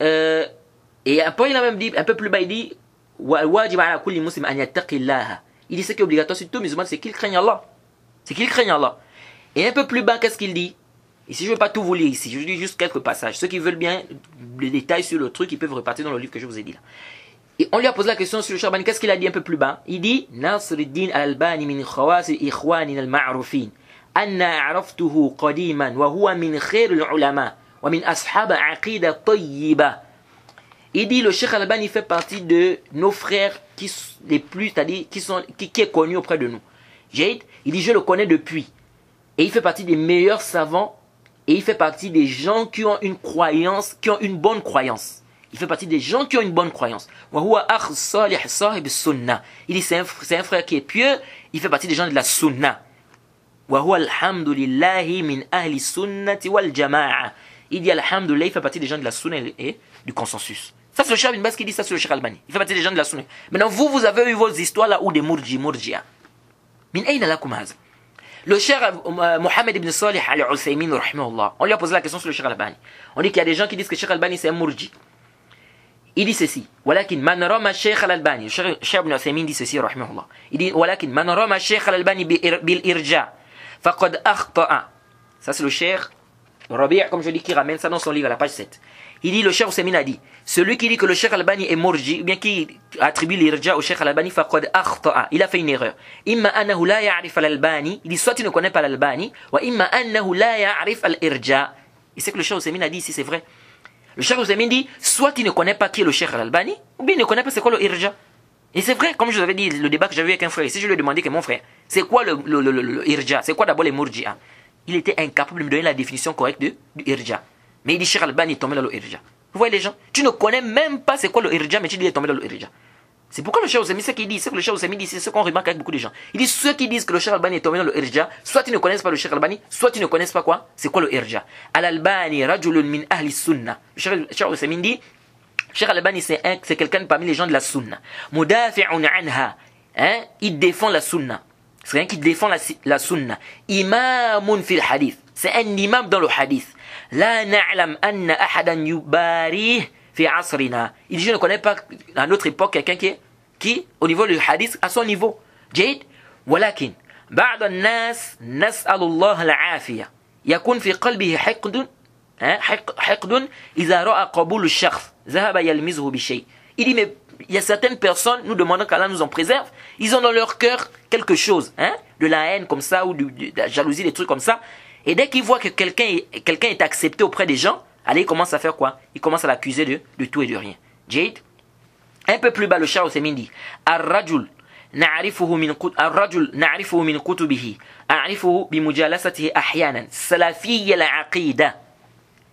et après il a même dit, un peu plus bas, il dit, wajib ala kulli muslim an yattaqi Allah. Il dit ce qui est obligatoire sur tout musulman, c'est qu'il craigne Allah. C'est qu'il craigne Allah. Et un peu plus bas, qu'est-ce qu'il dit? Ici, je ne vais pas tout vous lire ici, je dis juste quelques passages. Ceux qui veulent bien les détails sur le truc, ils peuvent repartir dans le livre que je vous ai dit là. Et on lui a posé la question sur le Cheikh Albani, qu'est-ce qu'il a dit un peu plus bas? Il dit, Nasr al-Din al-Albani min khawasi ikhwanin al-ma'rufin, anna araftuhu qadiman, wa huwa min khair al-ulama, wa min ashab aqida tayyiba. Il dit, le Cheikh Al-Albani fait partie de nos frères les plus, c'est-à-dire qui est connu auprès de nous. Jade, il dit, je le connais depuis. Et il fait partie des meilleurs savants. Et il fait partie des gens qui ont une croyance, qui ont une bonne croyance. Il fait partie des gens qui ont une bonne croyance. Il dit, c'est un frère qui est pieux. Il fait partie des gens de la sunna. Alhamdulillahi min ahli sunnati wal jama'a. il dit alhamdoulilah, il fait partie des gens de la sunna et du consensus. Ça c'est le Cheikh Ibn Baz qui dit ça sur le Cheikh Albani. Il fait partie des gens de la sunna. Maintenant vous avez eu vos histoires là où des murji'a. Min ayna lakum hadha? Le Cheikh Mohamed ibn Salih al-Uthaymin, on lui a posé la question sur le Cheikh Albani. On dit qu'il y a des gens qui disent que Cheikh Albani c'est un murji. Il dit ceci, walakin man rama Cheikh al-Albani, Cheikh ibn Uthaymin dit ceci, rahimahullah. Il dit walakin man rama Cheikh al-Albani bil irja faqad akhta'a. Ça c'est le Cheikh Rabi', comme je dis, qui ramène ça dans son livre à la page 7. Il dit, le Cheikh Uthaymin a dit, celui qui dit que le Cheikh Albani est murji, ou bien qui attribue l'irja au Cheikh Albani, faqad akhta'a, il a fait une erreur. Imma annahu la ya'rif al-Albani, il dit soit tu ne connais pas l'Albani, wa imma annahu la ya'rif al-irja. Et c'est que le Cheikh Uthaymin a dit ici, c'est vrai. Le Cheikh Uthaymin dit, soit tu ne connais pas qui est le Cheikh Albani, ou bien il ne connaît pas c'est quoi le irja. Et c'est vrai, comme je vous avais dit, le débat que j'avais eu avec un frère, ici je lui ai demandé que mon frère, c'est quoi le irja, c'est quoi d'abord les murji'a? Il était incapable de me donner la définition correcte du irja. Mais il dit Cheikh Albani est tombé dans le irja. Vous voyez les gens, tu ne connais même pas c'est quoi le irja, mais tu dis il est tombé dans le irja. C'est pourquoi le Cheikh Uthaymin, ce qu'il dit, c'est que le Cheikh Uthaymin dit, c'est ce qu'on remarque avec beaucoup de gens. Il dit ceux qui disent que le Cheikh Albani est tombé dans le irja, soit ils ne connaissent pas le Cheikh Albani, soit ils ne connaissent pas quoi, c'est quoi le irja. Al-Albani rajulun min ahli sunnah. Le Cheikh Uthaymin dit Cheikh Albani c'est quelqu'un parmi les gens de la sunna. Mudafi'un anha, hein, il défend la sunna. C'est quelqu'un qui défend la sunna. Imamun fil hadith. C'est un imam dans le hadith. La na'lam anna ahadan yubarih fi asrina. Il dit je ne connais pas à notre époque quelqu'un qui au niveau du hadith à son niveau. جيد ولكن بعض الناس نسأل الله العافية يكون في قلبه حقد إذا رأى قبول الشخص ذهب يلمزه بشيء. Il dit mais il y a certaines personnes, nous demandons qu'Allah nous en préserve, ils ont dans leur cœur quelque chose, hein, de la haine comme ça, ou de la jalousie, des trucs comme ça. Et dès qu'ils voient que quelqu'un est accepté auprès des gens, allez, ils commencent à faire quoi? Ils commencent à l'accuser de tout et de rien. Jade. Un peu plus bas, le Cheikh Uthaymin dit Ar-rajul na'rifuhu min kutubihi a'rifuhu bi mujalasatihi ahyanan salafiyya al-aqida.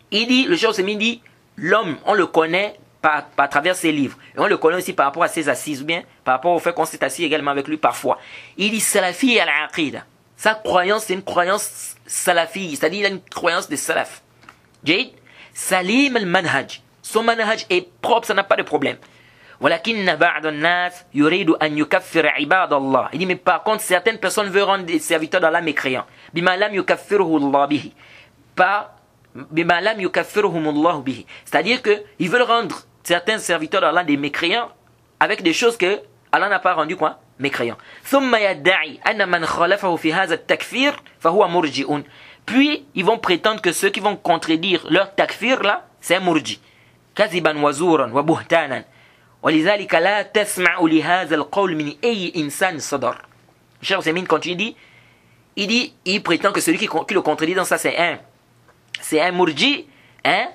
Il dit, le Cheikh Uthaymin dit, l'homme, on le connaît à travers ses livres. Et on le connaît aussi par rapport à ses assises, ou bien par rapport au fait qu'on s'est assis également avec lui parfois. Il dit salafi al-aqida. Sa croyance, c'est une croyance salafi, c'est-à-dire il a une croyance de salaf. Jade, salim al-manhaj. Son manhaj est propre, ça n'a pas de problème. ولكن بعض الناس يريد أن يكفر عباد الله. Il dit mais par contre certaines personnes veulent rendre des serviteurs d'Allah mécréants. بما لم يكفره الله به. Pas بما لم يكفرهم الله به. C'est-à-dire que ils veulent rendre certains serviteurs d'Allah des mécréants avec des choses que Allah n'a pas rendu quoi mécréants. ثم يدعي أن من خالفه في هذا التكفير فهو مرجئ. Puis ils vont prétendre que ceux qui vont contredire leur takfir là, c'est un murji. كذبا وزورا وبهتانا. ولذلك لا تسمع لهذا القول من أي إنسان صدر. Cheikh Uthaymin continue, il prétend que celui qui le contredit dans ça c'est un murji, hein,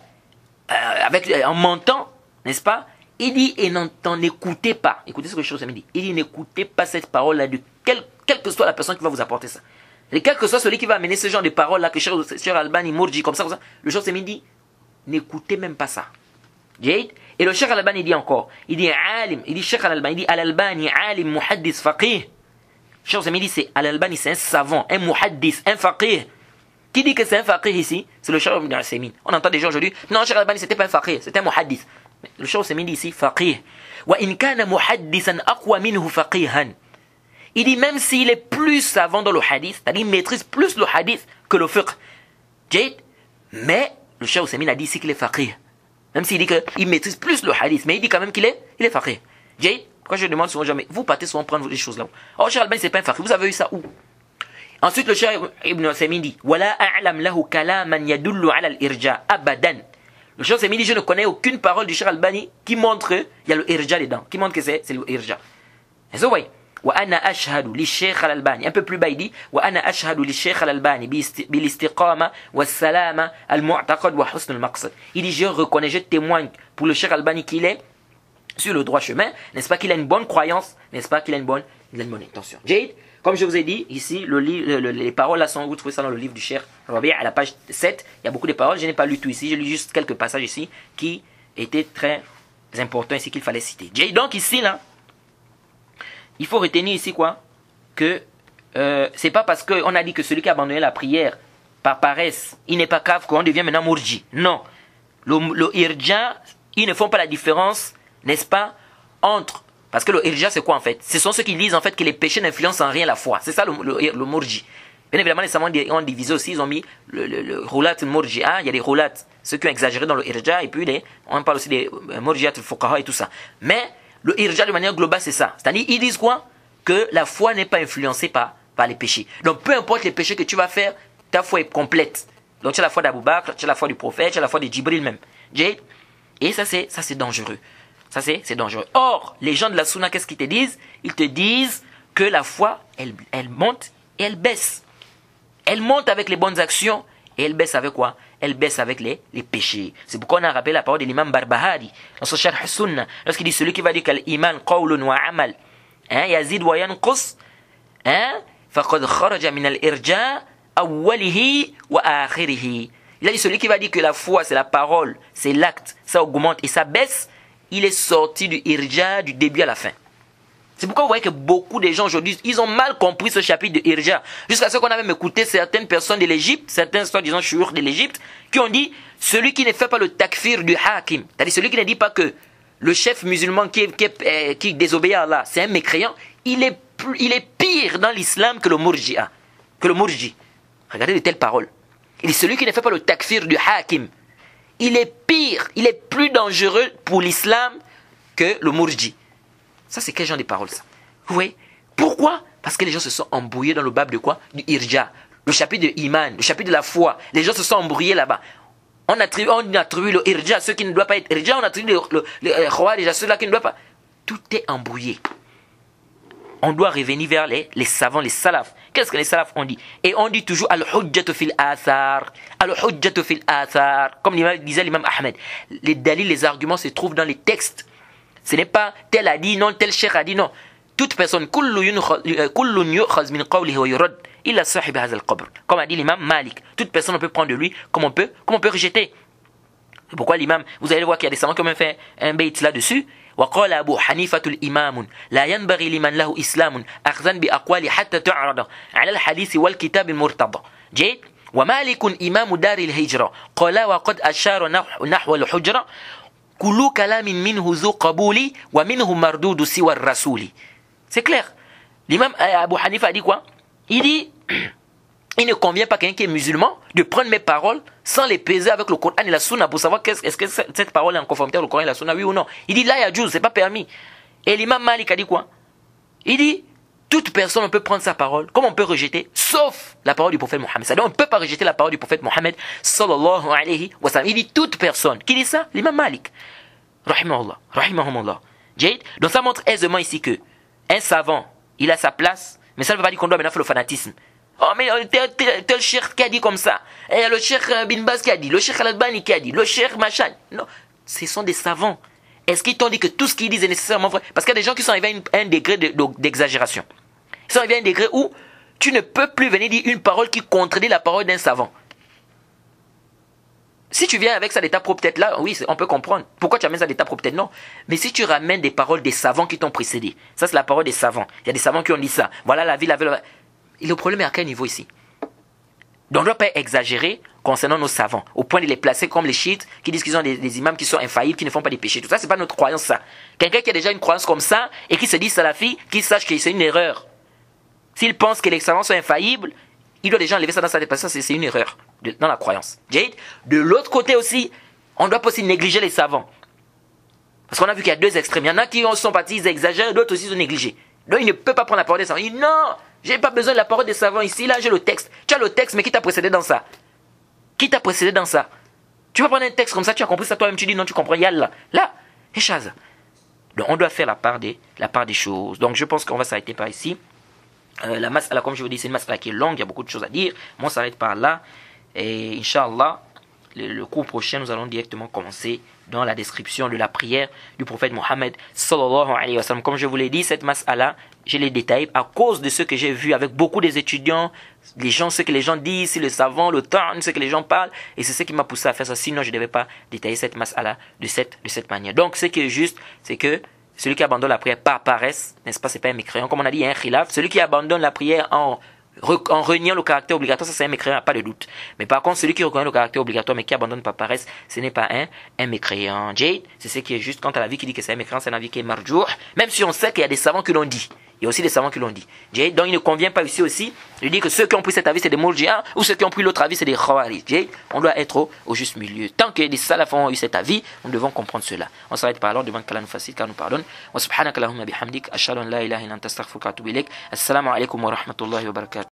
en mentant, n'est-ce pas? Il dit et n'écoutez pas. Écoutez ce que Cheikh Uthaymin dit. Il dit n'écoutez pas cette parole là de quelle que soit la personne qui va vous apporter ça. Et quel que soit celui qui va amener ce genre de paroles là que Cheikh Albani murji comme ça, le Cheikh Uthaymin dit n'écoutez même pas ça. Jade. Et le Cheikh Al-Albani dit encore, il dit alim, il dit Cheikh Al-Albani, il dit Al-Albani alim muhaddis faqih. Cheikh Uthaymin dit c'est Al-Albani, c'est un savant, un muhaddis, un faqih. Qui dit que c'est un faqih ici? C'est le Cheikh Uthaymin. On entend des gens aujourd'hui, non Cheikh Al-Albani c'était pas un faqih, c'était un muhaddis. Mais le Cheikh Uthaymin dit ici faqih. Wa in kana muhaddisan aqwa minhu faqihan. Il dit même s'il est plus savant dans le hadith, c'est-à-dire il maîtrise plus le hadith que le fiqh. Jade. Mais le Cheikh Uthaymin a dit ici qu'il est faqih. Même s'il dit qu'il maîtrise plus le hadith, mais il dit quand même qu'il est faqih. Jade, quand je demande souvent jamais, vous partez souvent prendre des choses là-haut. Oh, Cheikh Albani, c'est pas un faqih, vous avez eu ça où? Ensuite, le Cheikh Ibn Uthaymin dit, Wala a'lam lahu kalaman yadullu ala al-irja, abadan. Le Cheikh Uthaymin dit, je ne connais aucune parole du Cheikh Albani qui montre qu'il y a le irja dedans, qui montre que c'est le irja. Et ça, oui. وأنا أشهد للشيخ الألباني un peu plus bas il dit وأنا أشهد للشيخ الألباني بالاستقامة والسلامة المعتقد وحسن المقصد. Il dit je reconnais, je témoigne pour le Cheikh Albani qu'il est sur le droit chemin, n'est-ce pas, qu'il a une bonne croyance, n'est-ce pas, qu'il a une bonne intention. Jade, comme je vous ai dit ici, les paroles là sont, vous trouvez ça dans le livre du Cheikh Rabi' à la page 7, il y a beaucoup de paroles, je n'ai pas lu tout ici, j'ai lu juste quelques passages ici qui étaient très importants ici qu'il fallait citer. Jade, donc ici là, il faut retenir ici quoi? Que c'est pas parce qu'on a dit que celui qui a abandonné la prière par paresse, il n'est pas grave qu'on devienne maintenant mourji. Non. Le irja, ils ne font pas la différence, n'est-ce pas, entre... Parce que le irja, c'est quoi en fait? Ce sont ceux qui disent en fait que les péchés n'influencent en rien la foi. C'est ça le mourji. Bien évidemment, les savants ont divisé aussi, ils ont mis le roulat mourji'a, il y a des roulats, ceux qui ont exagéré dans le irja, et puis on parle aussi des mourji'at al-fuqaha et tout ça. Mais le irja de manière globale, c'est ça. C'est-à-dire, ils disent quoi? Que la foi n'est pas influencée par les péchés. Donc peu importe les péchés que tu vas faire, ta foi est complète. Donc tu as la foi d'Abou Bakr, tu as la foi du prophète, tu as la foi de Djibril même. Et ça c'est dangereux. Ça c'est dangereux. Or, les gens de la Sunna, qu'est-ce qu'ils te disent? Ils te disent que la foi, elle monte et elle baisse. Elle monte avec les bonnes actions et elle baisse avec quoi? Elle baisse avec les péchés. C'est pourquoi on a rappelé la parole de l'imam Barbahari dans son Sharh Sunna, lorsqu'il dit celui qui va dire qu'iman qawlun wa amal yazid wa yanqus faqad kharaja min al-irja awwalihi wa akhirihi. Il a dit celui qui va dire que la foi c'est la parole, c'est l'acte, ça augmente et ça baisse, il est sorti du irja du début à la fin. C'est pourquoi vous voyez que beaucoup de gens aujourd'hui, ils ont mal compris ce chapitre de irja. Jusqu'à ce qu'on a même écouté certaines personnes de l'Égypte, certains soi-disant chouurs de l'Égypte, qui ont dit, celui qui ne fait pas le takfir du hakim, c'est-à-dire celui qui ne dit pas que le chef musulman qui désobéit à Allah, c'est un mécréant, il est pire dans l'islam que le murji'a, que le murji. Regardez de telles paroles. Il dit, celui qui ne fait pas le takfir du hakim, il est pire, il est plus dangereux pour l'islam que le murji. Ça, c'est quel genre de paroles, ça? Vous voyez? Pourquoi? Parce que les gens se sont embrouillés dans le bab de quoi? Du irja. Le chapitre de iman, le chapitre de la foi. Les gens se sont embrouillés là-bas. On attribue le irja à ceux qui ne doivent pas être irja. On attribue le khawarij à ceux-là qui ne doivent pas. Tout est embrouillé. On doit revenir vers les savants, les salafs. Qu'est-ce que les salafs ont dit? Et on dit toujours al-hujjatu fil athar. Al-hujjatu fil athar. Comme disait l'imam Ahmed. Les dalils, les arguments se trouvent dans les textes. Ce n'est pas tel a dit, non, tel cheikh a dit, non. Toute personne, comme a dit l'imam Malik, toute personne on peut prendre de lui comme on peut rejeter. C'est pourquoi l'imam, vous allez voir qu'il y a des savants qui ont même fait un bait là-dessus. وقال أبو حنيفة الإمام لا ينبغي لمن له إسلام أخذا بأقوال حتى تعرض على الحديث والكتاب المرتضى. جيد. ومالك إمام دار الهجرة قال وقد أشار نحو الحجرة كل كلام منه ذو قبول ومنه مردود سوى الرسول. C'est clair. L'imam Abu Hanifa a dit quoi? Il dit, il ne convient pas à quelqu'un qui est musulman de prendre mes paroles sans les peser avec le Coran et la Sunna pour savoir est-ce que cette parole est en conformité avec le Coran et la Sunna, oui ou non. Il dit là, il y a Djouz, c'est pas permis. Et l'imam Malik a dit quoi? Il dit, toute personne peut prendre sa parole, comme on peut rejeter, sauf la parole du prophète Mohammed. C'est-à-dire, on ne peut pas rejeter la parole du prophète Mohammed, sallallahu alayhi wa sallam. Il dit toute personne. Qui dit ça? L'imam Malik. Rahimahullah. Rahimahumullah. Donc ça montre aisément ici que un savant, il a sa place, mais ça ne veut pas dire qu'on doit maintenant faire le fanatisme. Oh mais tel cheikh qui a dit comme ça, et le cheikh Bin Baz qui a dit, le cheikh Al-Albani qui a dit, le cheikh machin. Non, ce sont des savants. Est-ce qu'ils t'ont dit que tout ce qu'ils disent est nécessairement vrai? Parce qu'il y a des gens qui sont arrivés à un degré d'exagération. Ils sont arrivés à un degré où tu ne peux plus venir dire une parole qui contredit la parole d'un savant. Si tu viens avec ça d'état propre tête là, oui, on peut comprendre. Pourquoi tu amènes ça d'état propre tête? Non. Mais si tu ramènes des paroles des savants qui t'ont précédé, ça c'est la parole des savants. Il y a des savants qui ont dit ça. Voilà la vie, la vie. Et le problème est à quel niveau ici? Donc on ne doit pas exagérer concernant nos savants, au point de les placer comme les chiites qui disent qu'ils ont des imams qui sont infaillibles, qui ne font pas des péchés. Tout ça, c'est pas notre croyance, ça. Quelqu'un qui a déjà une croyance comme ça et qui se dit salafi, qui sache que c'est une erreur. S'il pense que les savants sont infaillibles, il doit déjà enlever ça dans sa tête parce que ça, c'est une erreur dans la croyance. De l'autre côté aussi, on ne doit pas aussi négliger les savants. Parce qu'on a vu qu'il y a deux extrêmes. Il y en a qui sont partis, ils exagèrent, d'autres aussi sont négligés. Donc il ne peut pas prendre la parole des savants. Il dit non, j'ai pas besoin de la parole des savants ici, là j'ai le texte. Tu as le texte, mais qui t'a précédé dans ça? Qui t'a précédé dans ça? Tu vas prendre un texte comme ça, tu as compris ça toi-même, tu dis non, tu comprends, yallah. Là, échaz. Donc on doit faire la part des choses. Donc je pense qu'on va s'arrêter par ici. La mas'ala, comme je vous dis, c'est une mas'ala qui est longue, il y a beaucoup de choses à dire. Moi, on s'arrête par là. Et Inch'Allah, le cours prochain, nous allons directement commencer dans la description de la prière du prophète Mohammed sallallahu alayhi wa sallam. Comme je vous l'ai dit, cette mas'ala, je l'ai détaillée à cause de ce que j'ai vu avec beaucoup des étudiants, les gens, ce que les gens disent, si le savant, le temps, ce que les gens parlent. Et c'est ce qui m'a poussé à faire ça. Sinon, je ne devais pas détailler cette mas'ala de cette manière. Donc, ce qui est juste, c'est que celui qui abandonne la prière par paresse, n'est-ce pas, c'est pas un mécréant. Comme on a dit, il y a un khilaf. Celui qui abandonne la prière en en reniant le caractère obligatoire, ça c'est un mécréant, pas de doute. Mais par contre, celui qui reconnaît le caractère obligatoire mais qui abandonne par paresse, ce n'est pas un mécréant. Jade, c'est ce qui est juste. Quant à l'avis qui dit que c'est un mécréant, c'est un avis qui est marjoux. Même si on sait qu'il y a des savants qui l'ont dit. Il y a aussi des savants qui l'ont dit. Jade, donc il ne convient pas ici aussi de dire que ceux qui ont pris cet avis c'est des Mourji'a ou ceux qui ont pris l'autre avis c'est des Khawarij. Jade, on doit être au juste milieu. Tant que des salafs ont eu cet avis, nous devons comprendre cela. On s'arrête par alors, demande qu'Allah nous facilite, qu'Allah nous pardonne. Wa subhanaka Allahumma bihamdik, ashhadu an la ilaha illa anta astaghfiruka wa atubu ilaik. Assalamu alaikum wa rahmatullahi wa barakatuh.